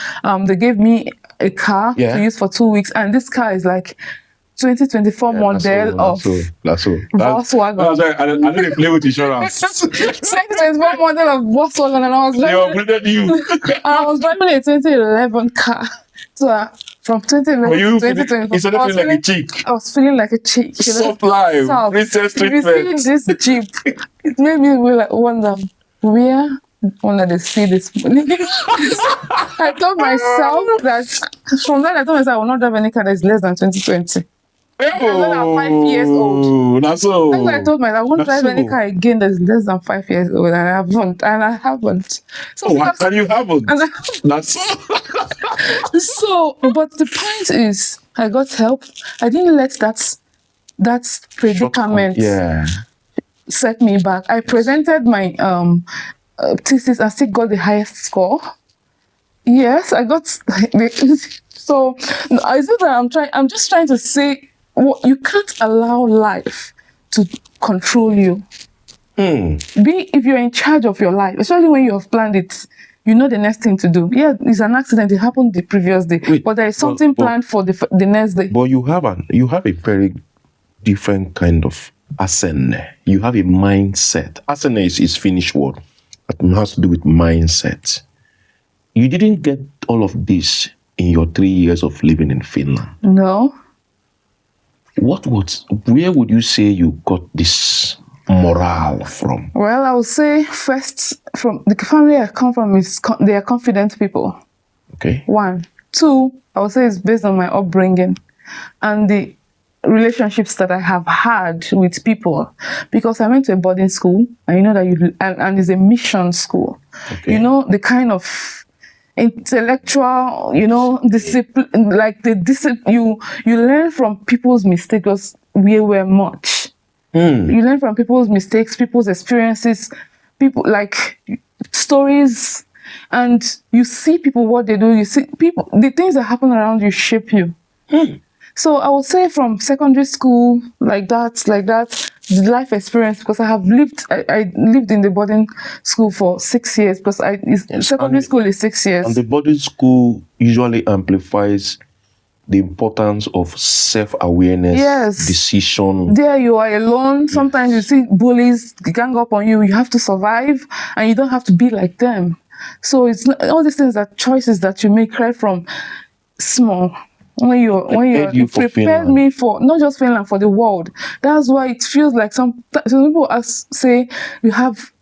They gave me a car to use for 2 weeks, and this car is like 2024 model of Volkswagen. I didn't play with insurance. 2024 model of Volkswagen, and I was driving a 2011 car. So from 2011 to 2024, I was feeling like a chick. Soft life, princess treatment. You see this Jeep, it made me wonder, where when they see this money. I told myself that, from that I told myself I will not drive any car that is less than 2020. I'm less than 5 years old. That's That's why I all. told myself I won't That's drive any all. car again that's less than 5 years old, and I haven't. So Oh, because, and you haven't. and That's so, but the point is, I got help. I didn't let that predicament yeah. set me back. I presented my thesis and still got the highest score. Yes, I got so I said that I'm just trying to say you can't allow life to control you. If you're in charge of your life, especially when you have planned it, you know the next thing to do. Yeah, it's an accident, it happened the previous day. Wait, but there is something planned for the next day. But you have a very different kind of asene. You have a mindset. Asene is Finnish word. It has to do with mindset. You didn't get all of this in your 3 years of living in Finland. No. Where would you say you got this morale from? Well, I would say first, from the family I come from, they are confident people. Okay. 1. 2, I would say it's based on my upbringing and the relationships that I have had with people, because I went to a boarding school, and you know that and it's a mission school. Okay. You know the kind of intellectual, discipline, like the discipline you learn from people's mistakes, because we were much. You learn from people's mistakes, people's experiences, people like stories, and you see people what they do. You see people, the things that happen around you shape you. So I would say from secondary school, like that, the life experience, because I lived in the boarding school for 6 years, because secondary school is 6 years. And the boarding school usually amplifies the importance of self-awareness, yes, decision. There you are alone. Sometimes you see bullies gang up on you. You have to survive, and you don't have to be like them. So it's all these things are choices that you make right from small. When you prepared me for not just Finland, for the world. That's why it feels like some people say you have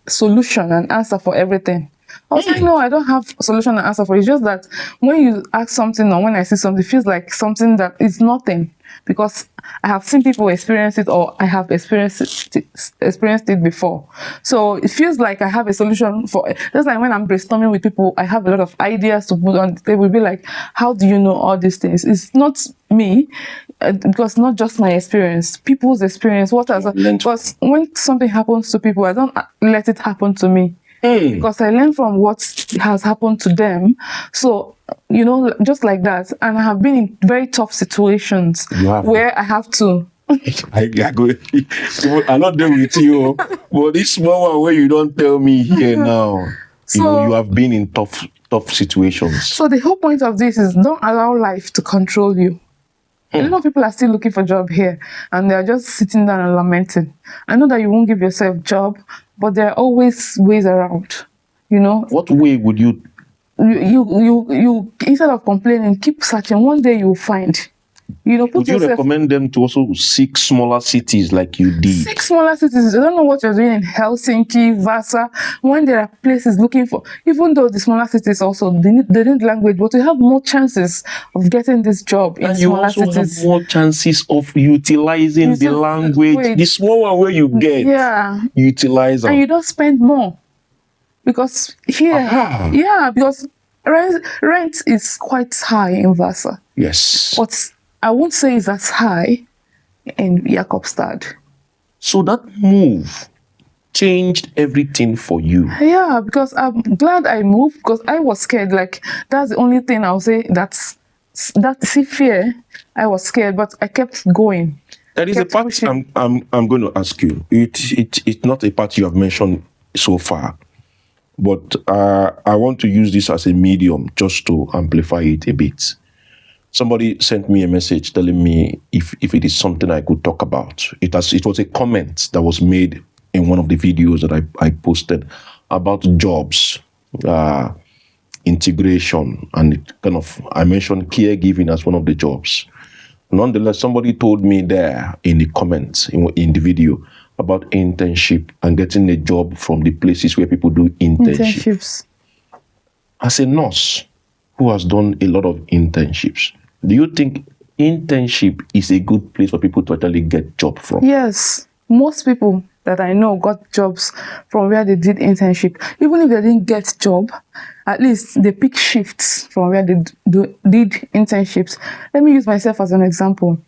solution and answer for everything. I was like, no, I don't have a solution and answer for it. It's just that when you ask something, or when I see something, it feels like something that is nothing, because I have seen people experience it, or I have experienced it before. So it feels like I have a solution for it. Just like when I'm brainstorming with people, I have a lot of ideas to put on. They will be like, how do you know all these things? It's not me, because not just my experience, people's experience. Because when something happens to people, I don't let it happen to me. Because I learn from what has happened to them. So, just like that. And I have been in very tough situations where I have to. I'm not there with you, but this small one where you don't tell me here now. So, you have been in tough situations. So the whole point of this is, don't allow life to control you. A lot of people are still looking for a job here, and they're just sitting down and lamenting. I know that you won't give yourself a job, but there are always ways around. What way would you instead of complaining, keep searching. One day you'll find. Would you recommend them to also seek smaller cities like you did? 6 smaller cities. I don't know what you're doing in Helsinki, Vasa, when there are places looking for, even though the smaller cities also, they need language, but you have more chances of getting this job in smaller cities. And you also have more chances of utilizing the language. The smaller way you get, utilize them. And you don't spend more. Because here, because rent is quite high in Vasa. Yes. But I won't say it's as high in Jakobstad. So that move changed everything for you. Yeah, because I'm glad I moved, because I was scared. Like, that's the only thing I'll say. That's fear. I was scared, but I kept going. That is a part I'm going to ask you. It's not a part you have mentioned so far, but I want to use this as a medium just to amplify it a bit. Somebody sent me a message telling me if it is something I could talk about. It was a comment that was made in one of the videos that I posted about jobs, integration, and I mentioned caregiving as one of the jobs. Nonetheless, somebody told me there in the comments in the video about internship and getting a job from the places where people do internships. As a nurse who has done a lot of internships, do you think internship is a good place for people to actually get job from. Yes, most people that I know got jobs from where they did internship. Even if they didn't get job, at least they pick shifts from where they did internships. Let me use myself as an example.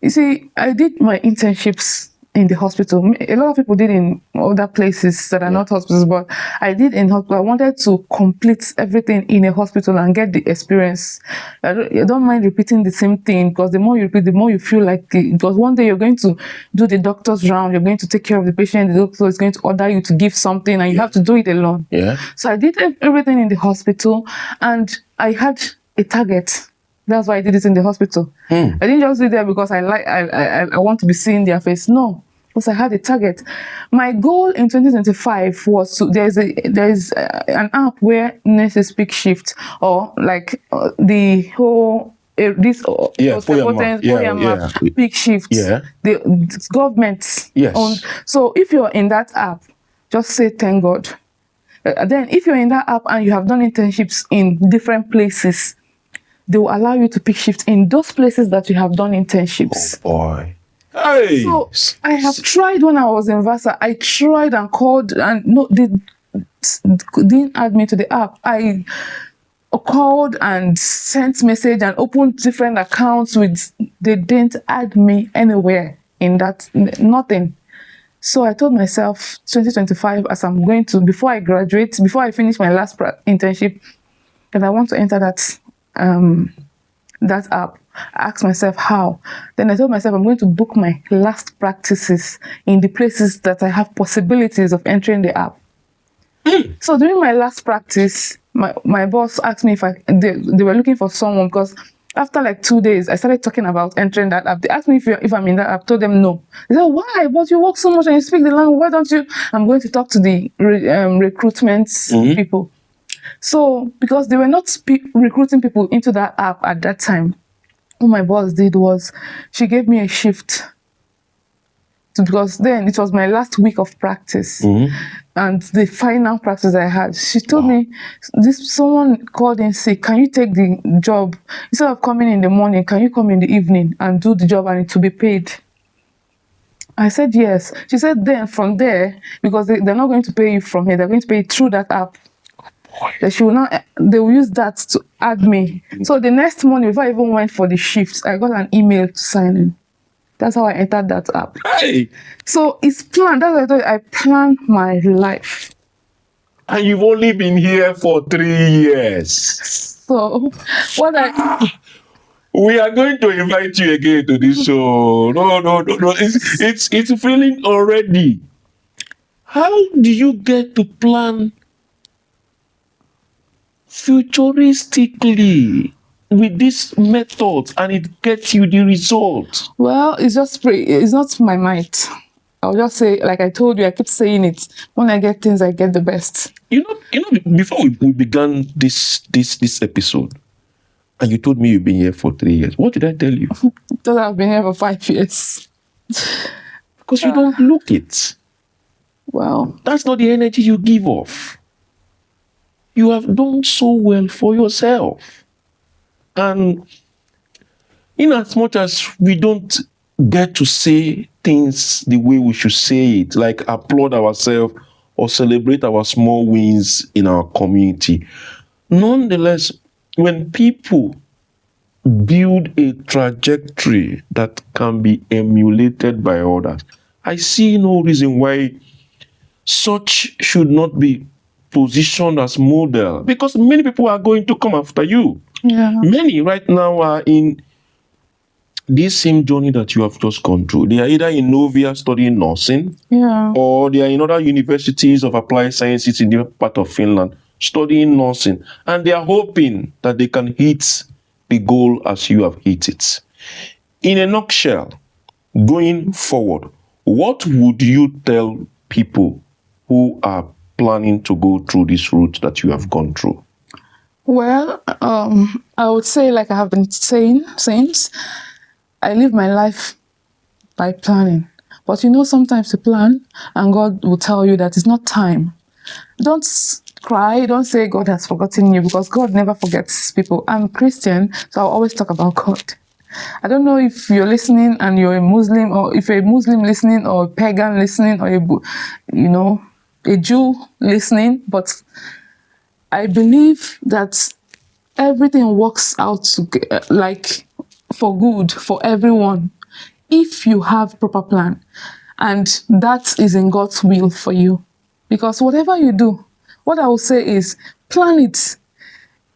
You see, I did my internships in the hospital. A lot of people did in other places that are not hospitals, but I did in hospital. I wanted to complete everything in a hospital and get the experience. I don't mind repeating the same thing, because the more you repeat, the more you feel like because one day you're going to do the doctor's round, you're going to take care of the patient, the doctor is going to order you to give something, and you have to do it alone. Yeah. So I did everything in the hospital, and I had a target. That's why I did it in the hospital. I didn't just do it there because I want to be seeing their face. No, because I had a target. My goal in 2025 was to, there's an app where nurses pick shift, or like the whole this pick shift. Yeah. The government. Yes. So if you're in that app, just say thank God. Then if you're in that app and you have done internships in different places, they will allow you to pick shifts in those places that you have done internships. Oh boy. Hey. So I have tried when I was in Vasa. I tried and called, and no, they didn't add me to the app. I called and sent message and opened different accounts they didn't add me anywhere in that, nothing. So I told myself 2025, as I'm going to, before I graduate, before I finish my last internship, that I want to enter that app. I asked myself how. Then I told myself I'm going to book my last practices in the places that I have possibilities of entering the app. So during my last practice, my boss asked me if they were looking for someone, because after like 2 days, I started talking about entering that app. They asked me if I'm in that app. I told them no. They said, why? But you work so much and you speak the language. Why don't you? I'm going to talk to the recruitment people. So, because they were not recruiting people into that app at that time, what my boss did was, she gave me a shift. Because then it was my last week of practice, and the final practice I had. She told me, someone called in sick, can you take the job? Instead of coming in the morning, can you come in the evening and do the job and it will be paid? I said yes. She said then from there, because they're not going to pay you from here, they're going to pay you through that app. They will use that to add me. So the next morning, before I even went for the shift, I got an email to sign in. That's how I entered that app. Hey. So it's planned. That's what I thought. I planned my life. And you've only been here for 3 years. So what we are going to invite you again to this show. No. It's feeling already. How do you get to plan futuristically with this method and it gets you the result? Well, it's not my might. I'll just say, like I told you, I keep saying it. When I get things, I get the best. You know, before we began this episode, and you told me you've been here for 3 years, what did I tell you? That I've been here for 5 years. Because you don't look it. Well, that's not the energy you give off. You have done so well for yourself. And in as much as we don't get to say things the way we should say it, like applaud ourselves or celebrate our small wins in our community, nonetheless, when people build a trajectory that can be emulated by others, I see no reason why such should not be positioned as model, because many people are going to come after you. Yeah. Many right now are in this same journey that you have just gone through. They are either in Novia studying nursing, or they are in other universities of applied sciences in different part of Finland studying nursing, and they are hoping that they can hit the goal as you have hit it. In a nutshell, going forward, what would you tell people who are planning to go through this route that you have gone through? Well, I would say, like I have been saying since, I live my life by planning. But sometimes you plan and God will tell you that it's not time. Don't cry. Don't say God has forgotten you, because God never forgets people. I'm Christian, so I'll always talk about God. I don't know if you're listening and you're a Muslim, or if you're a Muslim listening, or a pagan listening, or a Jew listening, but I believe that everything works out like for good for everyone if you have proper plan, and that is in God's will for you. Because whatever you do, what I will say is plan it.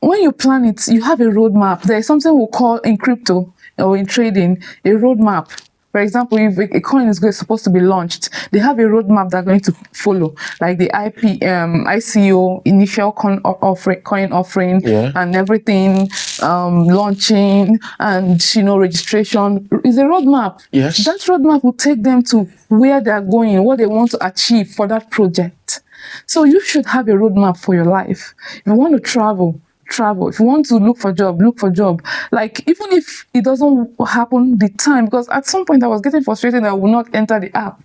When you plan it, you have a roadmap. There is something we call in crypto or in trading a roadmap. For example, if a coin is supposed to be launched, they have a roadmap they're going to follow, like the ICO, initial coin offering, and everything, launching, and registration is a roadmap. Yes. That roadmap will take them to where they're going, what they want to achieve for that project. So you should have a roadmap for your life. If you want to travel. If you want to look for job. Like, even if it doesn't happen the time, because at some point I was getting frustrated that I would not enter the app.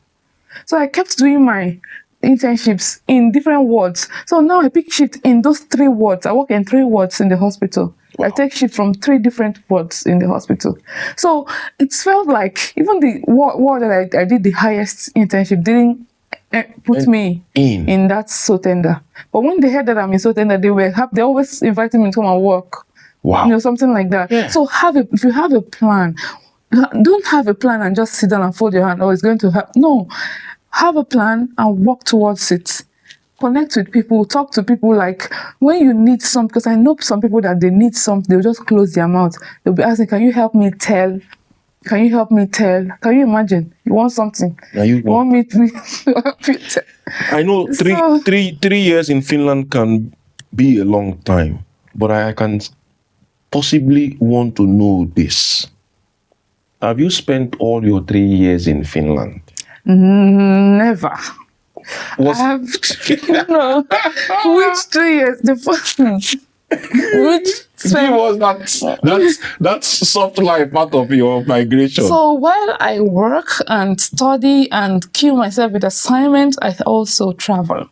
So I kept doing my internships in different wards. So now I pick shift in those 3 wards. I work in 3 wards in the hospital. Wow. I take shift from 3 different wards in the hospital. So it felt like even the ward that I did the highest internship didn't put me in that Sotenda. But when they heard that I'm in Sotenda, they always invited me to come and work. Wow. Something like that. Yeah. So if you have a plan, don't have a plan and just sit down and fold your hand, it's going to happen. No, have a plan and work towards it. Connect with people, talk to people. Like, when you need something, because I know some people that they need something, they'll just close their mouth. They'll be asking, can you help me tell? Can you help me tell? Can you imagine? You want something? Yeah, you want me to help you tell? I know three years in Finland can be a long time, but I can possibly want to know this. Have you spent all your 3 years in Finland? Never. No. Which 3 years? The first. That's soft life part of your migration. So while I work and study and kill myself with assignments, I also travel.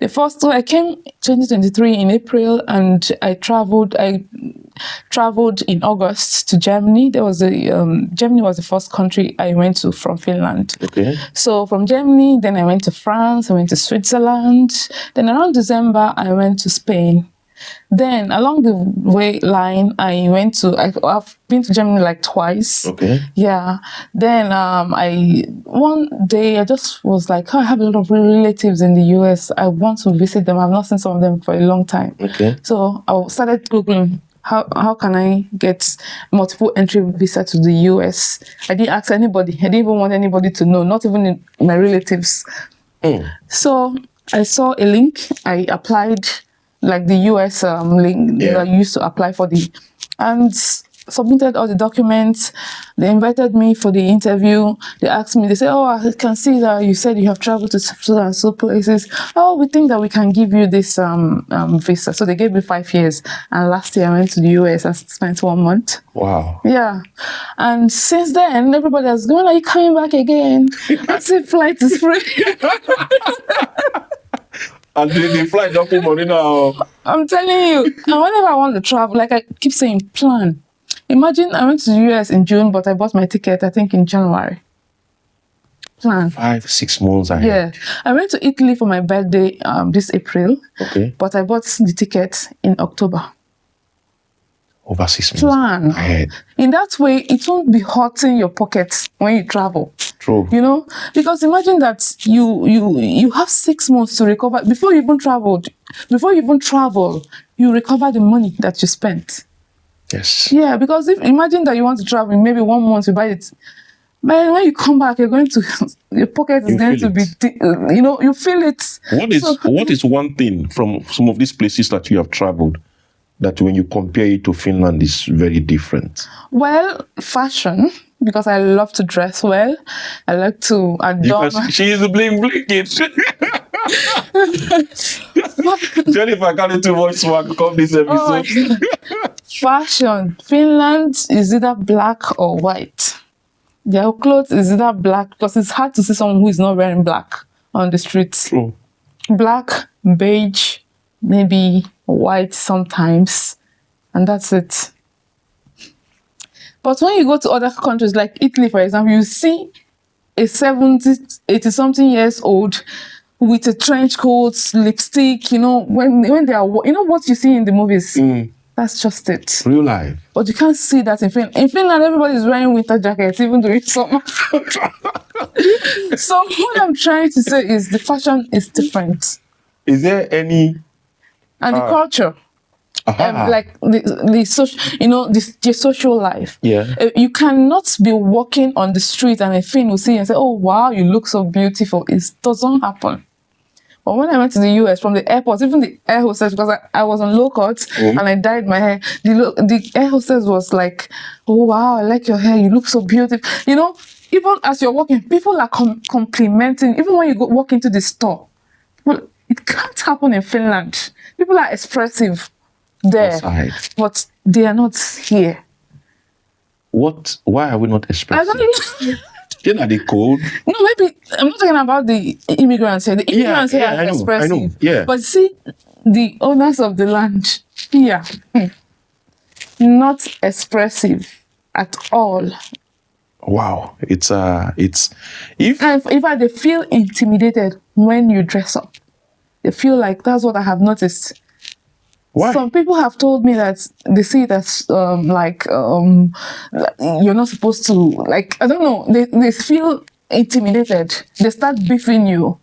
The first two, I came 2023 in April, and I traveled in August to Germany. Germany was the first country I went to from Finland. Okay. So from Germany, then I went to France, I went to Switzerland. Then around December, I went to Spain. Then along the line, I've been to Germany like twice. Okay. Yeah. Then one day I just was like, I have a lot of relatives in the US. I want to visit them. I've not seen some of them for a long time. Okay. So I started Googling how can I get multiple entry visa to the US. I didn't ask anybody. I didn't even want anybody to know, not even my relatives. So I saw a link. I applied, like the US link that I used to apply for and submitted all the documents. They invited me for the interview. They asked me, they said, I can see that you said you have traveled to so and so places. We think that we can give you this visa. So they gave me 5 years. And last year I went to the US and spent 1 month. Wow. Yeah. And since then, everybody has gone, are you coming back again? I said, flight is free. And the flight don't put money now. I'm telling you. And whenever I want to travel, like I keep saying, plan. Imagine I went to the US in June, but I bought my ticket, I think, in January. Plan. 5-6 months ahead. Yeah. I went to Italy for my birthday this April. Okay. But I bought the ticket in October. Over 6 months Plan ahead. In that way, it won't be hurting your pockets when you travel. True. Because imagine that you have 6 months to recover before you even travel. You recover the money that you spent. Yes. Yeah, because imagine that you want to travel, maybe 1 month you buy it. Man, when you come back, your pocket is going to be, you feel it. What is one thing from some of these places that you have traveled that when you compare it to Finland is very different? Well, fashion, because I love to dress well. I like to adorn. She is a bling kid. Jennifer, can't too much swag come this episode. Fashion. Finland is either black or white. Their clothes is either black, because it's hard to see someone who is not wearing black on the streets. True. Black, beige, maybe white sometimes, and that's it. But when you go to other countries like Italy, for example, you see a 70, 80 something years old with a trench coat, lipstick, when they are, what you see in the movies. That's just it. Real life. But you can't see that in Finland. In Finland, everybody's wearing winter jackets, even during summer. So what I'm trying to say is the fashion is different. Is there any... And the culture. Like the social, the social life. Yeah. You cannot be walking on the street and a Finn will see you and say, "Oh wow, you look so beautiful." It doesn't happen. But when I went to the US, from the airport, even the air hostess, because I was on low cut and I dyed my hair, the air hostess was like, "Oh wow, I like your hair. You look so beautiful." Even as you're walking, people are complimenting. Even when you walk into the store, well, it can't happen in Finland. People are expressive there, but they are not here. Why are we not expressive? I don't know. Are they cold? No, maybe I'm not talking about the immigrants here. The immigrants here are expressive. I know. Yeah. But see, the owners of the land here, not expressive at all. Wow, it's if they feel intimidated when you dress up. They feel like, that's what I have noticed. Why? Some people have told me that they see it as you're not supposed to, like, I don't know, they feel intimidated. They start beefing you.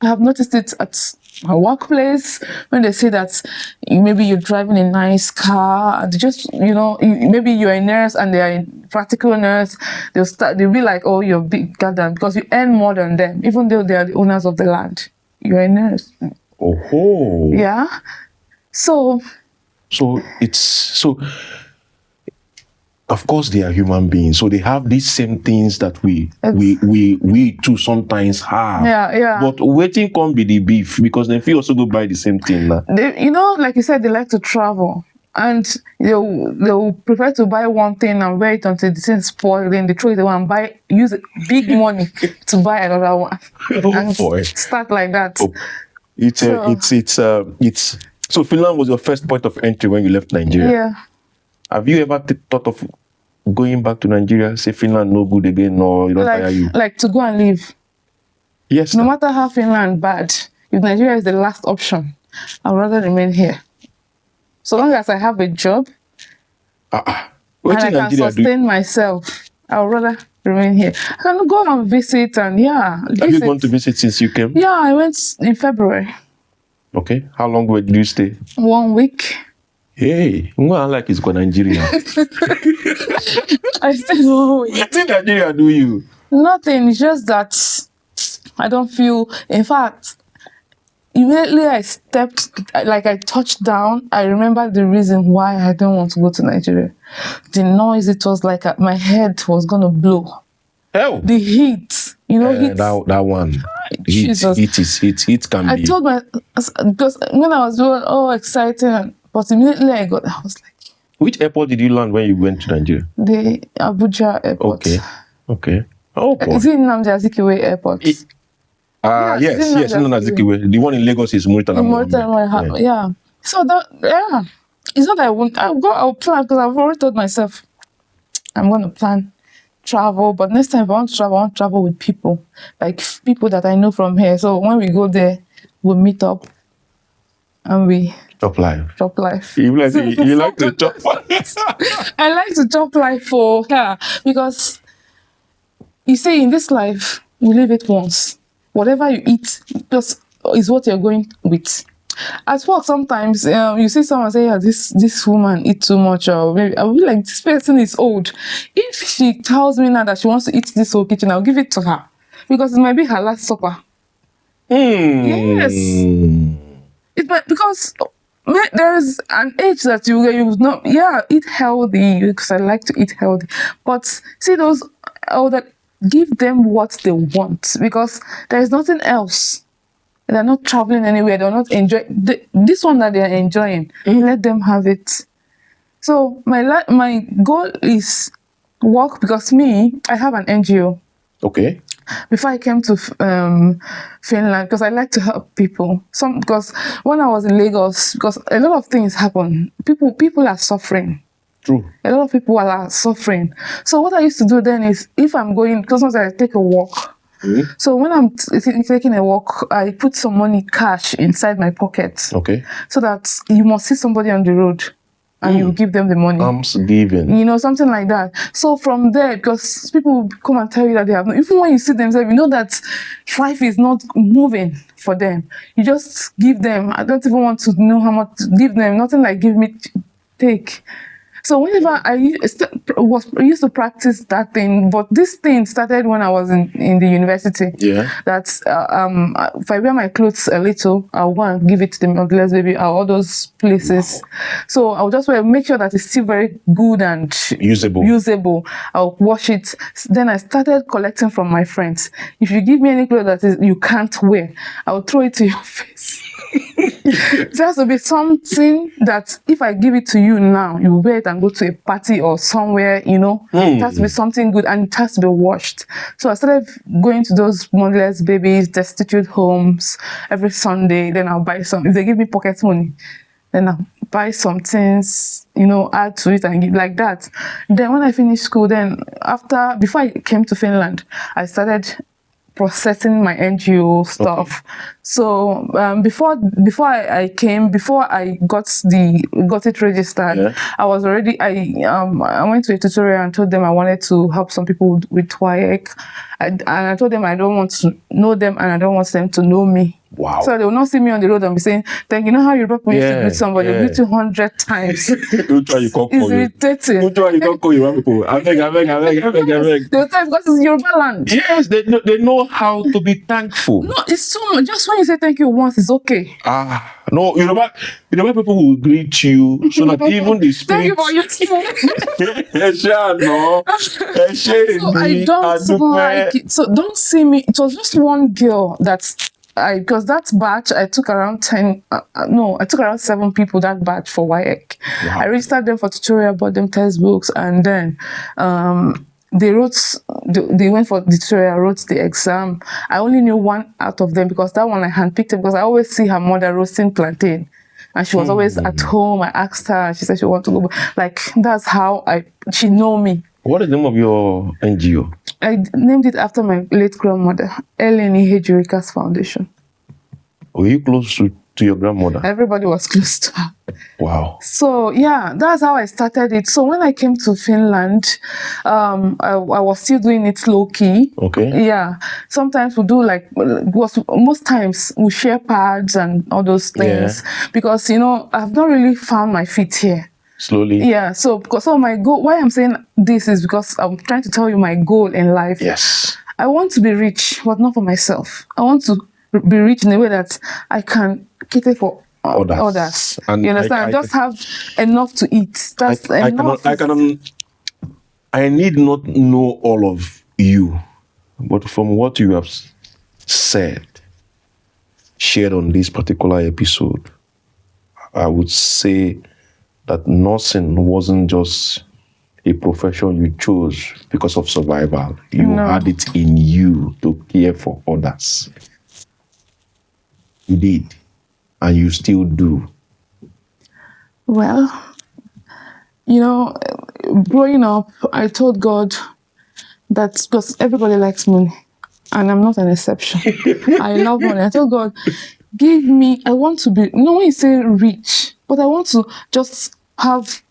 I have noticed it at my workplace when they say that maybe you're driving a nice car, and just, maybe you're a nurse and they are a practical nurse, they'll be like, "Oh, you're bigger than," because you earn more than them, even though they are the owners of the land. You're a nurse. Oh. Yeah. So of course they are human beings, so they have these same things that we too sometimes have. Yeah. But waiting can't be the beef, because they feel also go buy the same thing now. Like you said, they like to travel, and they'll prefer to buy one thing and wear it until the thing spoiled, then they throw it away and use big money to buy another one. Oh boy. Start like that. Oh. So Finland was your first point of entry when you left Nigeria. Yeah. Have you ever thought of going back to Nigeria, say Finland no good again, or you don't tire you? Like to go and leave? Yes. No matter how Finland bad, if Nigeria is the last option, I'd rather remain here. So long as I have a job and I can sustain myself, I would rather remain here. I can go and visit and Have you gone to visit since you came? Yeah, I went in February. Okay. How long did you stay? 1 week. Hey, what I like is go Nigeria. I stayed 1 week. What did Nigeria do you? Nothing. It's just that I don't feel. In fact, immediately I touched down, I remember the reason why I don't want to go to Nigeria. The noise, it was like my head was going to blow. Hell. The heat, heat. That one. Jesus. Heat can be. I told because when I was all excited, but immediately I was like. Which airport did you land when you went to Nigeria? The Abuja airport. Okay. Oh, boy. Is it Nnamdi Azikiwe airport? Yes, Nnamdi Azikiwe. The one in Lagos is Murtala Mohammed. Yeah. So it's not that I won't. I'll plan, because I've already told myself I'm going to plan travel. But next time if I want to travel with people, like people that I know from here. So when we go there, we'll meet up and we chop life. You like to chop life. I like to chop life because you see, in this life we live it once. Whatever you eat just is what you're going with. At work, sometimes you see someone say, "Yeah, this woman eat too much," or maybe I'll be like, "This person is old." If she tells me now that she wants to eat this whole kitchen, I'll give it to her, because it might be her last supper. Yes, because there is an age that you not eat healthy, because I like to eat healthy. But see those older, give them what they want, because there is nothing else. They're not traveling anywhere. They're not enjoying this one that they're enjoying. Let them have it. So my goal is work, because I have an NGO. Okay. before I came to Finland, because I like to help people. Because when I was in Lagos, because a lot of things happen, people are suffering. True. A lot of people are suffering. So what I used to do then is, if I'm going, because sometimes I take a walk. So when I'm taking a walk, I put some money, cash, inside my pocket. Okay. So that you must see somebody on the road and you give them the money. Alms giving. You know, something like that. So from there, because people will come and tell you that they have no, even when you see themselves, you know that life is not moving for them. You just give them. I don't even want to know how much to give them. Nothing like give me, take. So whenever I used to practice that thing, but this thing started when I was in the university. Yeah. That if I wear my clothes a little, I'll go and give it to the motherless baby or all those places. Wow. So I'll just make sure that it's still very good and usable. I'll wash it. Then I started collecting from my friends. If you give me any clothes that you can't wear, I'll throw it to your face. It has to be something that if I give it to you now, you wear it and go to a party or somewhere, you know. It has to be something good and it has to be washed. So I started going to those motherless babies, destitute homes every Sunday. Then I'll buy some. If they give me pocket money, then I'll buy some things, you know, add to it and give like that. Then when I finished school, before I came to Finland, I started processing my NGO stuff. Okay. So before I got it registered, yeah. I went to a tutorial and told them I wanted to help some people with WIEC. And I told them I don't want to know them and I don't want them to know me. Wow. So they will not see me on the road and be saying, "Thank you know how you people used to greet somebody, you greet 200 times." Don't try you call it's irritating. Don't try you call you people. I beg. They'll tell because it's Yoruba land. Yes, they know how to be thankful. No, it's so much. Just when you say thank you once, it's okay. No, Yoruba people will greet you so that even the spirit. Thank you for your So I don't like it. So don't see me. It was just one girl because that batch I took around 10. I took around 7 people that batch for WIEC. Wow. I registered them for tutorial, bought them textbooks, and then they went for the tutorial, wrote the exam. I only knew one out of them because that one I handpicked because I always see her mother roasting plantain. And she was always at home. I asked her, she said she wanted to go. Like, that's how she know me. What is the name of your NGO? I named it after my late grandmother, Eileen Ihejirika's foundation. Were you close to your grandmother? Everybody was close to her. Wow. So yeah, that's how I started it. So when I came to Finland, I was still doing it low key. Okay. Yeah. Sometimes we do most times we share pads and all those things because I've not really found my feet here. Slowly. Yeah. So my goal, why I'm saying this is because I'm trying to tell you my goal in life. Yes. I want to be rich, but not for myself. I want to be rich in a way that I can cater for others. And you understand? Just have enough to eat. That's enough. I need not know all of you, but from what you have shared on this particular episode, I would say that nursing wasn't just a profession you chose because of survival. You had it in you to care for others. You did, and you still do. Well, growing up, I told God that because everybody likes money, and I'm not an exception. I love money. I told God, give me, I want to be, when you say rich, but I want to just have,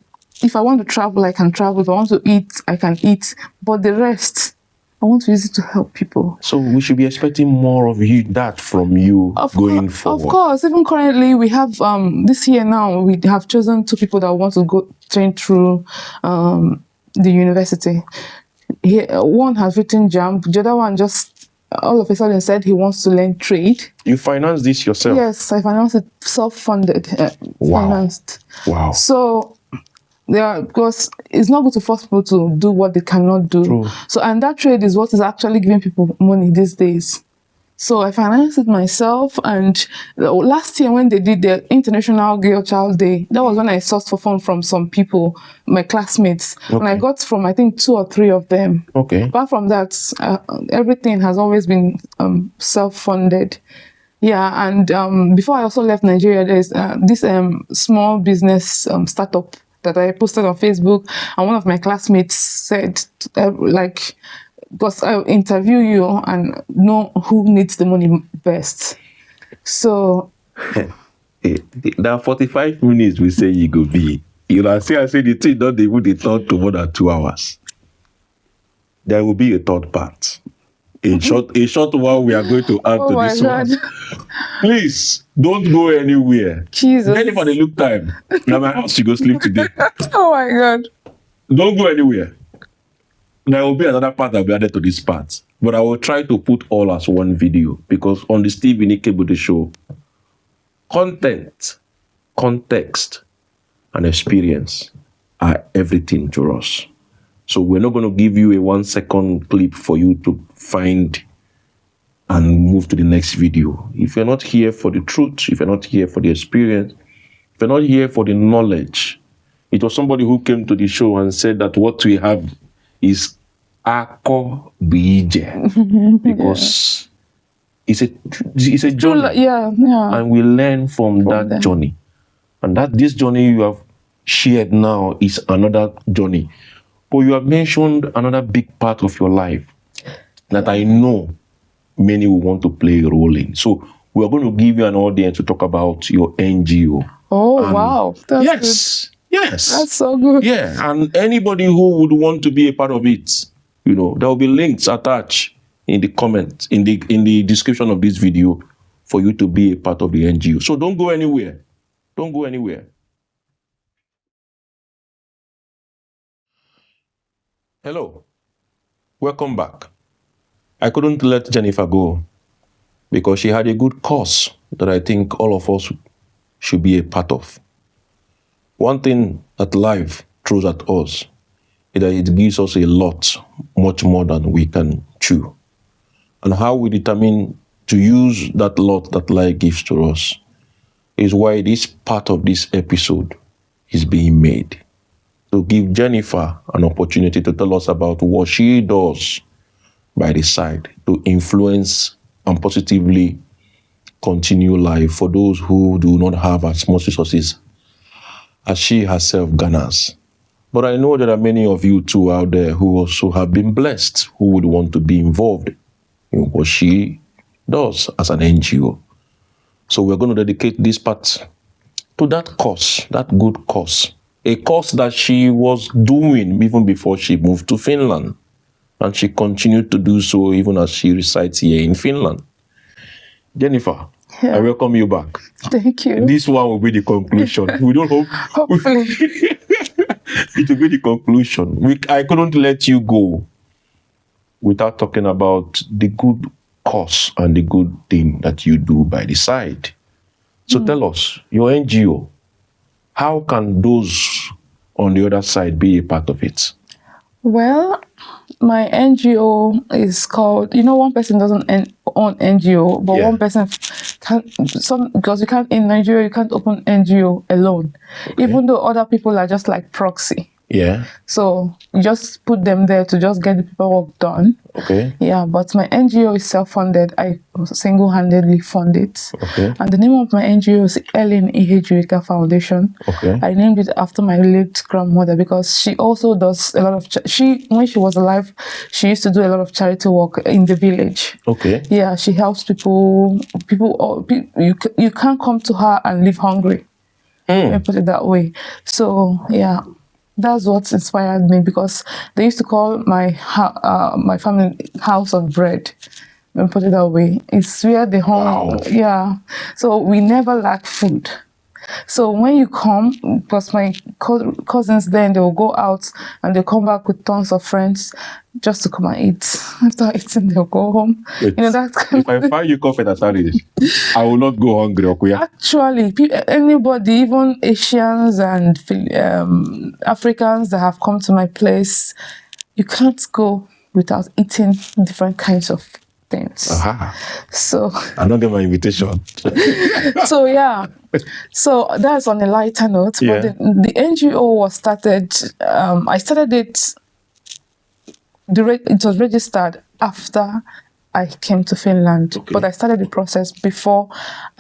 if I want to travel, I can travel. If I want to eat, I can eat. But the rest, I want to use it to help people. So we should be expecting more of from you going forward. Of course. Even currently, we have, this year now, we have chosen 2 people that want to go train through the university. One has written JAMB. The other one just all of a sudden said he wants to learn trade. You financed this yourself? Yes, I financed it, self-funded. Financed. Wow. So, because it's not good to force people to do what they cannot do. True. So, and that trade is what is actually giving people money these days. So I financed it myself. And last year when they did the International Girl Child Day, that was when I sourced for fund from some people, my classmates. And I got from, I think, 2 or 3 of them. Okay. Apart from that, everything has always been self-funded. Yeah, and before I also left Nigeria, there's this small business startup that I posted on Facebook, and one of my classmates said, like, because I'll interview you and know who needs the money best. So that 45 minutes we say you go be. You know, I say the thing, not they would talk to more than 2 hours. There will be a third part. A short one we are going to add to this one. Please don't go anywhere. Jesus. Jennifer, the look time. Now my house, she go sleep today. Oh my God. Don't go anywhere. There will be another part that will be added to this part. But I will try to put all as one video, because on the Steve Inikebode show, content, context, and experience are everything to us. So we're not going to give you a 1-second clip for you to find and move to the next video. If you're not here for the truth, if you're not here for the experience, if you're not here for the knowledge, it was somebody who came to the show and said that what we have is Ako Bije, because it's a journey. Yeah. And we learn from that journey. And that this journey you have shared now is another journey. But you have mentioned another big part of your life that I know many will want to play a role in. So we are going to give you an audience to talk about your NGO. Oh, wow. That's yes. good. Yes. That's so good. Yeah. And anybody who would want to be a part of it, you know, there will be links attached in the comments, in the description of this video for you to be a part of the NGO. So don't go anywhere. Don't go anywhere. Hello. Welcome back. I couldn't let Jennifer go because she had a good cause that I think all of us should be a part of. One thing that life throws at us is that it gives us a lot, much more than we can chew. And how we determine to use that lot that life gives to us is why this part of this episode is being made. To give Jennifer an opportunity to tell us about what she does by the side to influence and positively continue life for those who do not have as much resources as she herself garners. But I know there are many of you too out there who also have been blessed, who would want to be involved in what she does as an NGO. So we're going to dedicate this part to that cause, that good cause. A course that she was doing even before she moved to Finland. And she continued to do so even as she resides here in Finland. Jennifer, Yeah. I welcome you back. Thank you. This one will be the conclusion. We don't hope. Hopefully. It will be the conclusion. I couldn't let you go without talking about the good cause and the good thing that you do by the side. So tell us, your NGO, how can those on the other side be a part of it? Well, my NGO is called, one person doesn't own NGO, but one person because you can't, in Nigeria, you can't open NGO alone, even though other people are just like proxy. Yeah. So you just put them there to just get the paperwork done. Okay. Yeah, but my NGO is self-funded. I single-handedly fund it. Okay. And the name of my NGO is Eileen Ihejirika Foundation. Okay. I named it after my late grandmother because she also does a lot of when she was alive, she used to do a lot of charity work in the village. Okay. Yeah, she helps people. You can't come to her and live hungry. Let me put it that way. So yeah. That's what inspired me because they used to call my family House of Bread. Let me put it that way. It's where the home, Wow. Yeah. So we never lack food. So when you come, because my cousins then, they will go out and they'll come back with tons of friends just to come and eat. After eating, they'll go home. Wait, That's if I find you coffee at I will not go hungry, okay? Actually, anybody, even Asians and Africans that have come to my place, you can't go without eating different kinds of things. Aha. So, I don't get my invitation. so yeah. So that's on a lighter note. Yeah. But the NGO was started. I started it. It was registered after I came to Finland, Okay. but I started the process before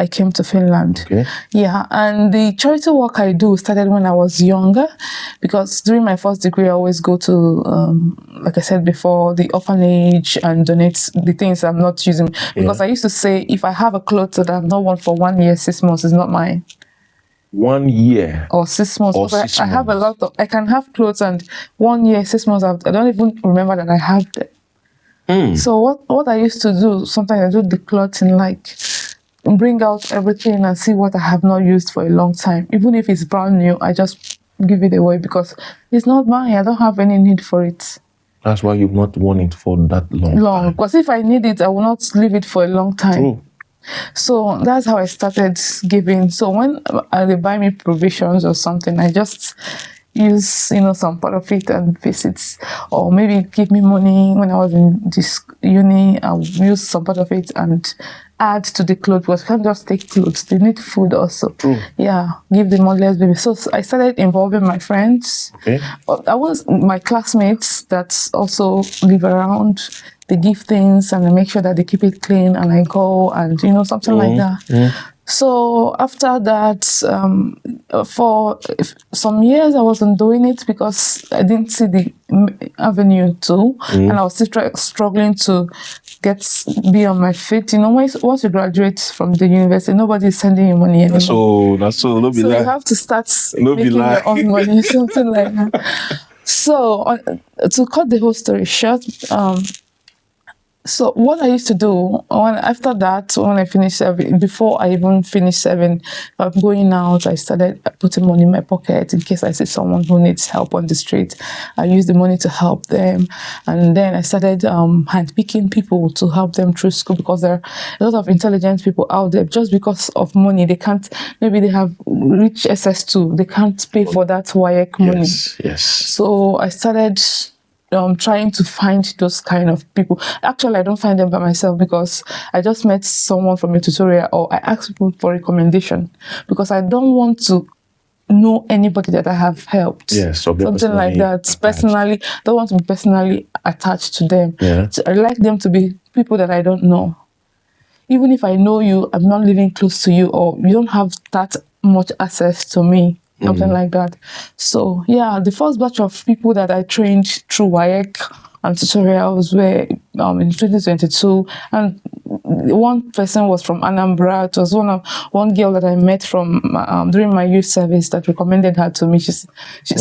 I came to Finland. Okay. Yeah, and the charity work I do started when I was younger, because during my first degree, I always go to, like I said before, the orphanage and donate the things I'm not using. Because I used to say, if I have a clothes that I've not worn for 1 year, 6 months, is not mine. 1 year or 6 months. or Because 6 I have a months. lot of, I can have clothes and 1 year, 6 months, I don't even remember that I have them. So what I used to do, sometimes I do the clothing, like bring out everything and see what I have not used for a long time. Even if it's brand new, I just give it away because it's not mine. I don't have any need for it. That's why you've not worn it for that long time. Because if I need it, I will not leave it for a long time. True. So that's how I started giving. So when they buy me provisions or something, I just use, some part of it and visits, or maybe give me money when I was in this uni. I'll use some part of it and add to the clothes, because you can't just take clothes. They need food also. True. Yeah, give them motherless baby. So I started involving my friends. Okay. I was my classmates that also live around. They give things and I make sure that they keep it clean, and I go and something like that. So after that, for some years I wasn't doing it because I didn't see the avenue too, and I was still struggling to be on my feet. Once you graduate from the university, nobody's sending you money anymore. That's so. No be So lie. you have to start No be making lie. your own money, something like that. So to cut the whole story short, so what I used to do when I finished serving, before I even finished serving, if I'm going out, I started putting money in my pocket in case I see someone who needs help on the street. I use the money to help them, and then I started handpicking people to help them through school, because there are a lot of intelligent people out there. Just because of money, they can't. Maybe they have rich SS2, they can't pay for that WAEC money. Yes. So I started trying to find those kind of people. Actually, I don't find them by myself, because I just met someone from a tutorial, or I ask people for recommendation, because I don't want to know anybody that I have helped. Yes, something like that. attached. Personally, don't want to be personally attached to them. Yeah. So I like them to be people that I don't know. Even if I know you, I'm not living close to you, or you don't have that much access to me. Something like that. So yeah, the first batch of people that I trained through WAEC and tutorials were in 2022, and one person was from Anambra. It was one girl that I met from during my youth service that recommended her to me. She's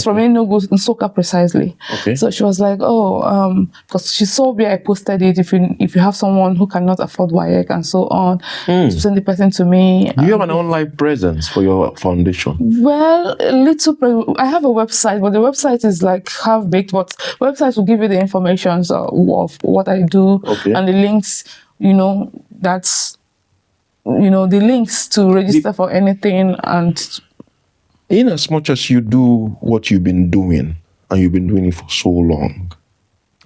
from Enugu, Nsukka precisely. Okay. So she was like, because she saw where I posted it. If you have someone who cannot afford WAEC and so on, send the person to me. Do you have an online presence for your foundation? Well, I have a website, but the website is like half-baked, but websites will give you the information of what I do, and the links, that's, the links to register for anything. And in as much as you do what you've been doing, and you've been doing it for so long,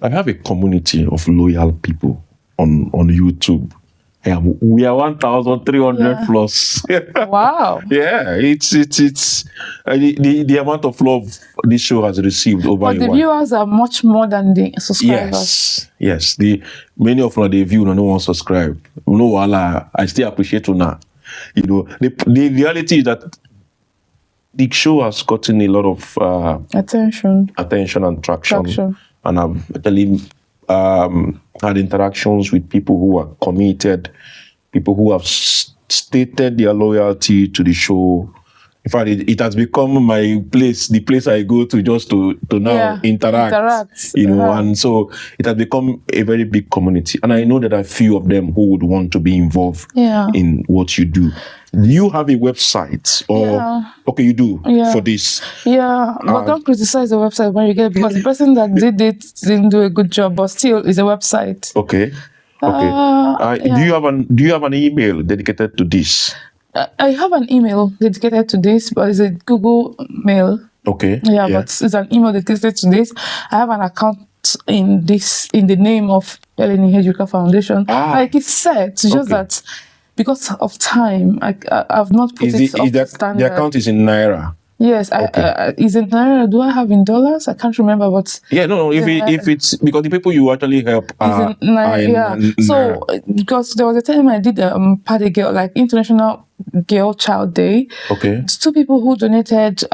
I have a community of loyal people on YouTube. We are 1,300 plus. Wow. Yeah, it's the amount of love this show has received over. But the viewers are much more than the subscribers. Yes. Many of them, they view and no one subscribe. No, I still appreciate you now. The reality is that the show has gotten a lot of attention and traction. And I've actually had interactions with people who are committed, people who have stated their loyalty to the show. In fact, it has become the place I go to just to now interact. And so it has become a very big community. And I know that a few of them who would want to be involved in what you do. Do you have a website? Or okay, you do for this. Yeah, but don't criticize the website when you get it, because the person that did it didn't do a good job, but still it's a website. Okay. Do you have an email dedicated to this? I have an email dedicated to this, but it's a Google mail. Okay. Yeah, but it's an email dedicated to this. I have an account not in the name of Ihejirika Foundation. Like it's set. It's just that because of time, I've not put it up to standard. The account is in Naira. Yes, is it Naira? Do I have in dollars? I can't remember, but if it's because the people you actually help are in Naira. So because there was a time I did party girl, like International Girl Child Day. It's 2 people who donated.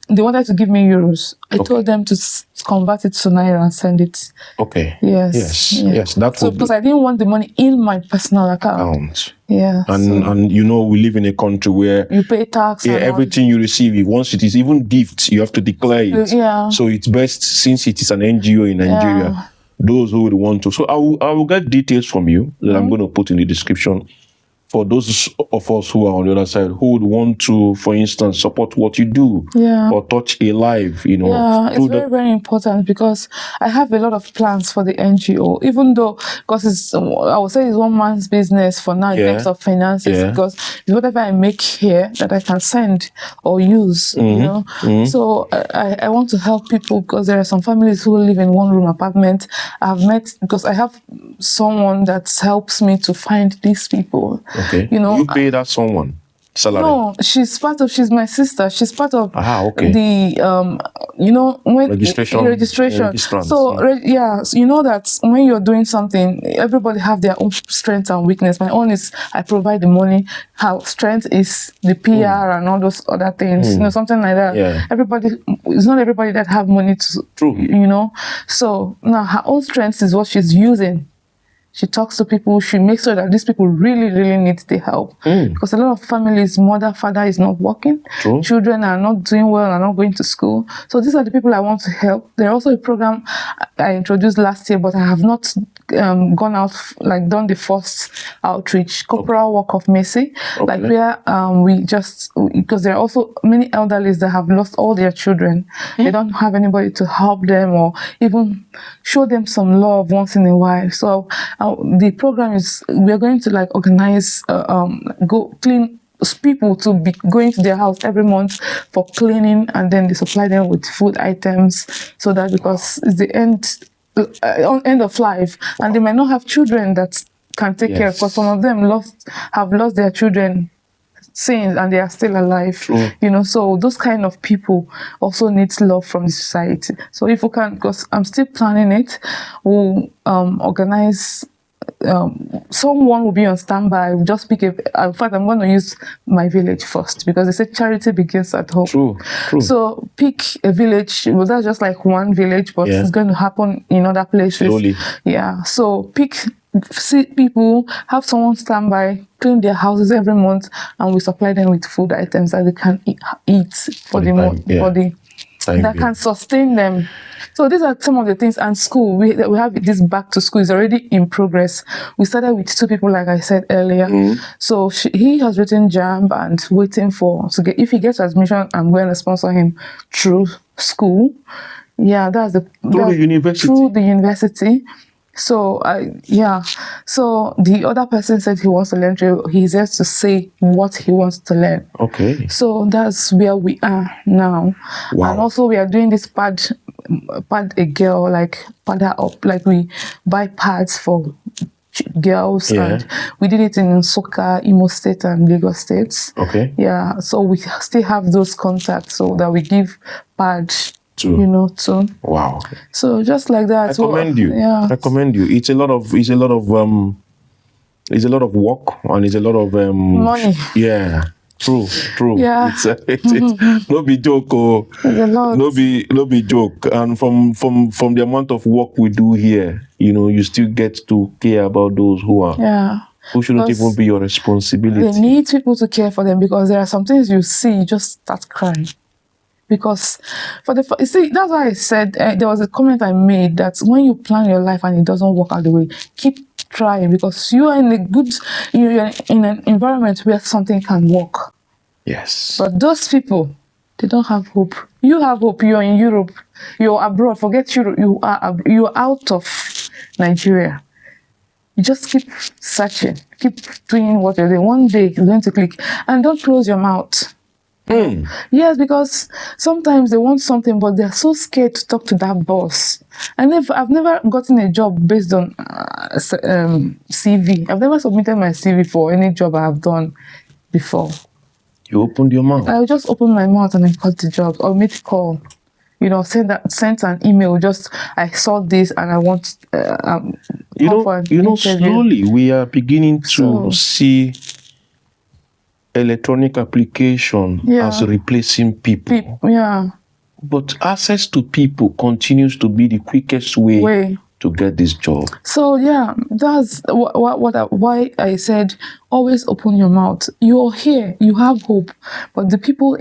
They wanted to give me euros. I told them to convert it to Naira and send it. Yes. That's so because I didn't want the money in my personal account. Yeah. And we live in a country where you pay tax. Yeah, everything you receive, once it is even gifts, you have to declare it. Yeah. So it's best, since it is an NGO in Nigeria, those who would want to. So I will get details from you that I'm going to put in the description. For those of us who are on the other side, who would want to, for instance, support what you do or touch a life, Yeah, it's very, very important because I have a lot of plans for the NGO, even though, because I would say it's one man's business for now in terms of finances, because it's whatever I make here that I can send or use, So I want to help people because there are some families who live in one-room apartment. I've met, because I have someone that helps me to find these people. You pay that someone salary? No, she's my sister. She's part of the registration. So you know that when you're doing something, everybody have their own strength and weakness. My own is I provide the money. How strength is the PR and all those other things. Something like that. It's not everybody that have money to So now her own strength is what she's using. She talks to people. She makes sure that these people really, really need the help. Because a lot of families, mother, father is not working. Children are not doing well, are not going to school. So these are the people I want to help. There's also a program I introduced last year, but I have not gone out, done the first outreach, Corporal Work of Mercy, where because there are also many elderlies that have lost all their children. They don't have anybody to help them or even show them some love once in a while. So the program is, we're going to organize, go clean people to be going to their house every month for cleaning, and then they supply them with food items, so that because it's the end of life, and they might not have children that can take care, because some of them have lost their children since, and they are still alive. So those kind of people also need love from the society. So if we can, because I'm still planning it, we'll organize. Someone will be on standby. We'll just pick in fact, I'm going to use my village first, because they say charity begins at home. True. So pick a village. Well, that's just like one village, but it's going to happen in other places. Slowly. Yeah. So see people, have someone stand by, clean their houses every month, and we supply them with food items that they can eat for the month, that can sustain them. So these are some of the things. And school, we have this back to school is already in progress. We started with 2 people, like I said earlier. So he has written JAMB and waiting to get. If he gets admission, I'm going to sponsor him through school. Yeah, through the university. So so the other person said he wants to learn. He's there to say what he wants to learn. So that's where we are now. And also we are doing this pad a girl, pad her up, we buy pads for girls, and we did it in Nsukka, Imo State and Lagos States. So we still have those contacts, so that we give pads too. Wow. So just like that. I commend you. It's a lot of work, and it's a lot of money. True. Yeah. It's no be joke. No be joke. And from the amount of work we do here, you still get to care about those who shouldn't even be your responsibility. They need people to care for them, because there are some things you see, you just start crying. Because you see, that's why I said there was a comment I made that when you plan your life and it doesn't work out the way, keep trying, because you are you're in an environment where something can work. Yes. But those people, they don't have hope. You have hope. You're in Europe. You're abroad. Forget Europe. You're out of Nigeria. You just keep searching. Keep doing what you're doing. One day it's going to click. And don't close your mouth. Yes, because sometimes they want something, but they're so scared to talk to that boss. And if I've never gotten a job based on CV. I've never submitted my CV for any job I have done before. You opened your mouth. I just open my mouth and I got the job or make a call. You know, sent an email. Just I saw this and I want. Slowly we are beginning to see electronic application as replacing people. But access to people continues to be the quickest way to get this job. So that's why I said always open your mouth. You're here, you have hope, but the people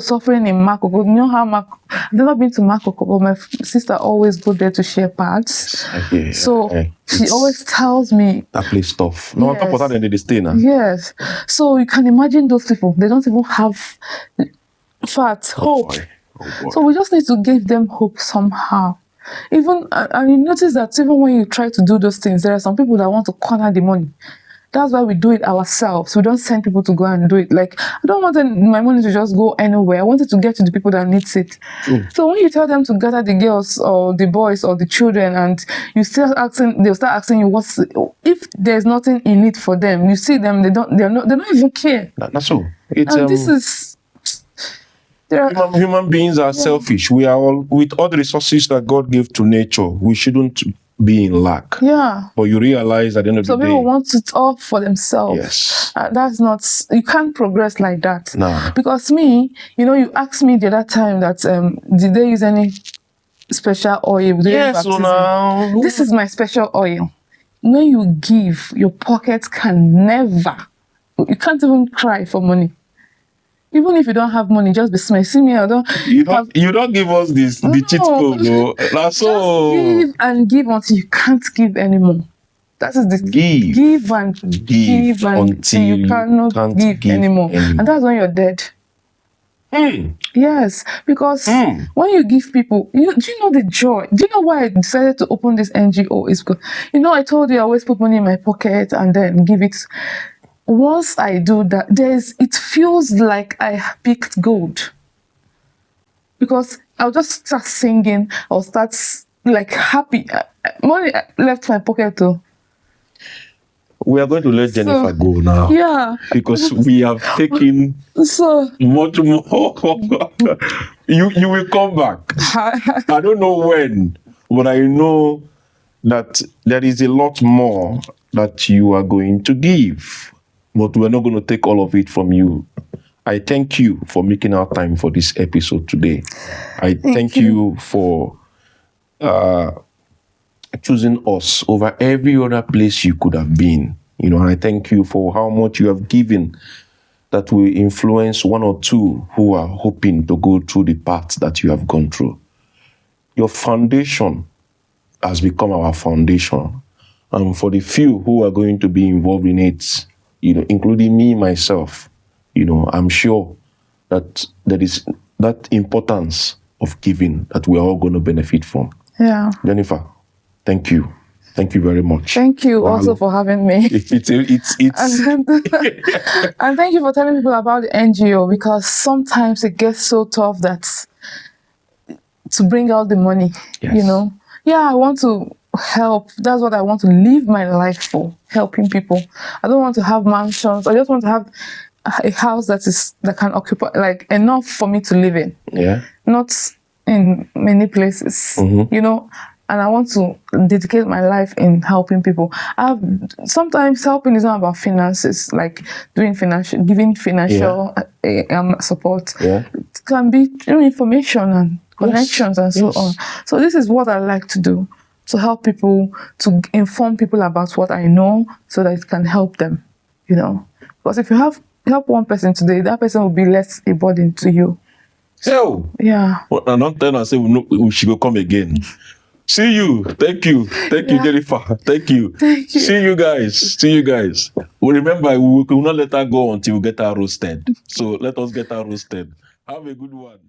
suffering in Makoko, you know how I've never been to Makoko, but my sister always go there to share parts. She always tells me that place tough. No, on top of that, then they stay now. Yes. So you can imagine those people, they don't even have hope. So we just need to give them hope somehow. Even and you notice that even when you try to do those things, there are some people that want to corner the money. That's why we do it ourselves. We don't send people to go and do it. Like, I don't want my money to just go anywhere. I want it to get to the people that needs it. So when you tell them to gather the girls or the boys or the children, and they'll start asking you if there's nothing in it for them. You see them, they don't even care. That's all. This is. Human beings are selfish. We are all, with all the resources that God gave to nature, we shouldn't be in lack. But you realize at the end of the day, people want it all for themselves. Yes. That's not, you can't progress like that. No. Because me, you asked me the other time that did they use any special oil? Yes, so now. This is my special oil. When you give, your pocket can never, you can't even cry for money. Even if you don't have money, just be smart. See me, you don't give us the cheat code, no. That's so. Give and give until you can't give anymore. That is the give until you cannot give anymore. And that's when you're dead. Yes, because when you give people, do you know the joy? Do you know why I decided to open this NGO? Is because I told you I always put money in my pocket and then give it. Once I do that, it feels like I picked gold. Because I'll just start singing, I'll start like happy. Money left my pocket too. We are going to let Jennifer go now. Yeah. Because we have taken much more. You will come back. I don't know when, but I know that there is a lot more that you are going to give. But we're not going to take all of it from you. I thank you for making our time for this episode today. I thank you for choosing us over every other place you could have been. And I thank you for how much you have given that will influence one or two who are hoping to go through the path that you have gone through. Your foundation has become our foundation. And for the few who are going to be involved in it, including me, myself, I'm sure that there is that importance of giving that we are all going to benefit from. Yeah. Jennifer, thank you. Thank you very much. Thank you also for having me. It's and thank you for telling people about the NGO, because sometimes it gets so tough that to bring out the money, I want to help. That's what I want to live my life for, helping people. I don't want to have mansions. I just want to have a house that can occupy like enough for me to live in. Not in many places. And I want to dedicate my life in helping people. Sometimes helping is not about finances, like giving financial support. It can be information and connections and so on. So this is what I like to do, to help people, to inform people about what I know so that it can help them, Because if you help one person today, that person will be less a burden to you. So, well, and don't tell us we should go come again. See you. Thank you. Thank you, Jennifer. Thank you. Thank you. See you guys. Well, remember, we will not let her go until we get her roasted. So let us get her roasted. Have a good one.